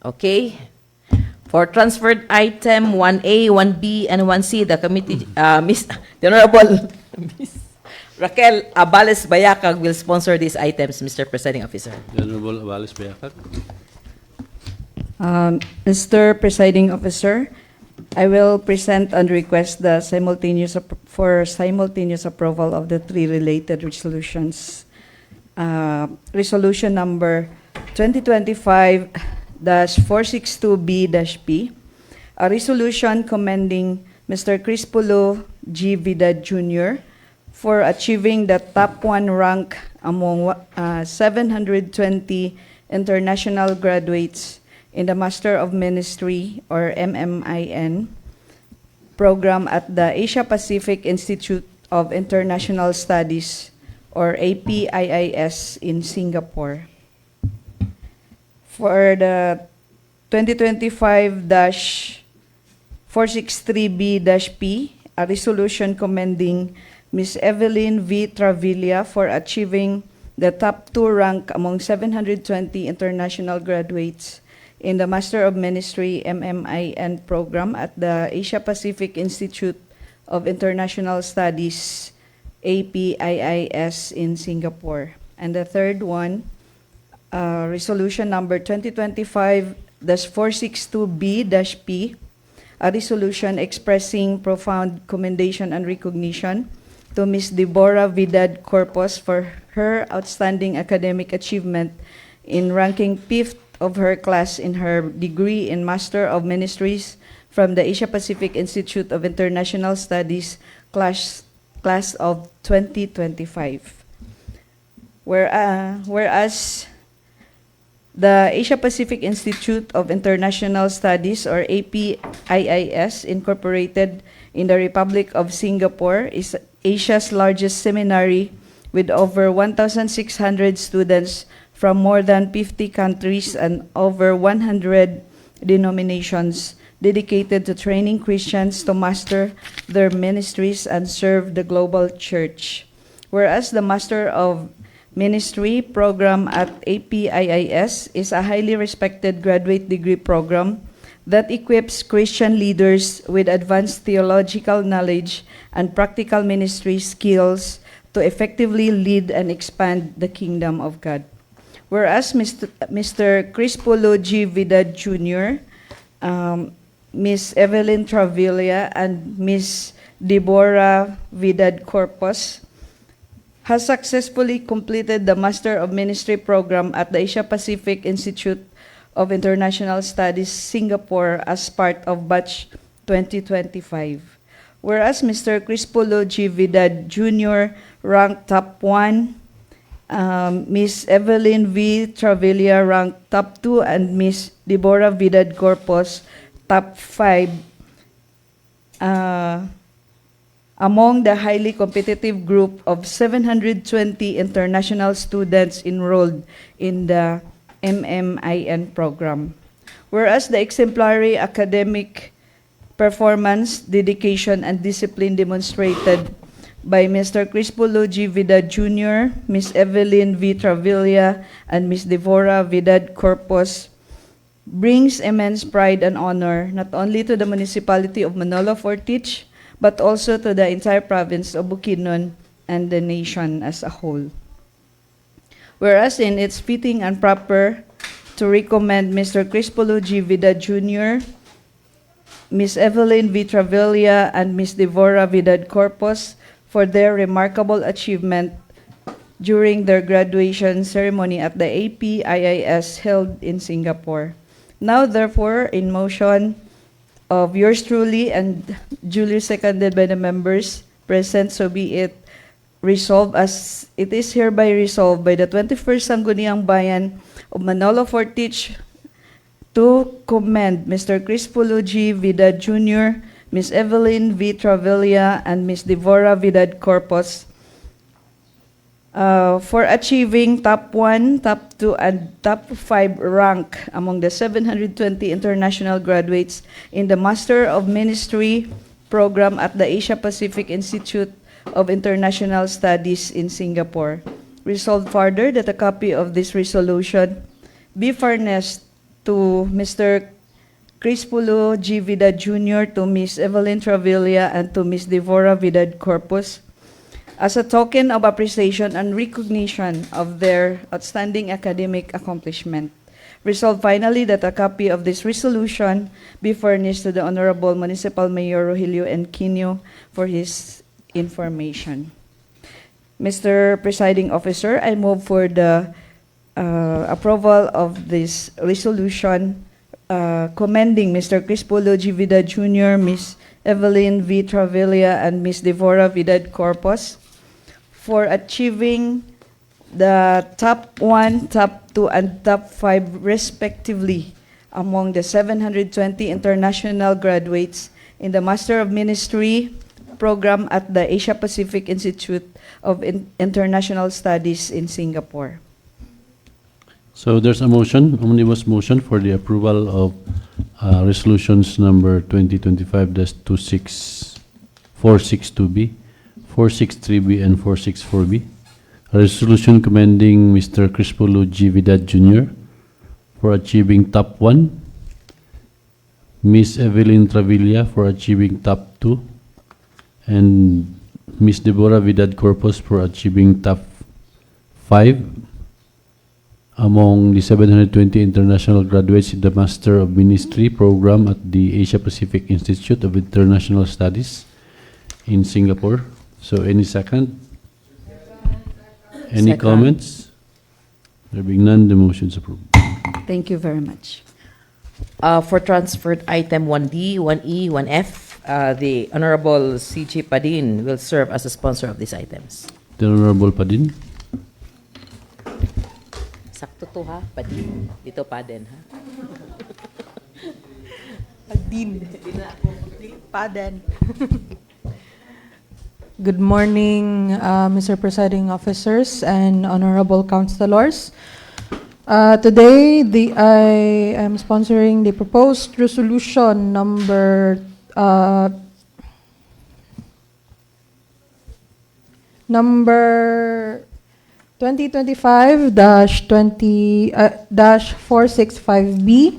Okay. For transferred item 1A, 1B, and 1C, the committee, the Honorable Miss Raquel Abales Bayacag will sponsor these items, Mr. Presiding Officer. The Honorable Abales Bayacag. Mr. Presiding Officer, I will present and request the simultaneous approval of the three related resolutions. Resolution number 2025-462B-P, a resolution commending Mr. Crispulo G. Vidal Jr. for achieving the top 1 rank among 720 international graduates in the Master of Ministry, or MMIN, program at the Asia Pacific Institute of International Studies, or APIIS, in Singapore. For the 2025-463B-P, a resolution commending Ms. Evelyn V. Travilla for achieving the top 2 rank among 720 international graduates in the Master of Ministry MMIN program at the Asia Pacific Institute of International Studies, APIIS, in Singapore. And the third one, resolution number 2025-462B-P, a resolution expressing profound commendation and recognition to Ms. Deborah Vidal Corpus for her outstanding academic achievement in ranking 5th of her class in her degree in Master of Ministries from the Asia Pacific Institute of International Studies class of 2025. Whereas the Asia Pacific Institute of International Studies, or APIIS, incorporated in the Republic of Singapore, is Asia's largest seminary with over 1,600 students from more than 50 countries and over 100 denominations dedicated to training Christians to master their ministries and serve the global church. Whereas the Master of Ministry program at APIIS is a highly respected graduate degree program that equips Christian leaders with advanced theological knowledge and practical ministry skills to effectively lead and expand the kingdom of God. Whereas Mr. Crispulo G. Vidal Jr., Ms. Evelyn Travilla, and Ms. Deborah Vidal Corpus has successfully completed the Master of Ministry program at the Asia Pacific Institute of International Studies, Singapore, as part of Batch 2025. Whereas Mr. Crispulo G. Vidal Jr. ranked top 1, Ms. Evelyn V. Travilla ranked top 2, and Ms. Deborah Vidal Corpus top 5 among the highly competitive group of 720 international students enrolled in the MMIN program. Whereas the exemplary academic performance, dedication, and discipline demonstrated by Mr. Crispulo G. Vidal Jr., Ms. Evelyn V. Travilla, and Ms. Deborah Vidal Corpus brings immense pride and honor not only to the municipality of Manolo Fortich, but also to the entire province of Bukidnon and the nation as a whole. Whereas in its fitting and proper to recommend Mr. Crispulo G. Vidal Jr., Ms. Evelyn V. Travilla, and Ms. Deborah Vidal Corpus for their remarkable achievement during their graduation ceremony at the APIIS held in Singapore. Now, therefore, in motion of yours truly and duly seconded by the members present, so be it resolved as it is hereby resolved by the 21st Sangguniang Bayan of Manolo Fortich to commend Mr. Crispulo G. Vidal Jr., Ms. Evelyn V. Travilla, and Ms. Deborah Vidal Corpus for achieving top 1, top 2, and top 5 rank among the 720 international graduates in the Master of Ministry program at the Asia Pacific Institute of International Studies in Singapore. Resolved further that a copy of this resolution be furnished to Mr. Chris Pulo G. Vidal Jr., to Ms. Evelyn Travilla, and to Ms. Devora Vidal Corpus, as a token of appreciation and recognition of their outstanding academic accomplishment. Resolved finally that a copy of this resolution be furnished to the Honorable Municipal Mayor Rogelio N. Quino for his information. Mr. Presiding Officer, I move for the approval of this resolution commending Mr. Chris Pulo G. Vidal Jr., Ms. Evelyn V. Travilla, and Ms. Devora Vidal Corpus for achieving the top 1, top 2, and top 5 respectively among the 720 international graduates in the Master of Ministry program at the Asia Pacific Institute of International Studies in Singapore. So there's a motion, omnibus motion for the approval of resolutions number 2025-462B, 463B, and 464B. A resolution commending Mr. Chris Pulo G. Vidal Jr. for achieving top 1, Ms. Evelyn Travilla for achieving top 2, and Ms. Deborah Vidal Corpus for achieving top 5 among the 720 international graduates in the Master of Ministry program at the Asia Pacific Institute of International Studies in Singapore. So any second? Any Second. comments? There being none, the motion is approved. Thank you very much. For transferred item 1D, 1E, 1F, the Honorable C.J. Padin will serve as a sponsor of these items. The Honorable Padin. Sakto to ha, Padin. Dito Padin ha. Padin. Paden. Good morning, Mr. Presiding Officers and Honorable Councilors. Today, I am sponsoring the proposed resolution number 2025-465B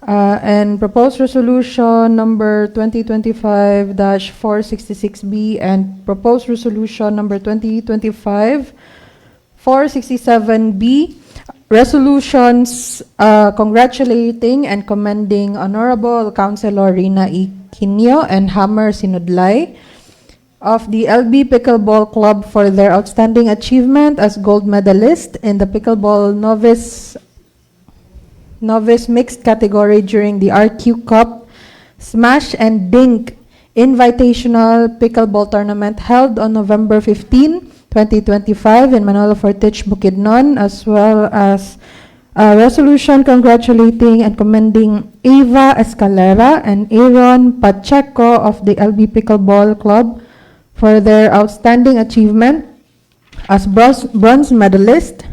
and proposed resolution number 2025-466B and proposed resolution number 2025-467B. Resolutions congratulating and commending Honorable Councilor Rina E. Quino and Hammer Sinudlay of the LB Pickleball Club for their outstanding achievement as gold medalist in the Pickleball Novice Mixed category during the RQ Cup Smash and Dink Invitational Pickleball Tournament held on November 15, 2025 in Manolo Fortich, Bukidnon, as well as a resolution congratulating and commending Eva Escalera and Aaron Pacheco of the LB Pickleball Club for their outstanding achievement as bronze medalist,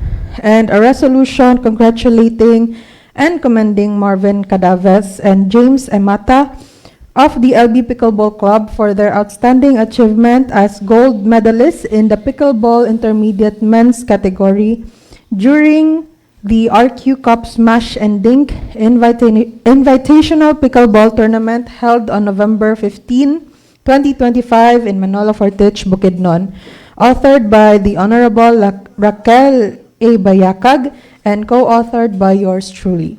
and a resolution congratulating and commending Marvin Cadaves and James Emata of the LB Pickleball Club for their outstanding achievement as gold medalists in the Pickleball Intermediate Men's category during the RQ Cup Smash and Dink Invitational Pickleball Tournament held on November 15, 2025 in Manolo Fortich, Bukidnon, authored by the Honorable Raquel A. Bayakag and co-authored by yours truly.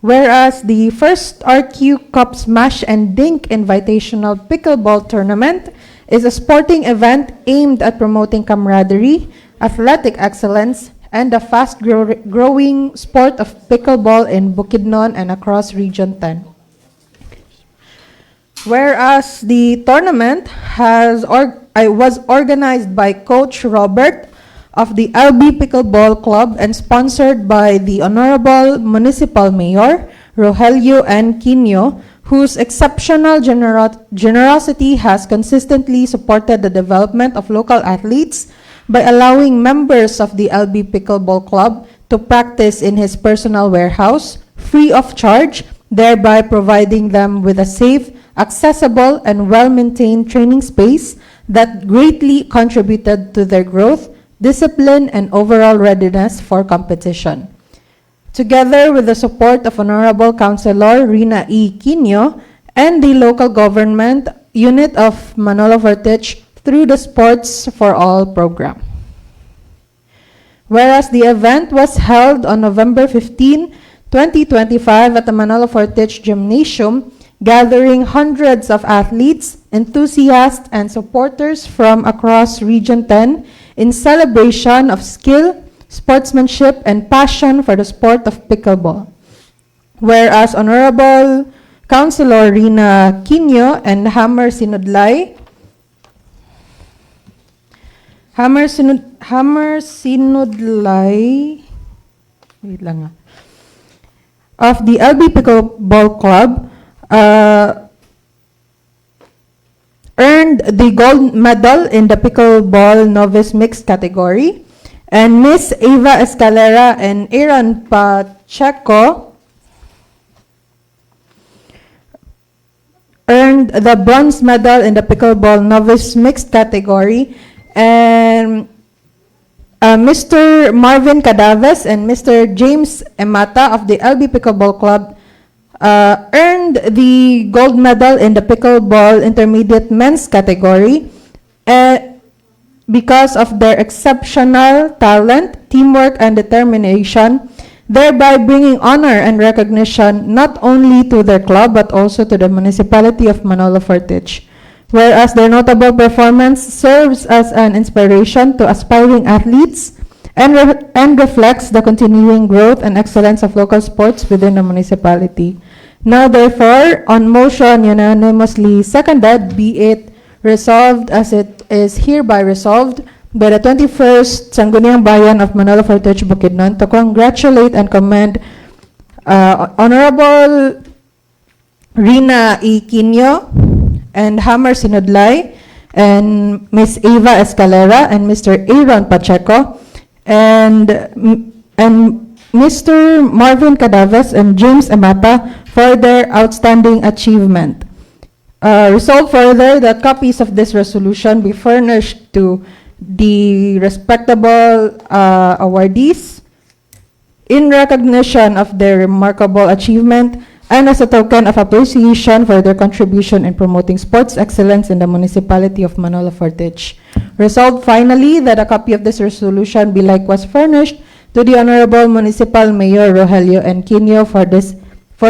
Whereas the first RQ Cup Smash and Dink Invitational Pickleball Tournament is a sporting event aimed at promoting camaraderie, athletic excellence, and the fast-growing sport of pickleball in Bukidnon and across Region 10. Whereas the tournament was organized by Coach Robert of the LB Pickleball Club and sponsored by the Honorable Municipal Mayor Rogelio N. Quino, whose exceptional generosity has consistently supported the development of local athletes by allowing members of the LB Pickleball Club to practice in his personal warehouse free of charge, thereby providing them with a safe, accessible, and well-maintained training space that greatly contributed to their growth, discipline, and overall readiness for competition. together with the support of Honorable Councilor Rina E. Quino and the local government unit of Manolo Vertich through the Sports for All program. Whereas the event was held on November 15, 2025 at the Manolo Vertich Gymnasium, gathering hundreds of athletes, enthusiasts, and supporters from across Region 10 in celebration of skill, sportsmanship, and passion for the sport of pickleball. Whereas Honorable Councilor Rina Quino and Hammer Sinudlay wait lang of the LB Pickleball Club earned the gold medal in the pickleball novice mixed category, and Miss Eva Escalera and Aaron Pacheco earned the bronze medal in the pickleball novice mixed category, and Mr. Marvin Cadaves and Mr. James Emata of the LB Pickleball Club earned the gold medal in the pickleball intermediate men's category because of their exceptional talent, teamwork, and determination, thereby bringing honor and recognition not only to their club but also to the municipality of Manolo Vertich. Whereas their notable performance serves as an inspiration to aspiring athletes and reflects the continuing growth and excellence of local sports within the municipality. Now, therefore, on motion unanimously seconded, be it resolved as it is hereby resolved by the 21st Sangguniang Bayan of Manolo Vertich Bukidnon to congratulate and commend Honorable Rina E. Quino and Hammer Sinudlay and Miss Eva Escalera and Mr. Aaron Pacheco and Mr. Marvin Cadaves and James Emata for their outstanding achievement. Resolved further that copies of this resolution be furnished to the respectable awardees in recognition of their remarkable achievement and as a token of appreciation for their contribution in promoting sports excellence in the municipality of Manolo Vertich. Resolved finally that a copy of this resolution be likewise furnished to the Honorable Municipal Mayor Rogelio N. Quino for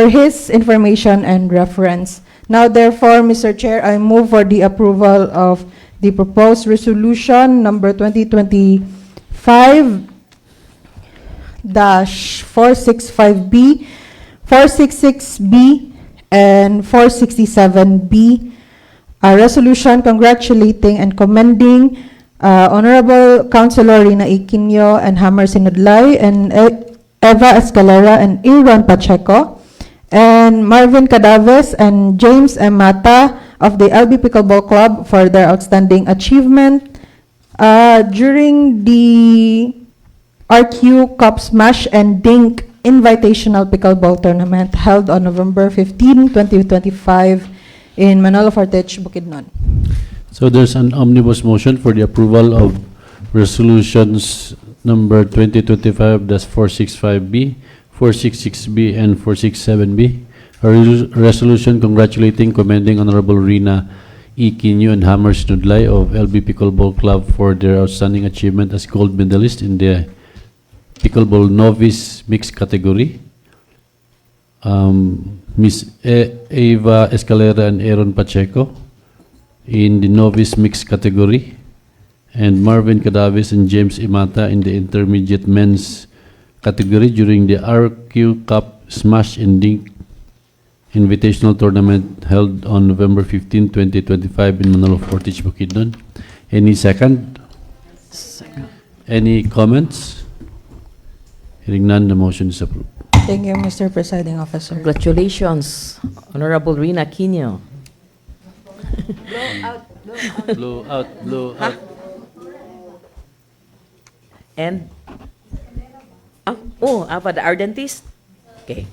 his information and reference. Now, therefore, Mr. Chair, I move for the approval of the proposed resolution number 2025-465B, 466B, and 467B, a resolution congratulating and commending Honorable Councilor Rina E. Quino and Hammer Sinudlay and Eva Escalera and Aaron Pacheco and Marvin Cadaves and James Emata of the LB Pickleball Club for their outstanding achievement during the RQ Cup Smash and Dink Invitational Pickleball Tournament held on November 15, 2025 in Manolo Vertich, Bukidnon. So there's an omnibus motion for the approval of resolutions number 2025-465B, 466B, and 467B. A resolution congratulating, commending Honorable Rina E. Quino and Hammer Sinudlay of LB Pickleball Club for their outstanding achievement as gold medalist in the Pickleball Novice Mixed category. Miss Eva Escalera and Aaron Pacheco in the Novice Mixed category, and Marvin Cadaves and James Imata in the Intermediate Men's category during the RQ Cup Smash and Dink Invitational Tournament held on November 15, 2025 in Manolo Vertich, Bukidnon. Any second? Second. Any comments? Hearing none, the motion is approved. Thank you, Mr. Presiding Officer. Congratulations, Honorable Rina Quino. Blow out, blow out. And, for the Ardentist? Okay.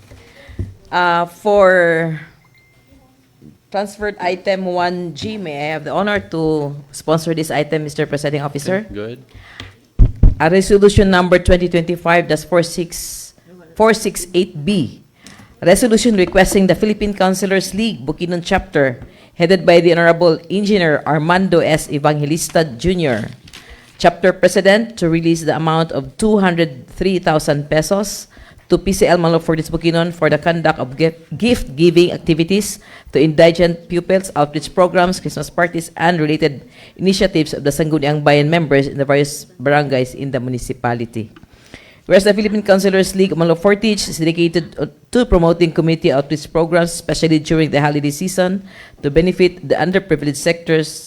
For transferred item 1G, may I have the honor to sponsor this item, Mr. Presiding Officer? Go ahead. A resolution number 2025-465 468B, resolution requesting the Philippine Councilors League Bukidnon Chapter, headed by the Honorable Engineer Armando S. Evangelista Jr., Chapter President, to release the amount of 203,000 pesos to PCL Manolo Fortis Bukidnon for the conduct of gift-giving activities to indigent pupils, outreach programs, Christmas parties, and related initiatives of the Sangguniang Bayan members in the various barangays in the municipality. Whereas the Philippine Councilors League of Manolo Fortis is dedicated to promoting community outreach programs, especially during the holiday season, to benefit the underprivileged sectors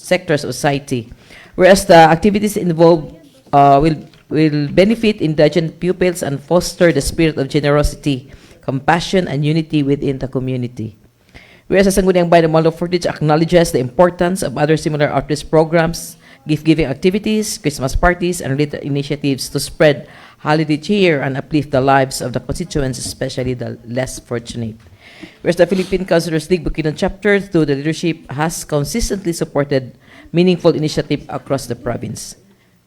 of society. Whereas the activities involved will benefit indigent pupils and foster the spirit of generosity, compassion, and unity within the community. Whereas the Sangguniang Bayan of Manolo Fortis acknowledges the importance of other similar outreach programs, gift-giving activities, Christmas parties, and related initiatives to spread holiday cheer and uplift the lives of the constituents, especially the less fortunate. Whereas the Philippine Councilors League Bukidnon Chapter, through the leadership, has consistently supported meaningful initiative across the province.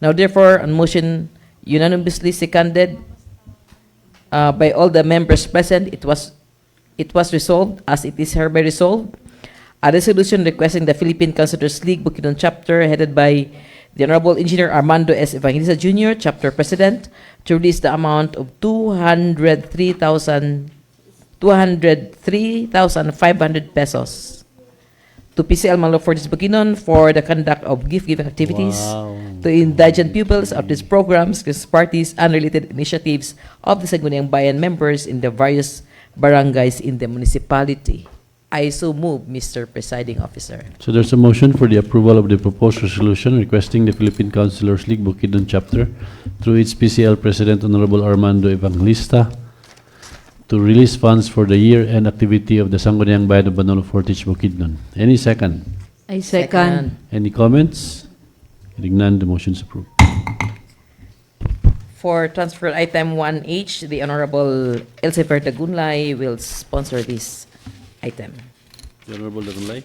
Now, therefore, on motion unanimously seconded by all the members present, it was resolved, as it is hereby resolved, a resolution requesting the Philippine Councilors League Bukidnon Chapter, headed by the Honorable Engineer Armando S. Evangelista Jr., Chapter President, to release the amount of 203,500 pesos to PCL Manolo Fortis Bukidnon for the conduct of gift-giving activities to indigent pupils, outreach programs, Christmas parties, and related initiatives of the Sangguniang Bayan members in the various barangays in the municipality. I so move, Mr. Presiding Officer. So there's a motion for the approval of the proposed resolution requesting the Philippine Councilors League Bukidnon Chapter, through its PCL President Honorable Armando Evangelista, to release funds for the year-end activity of the Sangguniang Bayan of Manolo Fortis Bukidnon. Any second? I second. Any comments? Hearing none, the motion is approved. For transfer item 1H, the Honorable Elsevier Dagunlay will sponsor this item. The Honorable Dagunlay.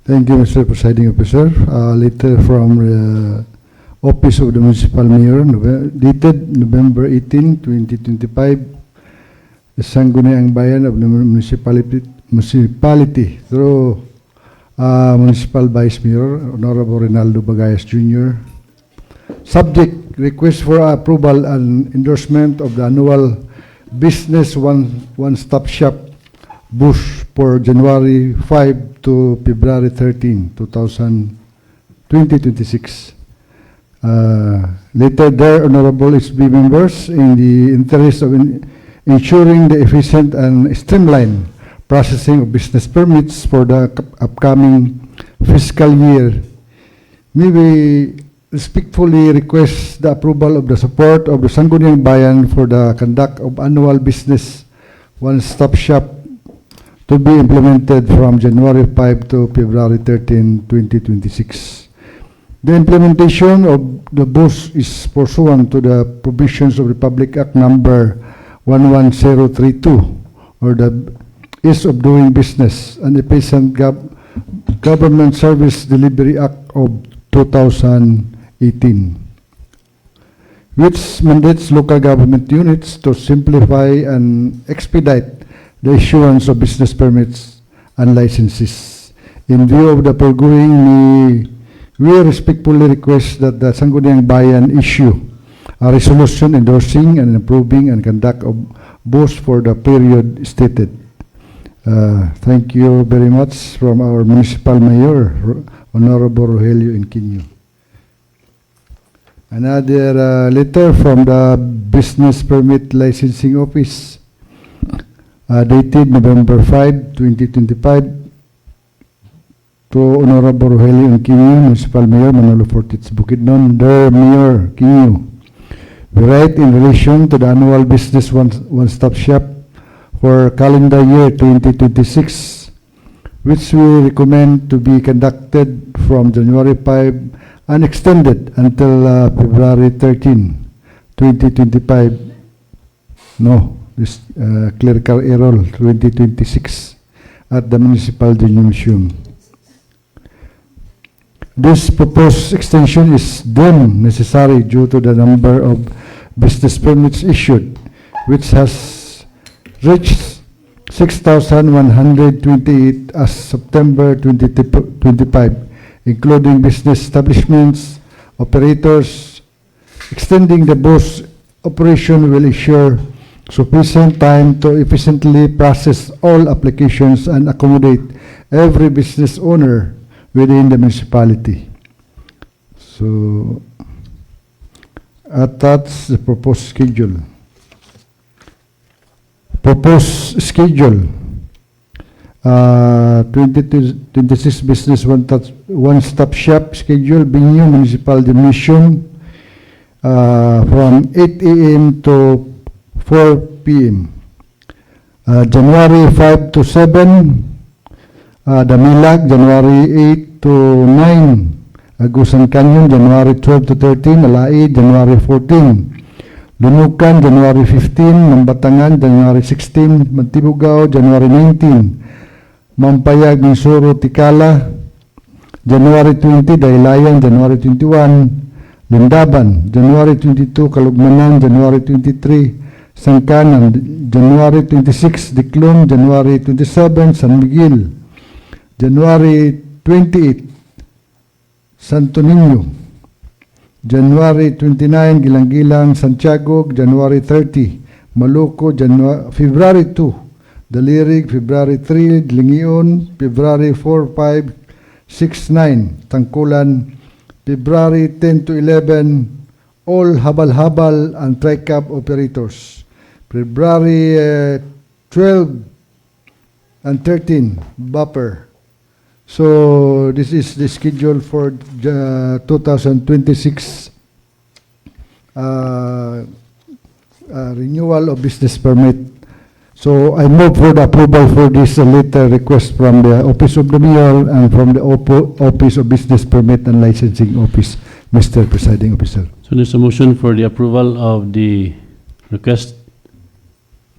Thank you, Mr. Presiding Officer. Letter from the Office of the Municipal Mayor, dated November 18, 2025. The Sangguniang Bayan of the municipality through Municipal Vice Mayor Honorable Rinaldo Bagayas Jr. Subject: request for approval and endorsement of the annual business one-stop shop bus for January 5 to February 13, 2026. Later, there, Honorable SB members, in the interest of ensuring the efficient and streamlined processing of business permits for the upcoming fiscal year, may we respectfully request the approval of the support of the Sangguniang Bayan for the conduct of annual business one-stop shop to be implemented from January 5 to February 13, 2026. The implementation of the bus is pursuant to the provisions of Republic Act number 11032, or the Ease of Doing Business and Efficient Government Service Delivery Act of 2018, which mandates local government units to simplify and expedite the issuance of business permits and licenses. In view of the foregoing, we respectfully request that the Sangguniang Bayan issue a resolution endorsing and approving and conduct of bus for the period stated. Thank you very much from our Municipal Mayor, Honorable Rogelio Inquino. Another letter from the Business Permit Licensing Office, dated November 5, 2025, to Honorable Rogelio Inquino, Municipal Mayor, Manolo Fortis Bukidnon. Dear Mayor Quino, we write in relation to the annual business one-stop shop for calendar year 2026, which we recommend to be conducted from January 5 and extended until February 13, 2025. No, this clerical error, 2026, at the Municipal Gymnasium. This proposed extension is deemed necessary due to the number of business permits issued, which has reached 6,128 as September 2025, including business establishments, operators. Extending the BOS operation will ensure sufficient time to efficiently process all applications and accommodate every business owner within the municipality. So, that's the proposed schedule. Proposed schedule. 2026 business one-stop shop schedule, Binyo Municipal Division, from 8 a.m. to 4 p.m. January 5 to 7, Damilag, January 8 to 9, Agusan Canyon, January 12 to 13, Alai, January 14, Lunukan, January 15, Mambatangan, January 16, Mantibugao, January 19, Mampayag, Minsuro, Tikala, January 20, Daylayan, January 21, Lindaban, January 22, Kalugmanan, January 23, Sangkanan, January 26, Diklum, January 27, San Miguel, January 28, Santo Niño, January 29, Gilang-Gilang, Santiago, January 30, Maluco, February 2, Dalirig, February 3, Lingion, February 4, 5, 6, 9, Tangkulan, February 10 to 11, all habal-habal and tri-cab operators. February 12 and 13, Bupper. So this is the schedule for 2026 renewal of business permit. So I move for the approval for this letter request from the Office of the Mayor and from the Office of Business Permit and Licensing Office, Mr. Presiding Officer. So there's a motion for the approval of the request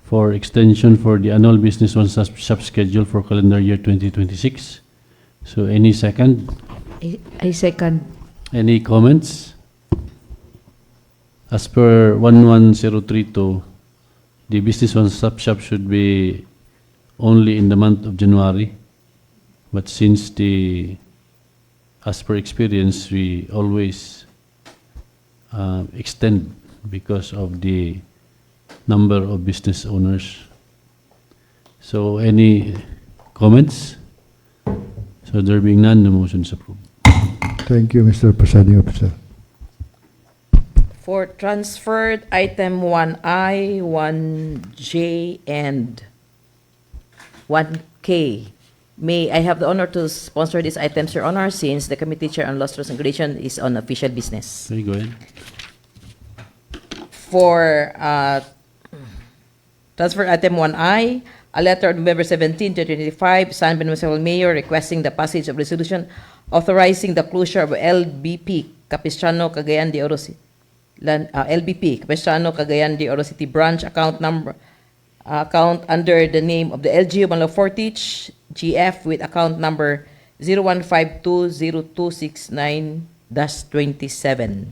for extension for the annual business one-stop schedule for calendar year 2026. So any second? I second. Any comments? As per 11032, the business one-stop shop should be only in the month of January. But since as per experience, we always extend because of the number of business owners. So any comments? So there being none, the motion is approved. Thank you, Mr. Presiding Officer. For transferred item 1I, 1J, and 1K, may I have the honor to sponsor these items, Your Honor, since the Committee Chair on Laws, Rules, and Regulation is on official business. Okay, go ahead. For transfer item 1I, a letter of November 17, 2025, signed by the Municipal Mayor requesting the passage of resolution authorizing the closure of LBP Capistrano Cagayan de Oro City. LBP Capistrano Cagayan de Oro City branch account under the name of the LGU Manlo Fortich GF with account number 01520269-27.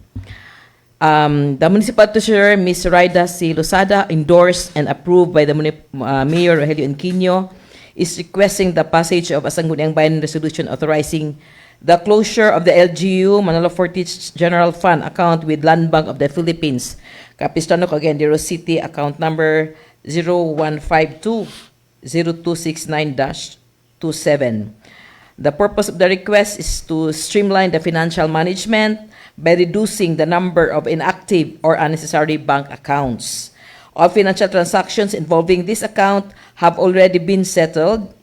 The Municipal Treasurer, Ms. Raida C. Losada, endorsed and approved by the Mayor Rogelio Enquino, is requesting the passage of a Sangguniang Bayan resolution authorizing the closure of the LGU Manolo Fortich General Fund account with Land Bank of the Philippines, Capistrano Cagayan de Oro City, account number 01520269-27. The purpose of the request is to streamline the financial management by reducing the number of inactive or unnecessary bank accounts. All financial transactions involving this account have already been settled,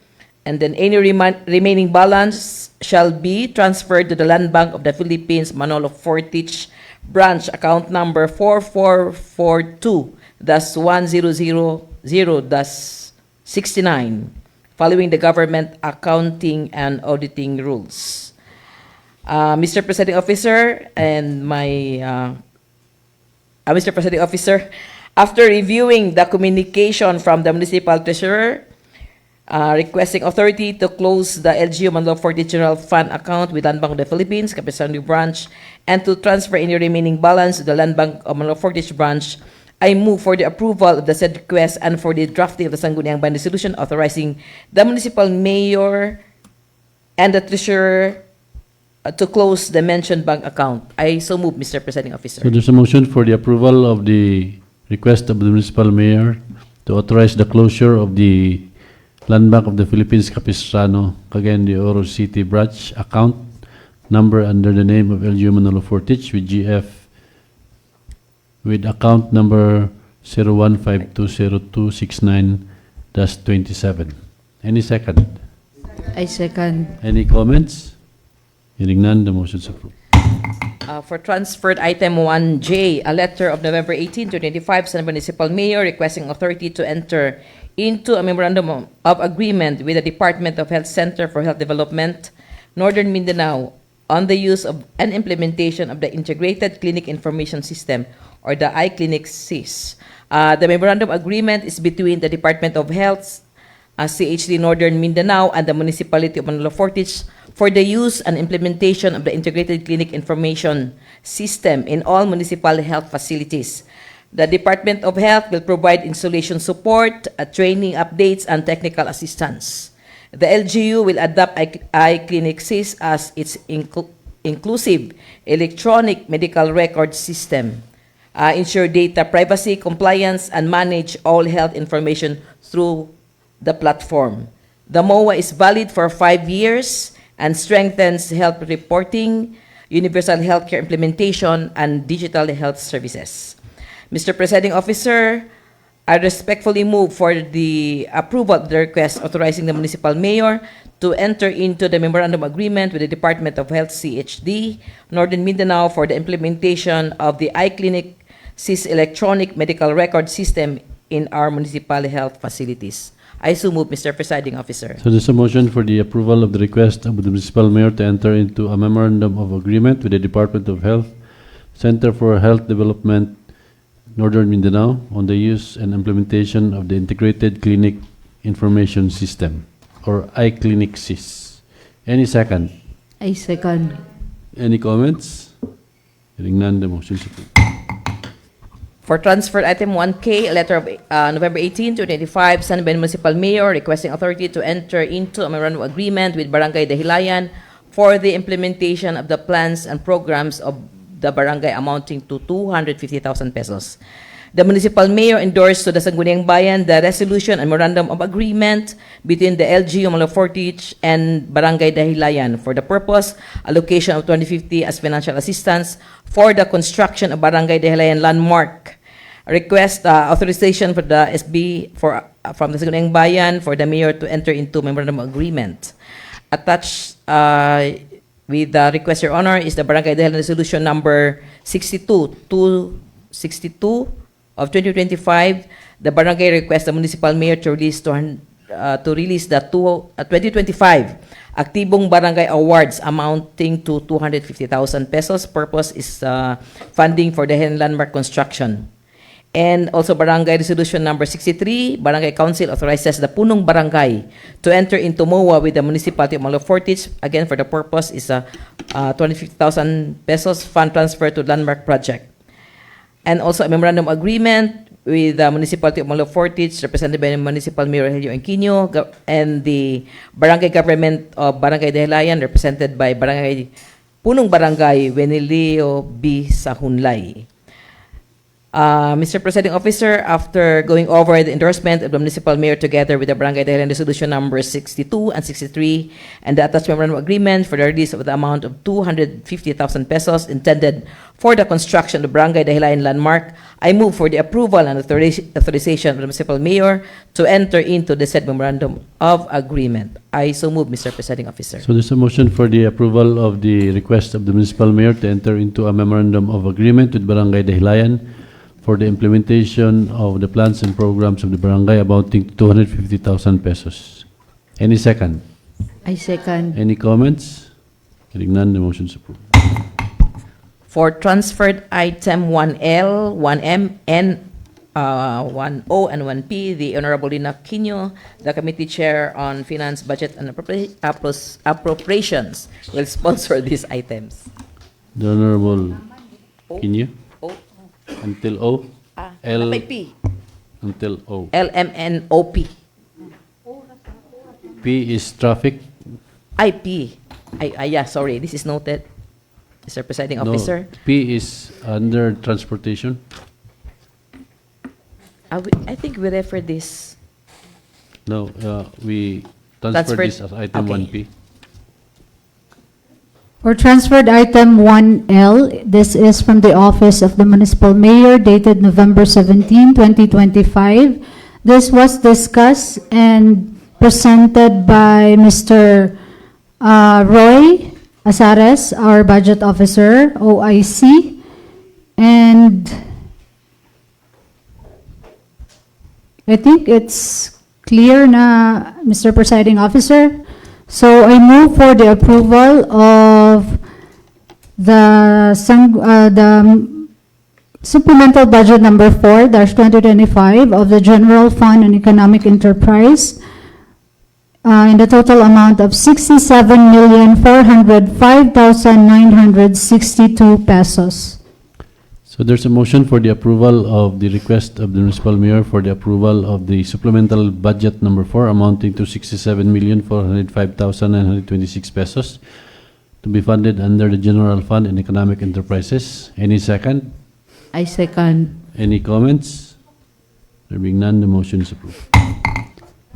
and then any remaining balance shall be transferred to the Land Bank of the Philippines, Manolo Fortich branch account number 4442-1000-69, following the government accounting and auditing rules. Mr. Presiding Officer and Mr. Presiding Officer, after reviewing the communication from the Municipal Treasurer, requesting authority to close the LGU Manila Fortich General Fund account with Land Bank of the Philippines, Capitan Branch, and to transfer any remaining balance to the Land Bank of Manila Fortich Branch. I move for the approval of the said request and for the drafting of the Sangguniang Bayan Resolution authorizing the municipal mayor and the treasurer to close the mentioned bank account. I so move, Mr. Presiding Officer. So there's a motion for the approval of the request of the municipal mayor to authorize the closure of the Land Bank of the Philippines, Capistrano, Cagayan de Oro City Branch account number under the name of LGU Manolo Fortich with GF with account number 01520269-27. Any second? I second. Any comments? Hearing none, the motion is approved. For transferred item 1J, a letter of November 18, 2025, San Municipal Mayor requesting authority to enter into a memorandum of agreement with the Department of Health Center for Health Development, Northern Mindanao, on the use of and implementation of the Integrated Clinic Information System, or the iClinic SIS. The memorandum agreement is between the Department of Health, CHD Northern Mindanao, and the Municipality of Manolo Fortich for the use and implementation of the Integrated Clinic Information System in all municipal health facilities. The Department of Health will provide installation support, training updates, and technical assistance. The LGU will adopt iClinic SIS as its inclusive electronic medical record system, ensure data privacy, compliance, and manage all health information through the platform. The MOA is valid for 5 years and strengthens health reporting, universal healthcare implementation, and digital health services. Mr. Presiding Officer, I respectfully move for the approval of the request authorizing the municipal mayor to enter into the memorandum agreement with the Department of Health CHD, Northern Mindanao, for the implementation of the iClinic SIS electronic medical record system in our municipal health facilities. I so move, Mr. Presiding Officer. So there's a motion for the approval of the request of the municipal mayor to enter into a memorandum of agreement with the Department of Health, Center for Health Development, Northern Mindanao, on the use and implementation of the Integrated Clinic Information System, or iClinic SIS. Any second? I second. Any comments? Hearing none, the motion is approved. For transfer item 1K, a letter of November 18, 2025, San Ben Municipal Mayor requesting authority to enter into a memorandum of agreement with Barangay Dahilayan for the implementation of the plans and programs of the barangay amounting to 250,000 pesos. The municipal mayor endorsed to the Sangguniang Bayan the resolution and memorandum of agreement between the LGU Manolo Fortich and Barangay Dahilayan for the purpose allocation of 2050 as financial assistance for the construction of Barangay Dahilayan landmark. Request authorization for the SB from the Sangguniang Bayan for the mayor to enter into memorandum of agreement. Attached with the request, Your Honor, is the Barangay Dahilayan Resolution number 62 of 2025. The barangay requests the municipal mayor to release the 2025 Aktibong Barangay Awards amounting to 250,000 pesos. Purpose is funding for the Dahilayan landmark construction. And also Barangay Resolution number 63, Barangay Council authorizes the Punong Barangay to enter into MOA with the Municipality of Manolo Fortich. Again, for the purpose is 25,000 pesos fund transfer to landmark project. And also a memorandum agreement with the Municipality of Manolo Fortich, represented by the Municipal Mayor Helio Enquino, and the Barangay Government of Barangay Dahilayan, represented by Barangay Punong Barangay Wenilio B. Sahunlay. Mr. Presiding Officer, after going over the endorsement of the municipal mayor together with the Barangay Dahilayan Resolution number 62 and 63 and the attached memorandum agreement for the release of the amount of 250,000 pesos intended for the construction of the Barangay Dahilayan landmark, I move for the approval and authorization of the municipal mayor to enter into the said memorandum of agreement. I so move, Mr. Presiding Officer. So there's a motion for the approval of the request of the municipal mayor to enter into a memorandum of agreement with Barangay Dahilayan for the implementation of the plans and programs of the barangay amounting to 250,000 pesos. Any second? I second. Any comments? Hearing none, the motion is approved. For transferred item 1L, 1M, and 1O and 1P, the Honorable Lina Quino, the Committee Chair on Finance, Budget, and Appropriations, will sponsor these items. The Honorable O. Quino, O. until O, L, Napay P. until O. LMNOP. P is traffic. IP. Yeah, sorry, this is noted. Mr. Presiding No, Officer. P is under transportation. I think we refer this. No, we transfer Transferred- this as item okay. 1P. For transferred item 1L, this is from the Office of the Municipal Mayor dated November 17, 2025. This was discussed and presented by Mr. Roy Azares, our Budget Officer, OIC. And I think it's clear na, Mr. Presiding Officer. So I move for the approval of the supplemental budget number 4-2025 of the General Fund and Economic Enterprise in the total amount of 67,405,962 pesos. So there's a motion for the approval of the request of the municipal mayor for the approval of the supplemental budget number 4 amounting to 67,405,926 pesos to be funded under the General Fund and Economic Enterprises. Any second? I second. Any comments? There being none, the motion is approved.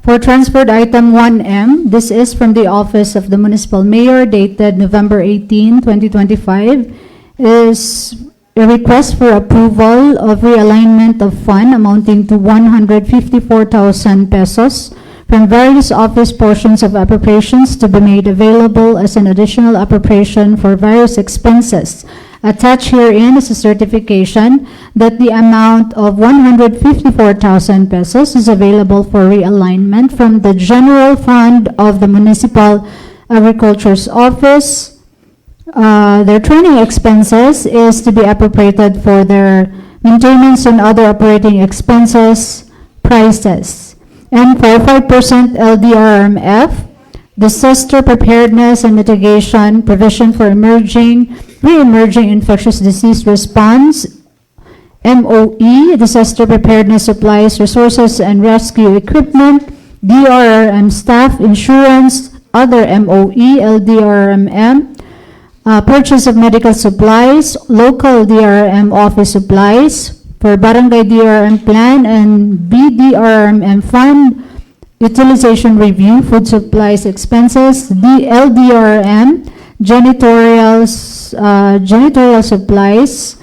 For transferred item 1M, this is from the Office of the Municipal Mayor dated November 18, 2025, is a request for approval of realignment of fund amounting to 154,000 pesos from various office portions of appropriations to be made available as an additional appropriation for various expenses. Attached herein is a certification that the amount of 154,000 pesos is available for realignment from the general fund of the Municipal Agriculture's Office. Their training expenses is to be appropriated for their maintenance and other operating expenses prices. And for 5% LDRMF, disaster preparedness and mitigation provision for re-emerging infectious disease response, MOE, disaster preparedness supplies, resources and rescue equipment, DRRM staff, insurance, other MOE, LDRMM, purchase of medical supplies, local DRM office supplies, for barangay DRM plan and BDRMM fund, utilization review, food supplies expenses, LDRM, janitorial supplies,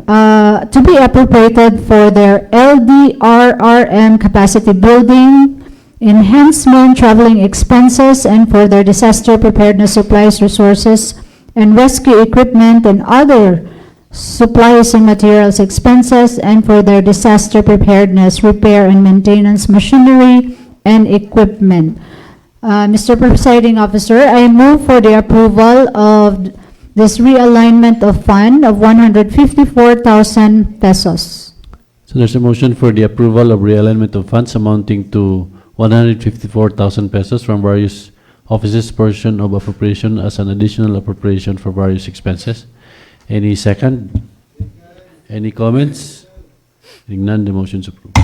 to be appropriated for their LDRRM capacity building, enhancement, traveling expenses, and for their disaster preparedness supplies, resources, and rescue equipment and other supplies and materials expenses, and for their disaster preparedness, repair, and maintenance machinery and equipment. Mr. Presiding Officer, I move for the approval of this realignment of fund of 154,000 pesos. So there's a motion for the approval of realignment of funds amounting to 154,000 pesos from various offices portion of appropriation as an additional appropriation for various expenses. Any second? Any comments? Hearing none, the motion is approved.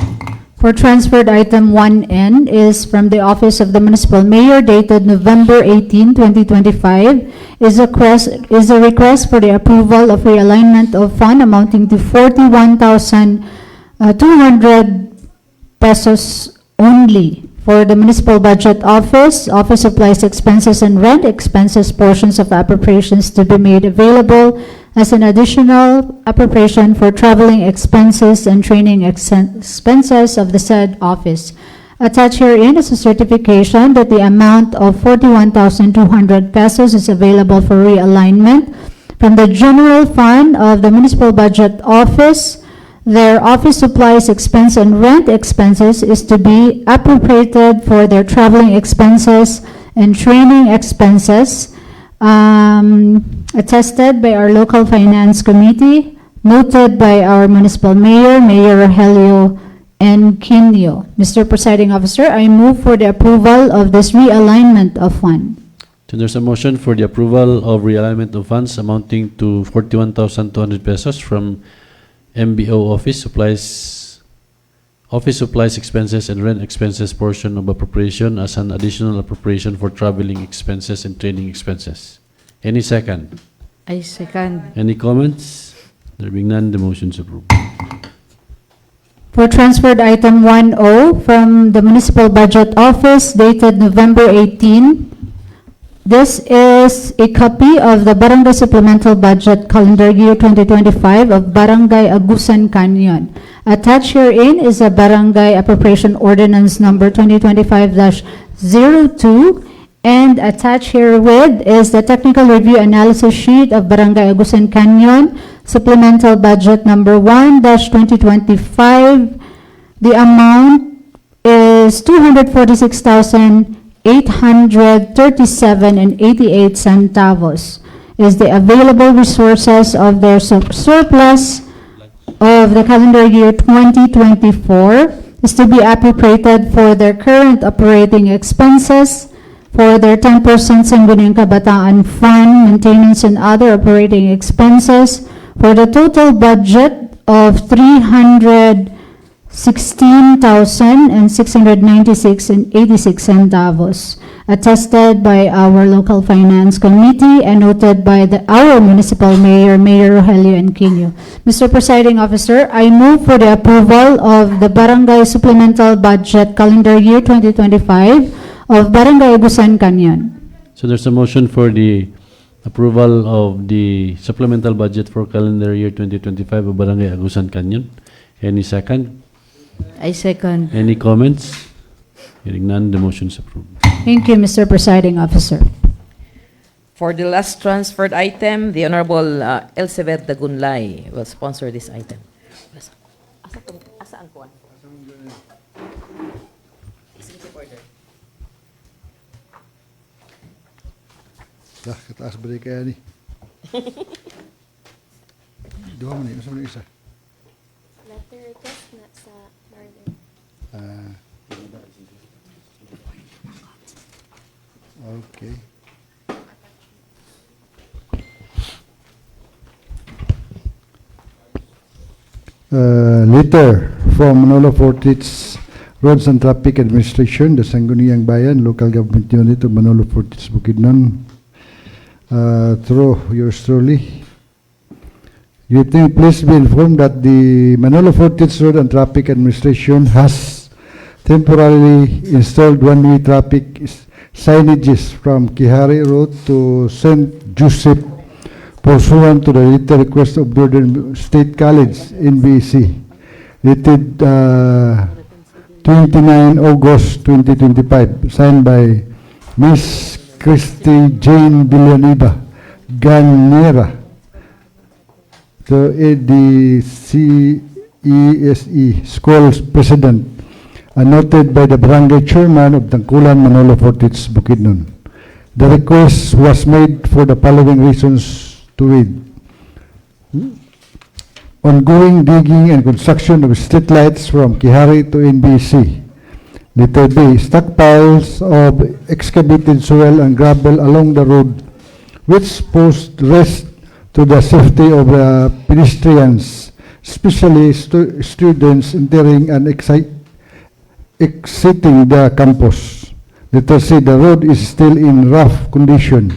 For transferred item 1N is from the Office of the Municipal Mayor dated November 18, 2025, is a request for the approval of realignment of fund amounting to 41,200 pesos only for the Municipal Budget Office, office supplies expenses and rent expenses portions of appropriations to be made available as an additional appropriation for traveling expenses and training expenses of the said office. Attached herein is a certification that the amount of 41,200 pesos is available for realignment from the General Fund of the Municipal Budget Office. Their office supplies expense and rent expenses is to be appropriated for their traveling expenses and training expenses, attested by our local finance committee, noted by our municipal mayor, Mayor Rogelio N. Quino. Mr. Presiding Officer, I move for the approval of this realignment of fund. So there's a motion for the approval of realignment of funds amounting to 41,200 pesos from MBO office supplies expenses and rent expenses portion of appropriation as an additional appropriation for traveling expenses and training expenses. Any second? I second. Any comments? There being none, the motion is approved. For transferred item 1O from the Municipal Budget Office dated November 18, this is a copy of the Barangay Supplemental Budget Calendar Year 2025 of Barangay Agusan Canyon. Attached herein is a Barangay Appropriation Ordinance Number 2025-02, and attached herewith is the Technical Review Analysis Sheet of Barangay Agusan Canyon, Supplemental Budget Number 1-2025. The amount is 246,837.88 centavos. Is the available resources of their surplus of the calendar year 2024 is to be appropriated for their current operating expenses, for their 10% Sangguniang Kabataan Fund, maintenance and other operating expenses, for the total budget of 316,696.86 centavos, attested by our local finance committee and noted by our municipal mayor, Mayor Rogelio N. Quino. Mr. Presiding Officer, I move for the approval of the Barangay Supplemental Budget Calendar Year 2025 of Barangay Agusan Canyon. So there's a motion for the approval of the supplemental budget for calendar year 2025 of Barangay Agusan Canyon. Any second? I second. Any comments? Hearing none, the motion is approved. Thank you, Mr. Presiding Officer. For the last transferred item, the Honorable Elsever Dagunlay will sponsor this item. Asa ang kuwan? Dah, kataas balik kaya ni. Dua menit, masa menit isa. Letter request na sa Marlon. Okay. Letter from Manolo Fortich Roads and Traffic Administration, the Sangguniang Bayan, Local Government Unit of Manolo Fortich, Bukidnon. Through yours truly. You think, please be informed that the Manolo Fortich Road and Traffic Administration has temporarily installed one-way traffic signages from Kihari Road to St. Joseph pursuant to the written request of Jordan State College, NBC, dated 29 August 2025, signed by Ms. Christy Jane Villanueva Ganera, the CESE Schools President, and noted by the Barangay Chairman of Tangkulan, Manolo Fortich, Bukidnon. The request was made for the following reasons to read. Ongoing digging and construction of streetlights from Kihari to NBC. Letter B, stockpiles of excavated soil and gravel along the road, which pose risk to the safety of pedestrians, especially students entering and exiting the campus. Letter C, the road is still in rough condition.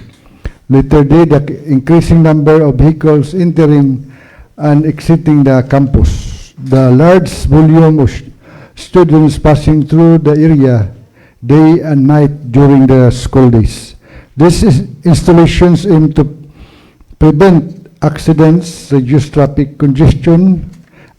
Letter D, the increasing number of vehicles entering and exiting the campus. The large volume of students passing through the area day and night during the school days. These installations aim to prevent accidents, reduce traffic congestion,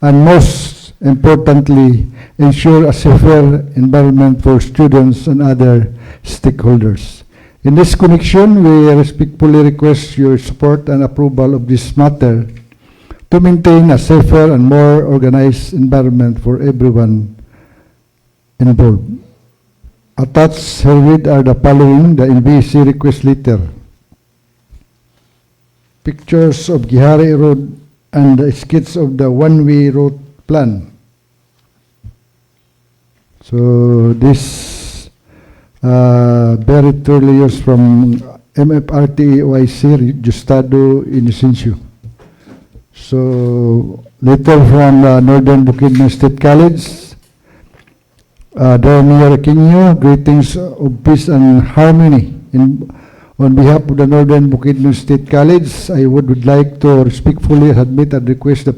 and most importantly, ensure a safer environment for students and other stakeholders. In this connection, we respectfully request your support and approval of this matter to maintain a safer and more organized environment for everyone involved. Attached herewith are the following: the NBC request letter, pictures of Kihari Road and the skits of the one-way route plan. So this very thoroughly used from MFRT OIC Justado Inocencio. So letter from Northern Bukidnon State College. Dear Mayor Aquino, greetings of peace and harmony. On behalf of the Northern Bukidnon State College, I would like to respectfully submit and request the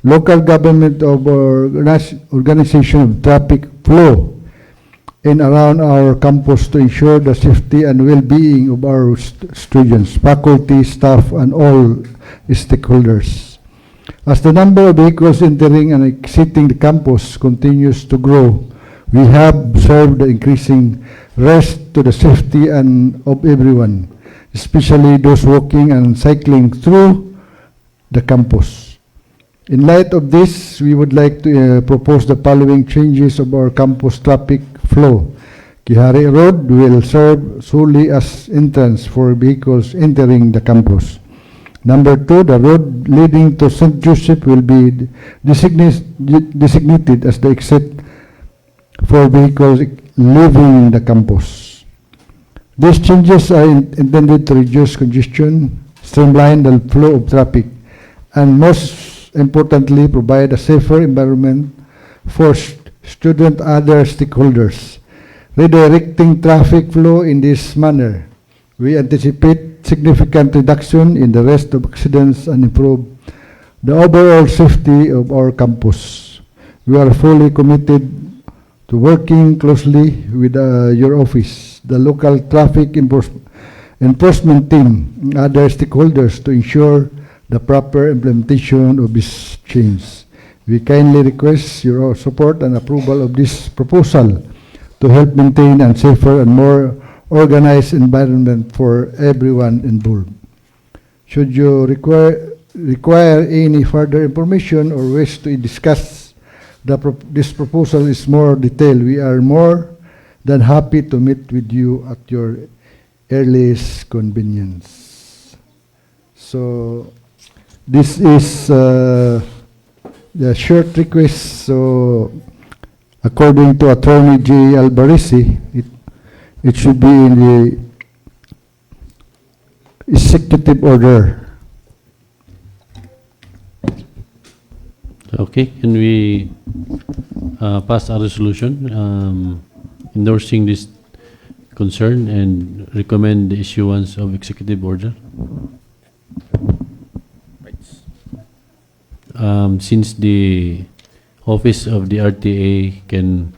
local government of our organization of traffic flow in around our campus to ensure the safety and well-being of our students, faculty, staff, and all stakeholders. As the number of vehicles entering and exiting the campus continues to grow, we have observed the increasing risk to the safety and of everyone, especially those walking and cycling through the campus. In light of this, we would like to propose the following changes of our campus traffic flow. Kihari Road will serve solely as entrance for vehicles entering the campus. Number 2, the road leading to St. Joseph will be designated as the exit for vehicles leaving the campus. These changes are intended to reduce congestion, streamline the flow of traffic, and most importantly, provide a safer environment for student and other stakeholders. Redirecting traffic flow in this manner, we anticipate significant reduction in the rest of accidents and improve the overall safety of our campus. We are fully committed to working closely with your office, the local traffic enforcement team, and other stakeholders to ensure the proper implementation of this change. We kindly request your support and approval of this proposal to help maintain a safer and more organized environment for everyone involved. Should you require any further information or wish to discuss this proposal is more detailed, we are more than happy to meet with you at your earliest convenience. So this is the short request. So according to Attorney J. Albarisi, it should be in the executive order. Okay, can we pass a resolution endorsing this concern and recommend the issuance of executive order? Since the office of the RTA can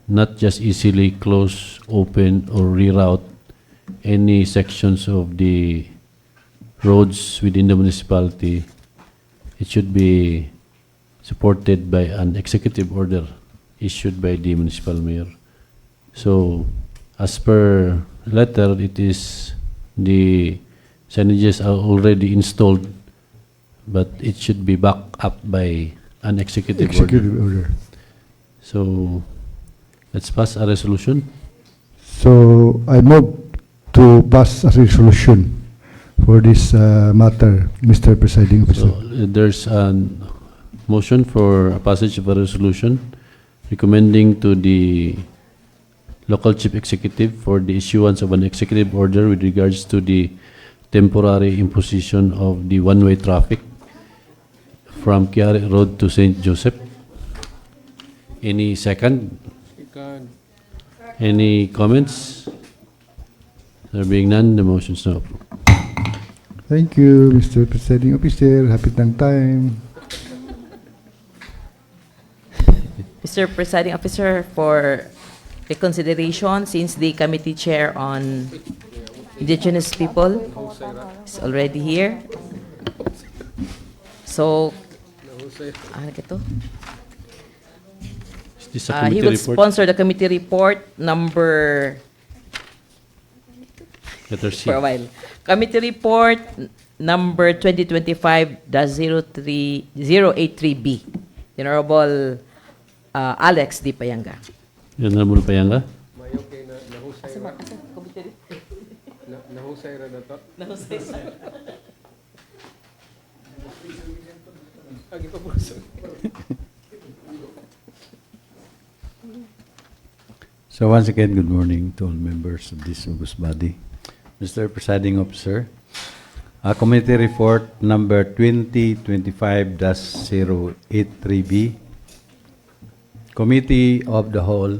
not just easily close, open, or reroute any sections of the roads within the municipality, it should be supported by an executive order issued by the municipal mayor. So, as per letter, it is the signages are already installed, but it should be backed up by an executive order. So, let's pass a resolution. So I move to pass a resolution for this matter, Mr. Presiding Officer. So, there's a motion for a passage of a resolution recommending to the local chief executive for the issuance of an executive order with regards to the temporary imposition of the one-way traffic from Kiari Road to St. Joseph. Any second? Any comments? There being none, the motion is now approved. Thank you, Mr. Presiding Officer. Happy time. Mr. Presiding Officer, for reconsideration, since the committee chair on indigenous people is already here. So, Is this a he committee will report? sponsor the committee report number Letter C. for a while. Committee report number 2025-083B. The Honorable Alex D. Payanga. Honorable Payanga. Nahusay ra na to. Nahusay. So once again, good morning to all members of this august body. Mr. Presiding Officer, Committee Report number 2025-083B, Committee of the Whole,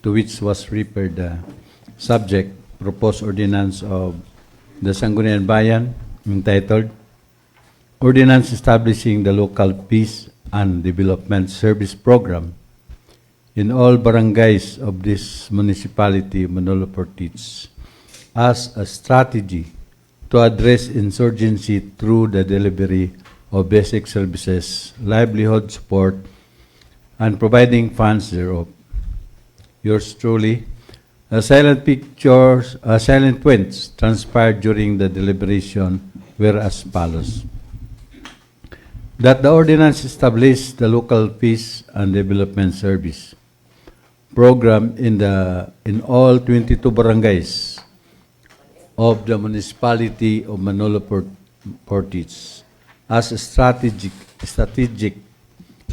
to which was referred the subject, proposed ordinance of the Sangguniang Bayan, entitled Ordinance Establishing the Local Peace and Development Service Program in all barangays of this municipality of Manolo Portage as a strategy to address insurgency through the delivery of basic services, livelihood support, and providing funds thereof. Yours truly, silent events transpired during the deliberation were as follows. That the ordinance established the Local Peace and Development Service program in all 22 barangays of the municipality of Manolo Portage as a strategic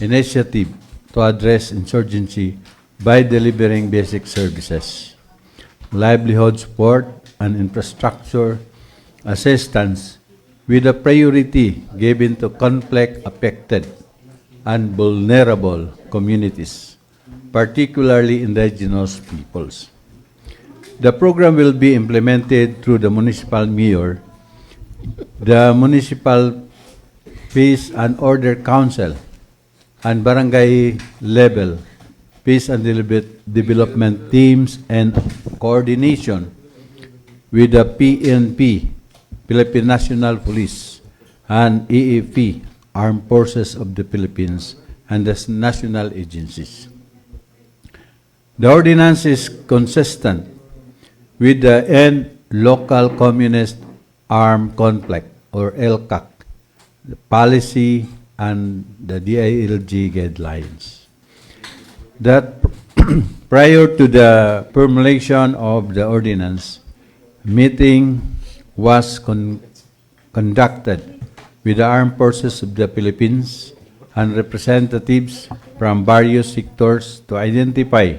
initiative to address insurgency by delivering basic services, livelihood support, and infrastructure assistance with a priority given to conflict-affected and vulnerable communities, particularly indigenous peoples. The program will be implemented through the municipal mayor, the municipal peace and order council, and barangay level peace and development teams, and coordination with the PNP, Philippine National Police, and EAP, Armed Forces of the Philippines, and the national agencies. The ordinance is consistent with the End Local Communist Armed Conflict, or LCAC, the policy, and the DILG guidelines. That prior to the formulation of the ordinance, meeting was conducted with the Armed Forces of the Philippines and representatives from various sectors to identify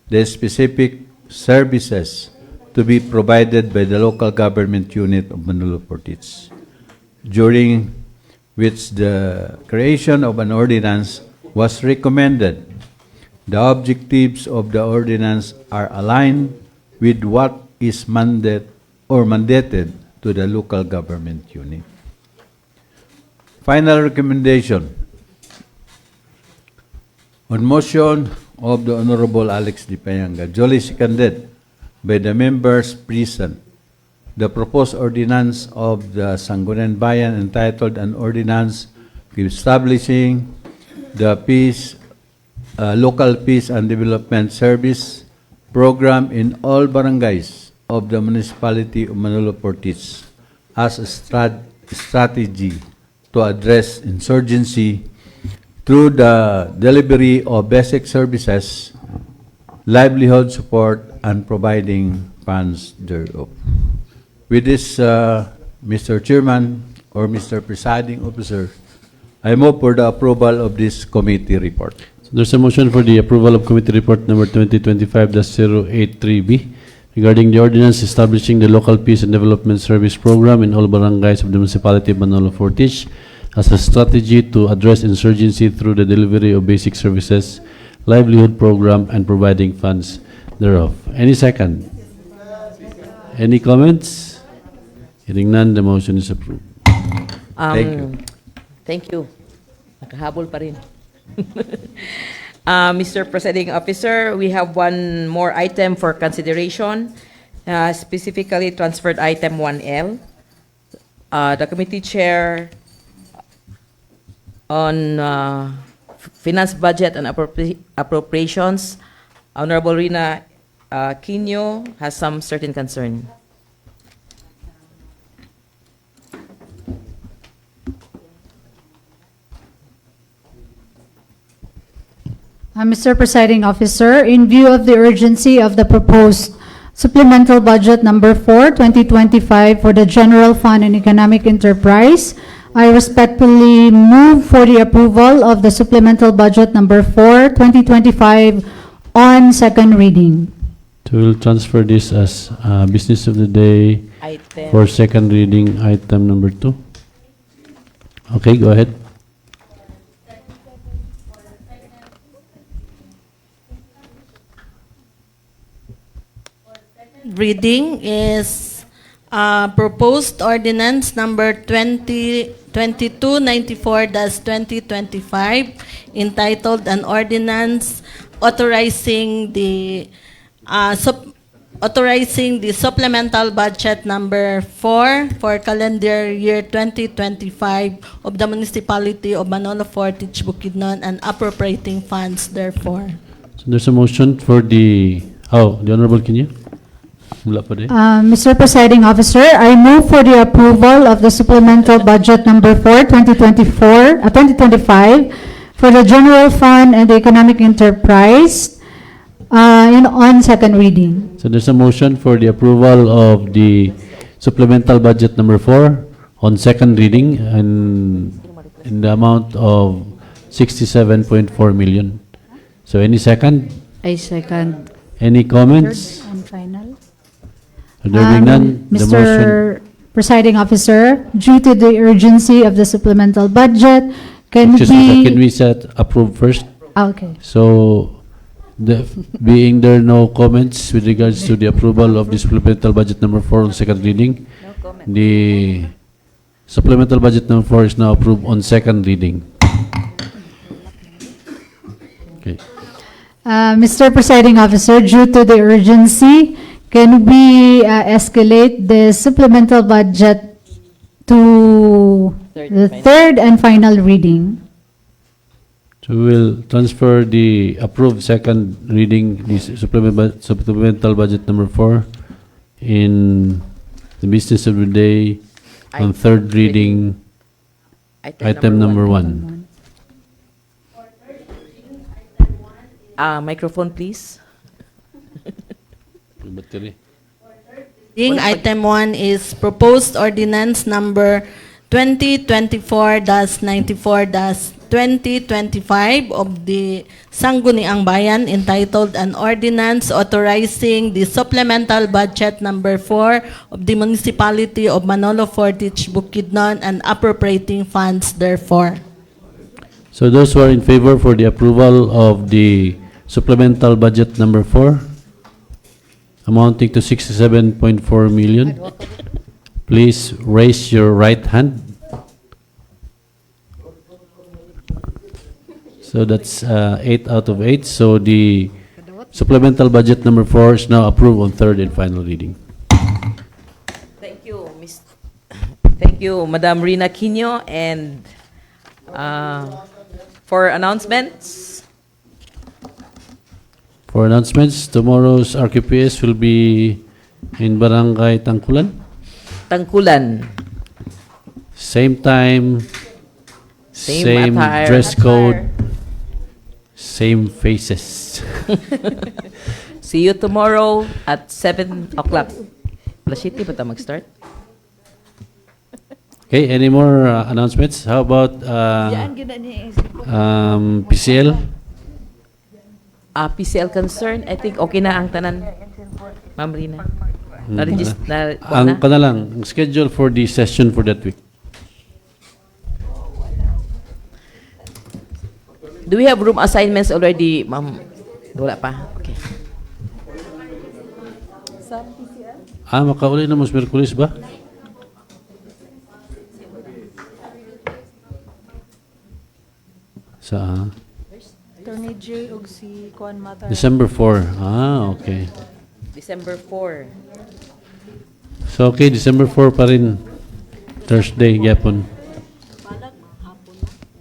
the specific services to be provided by the local government unit of Manolo Portage, during which the creation of an ordinance was recommended. The objectives of the ordinance are aligned with what is mandated to the local government unit. Final recommendation. On motion of the Honorable Alex D. Payanga, duly seconded by the members present, the proposed ordinance of the Sangguniang Bayan entitled An Ordinance Establishing the Local Peace and Development Service Program in all barangays of the municipality of Manolo Portage as a strategy to address insurgency through the delivery of basic services, livelihood support, and providing funds thereof. With this, Mr. Chairman or Mr. Presiding Officer, I move for the approval of this committee report. There's a motion for the approval of Committee Report number 2025-083B regarding the ordinance establishing the Local Peace and Development Service Program in all barangays of the municipality of Manolo Portage as a strategy to address insurgency through the delivery of basic services, livelihood program, and providing funds thereof. Any second? Any comments? Hearing none, the motion is approved. Thank you. Thank you. Nakahabol pa rin. Mr. Presiding Officer, we have one more item for consideration, specifically transferred item 1L. The committee chair on Finance, Budget, and Appropriations, Honorable Rina Quino, has some certain concern. Mr. Presiding Officer, in view of the urgency of the proposed Supplemental Budget Number 4, 2025 for the General Fund and Economic Enterprise, I respectfully move for the approval of the supplemental budget number 4, 2025 on second reading. So we'll transfer this as business of the day Item. for second reading, item number 2. Okay, go ahead. Reading is proposed ordinance number 2294-2025 entitled an ordinance authorizing the supplemental budget number 4 for calendar year 2025 of the municipality of Manolo Fortich, Bukidnon, and appropriating funds therefore. So there's a motion for the Honorable Kinyo. Wala pa din. Mr. Presiding Officer, I move for the approval of the supplemental budget number 4, 2025 for the general fund and the economic enterprise on second reading. So there's a motion for the approval of the supplemental budget number 4 on second reading and in the amount of 67.4 million. So any second? I second. Any comments? And final. There being none, the motion. Mr. Presiding Officer, due to the urgency of the supplemental budget, can we set approve first? Okay. So, being there no comments with regards to the approval of the supplemental budget number 4 on second reading, the supplemental budget number 4 is now approved on second reading. Okay. Mr. Presiding Officer, due to the urgency, can we escalate the supplemental budget to the third and final reading? So we'll transfer the approved second reading, the supplemental budget number 4 in the business of the day on third reading, item number 1. Microphone, please. Item 1 is proposed ordinance number 2024-94-2025 of the Sangguniang Bayan entitled an ordinance authorizing the supplemental budget number 4 of the municipality of Manolo Fortich, Bukidnon, and appropriating funds therefore. So those who are in favor for the approval of the supplemental budget number 4 amounting to 67.4 million, please raise your right hand. So that's 8 out of 8. So the supplemental budget number 4 is now approved on third and final reading. Thank you, Thank you, Madam Rina Quino. And for announcements. For announcements, tomorrow's RQPS will be in Barangay Tangkulan. Tangkulan. Same time, same attire. dress code, same faces. See you tomorrow at 7 o'clock. Plasiti ba ta mag-start? Okay, any more announcements? How about PCL? PCL concern, I think okay na ang tanan, Ma'am Rina. Ang ang schedule for the session for that week. Do we have room assignments already, Ma'am? Wala pa. Okay. Makauli na mas Merkulis ba? Sa Attorney J ug si Kuan Mata. December 4. Okay. December 4. So okay, December 4 pa rin. Thursday, gyapon.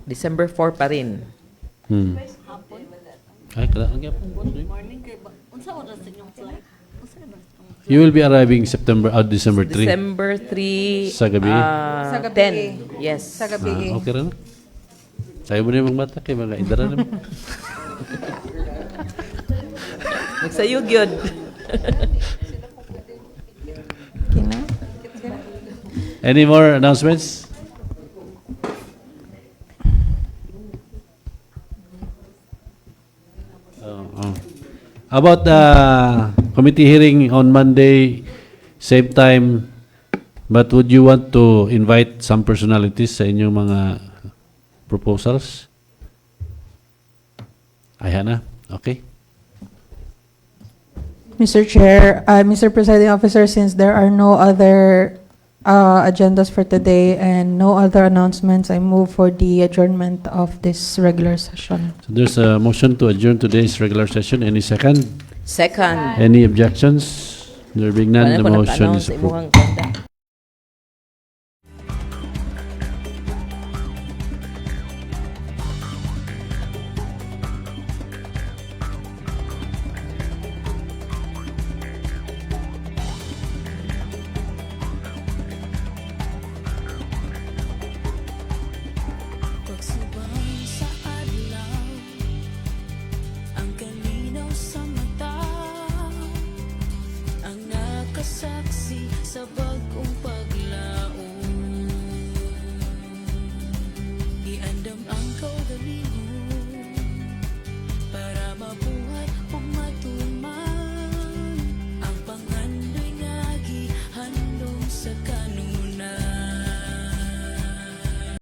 December 4 pa rin. Ay, kala ang gyapon. You will be arriving December 3. December 3. Sa gabi? Sa gabi. 10. Yes. Sa gabi. Okay rin. Tayo mo na yung mga bata kay mga idara naman. Magsayog yun. Any more announcements? About the committee hearing on Monday, same time, but would you want to invite some personalities sa inyong mga proposals? Ayan na. Okay. Mr. Chair, Mr. Presiding Officer, since there are no other agendas for today and no other announcements, I move for the adjournment of this regular session. So there's a motion to adjourn today's regular session. Any second? Second. Any objections? There being none, the motion is approved. Imuhang kanda. Pagsubang sa adlaw, ang kalinaw sa mata, ang nakasaksi sa bagong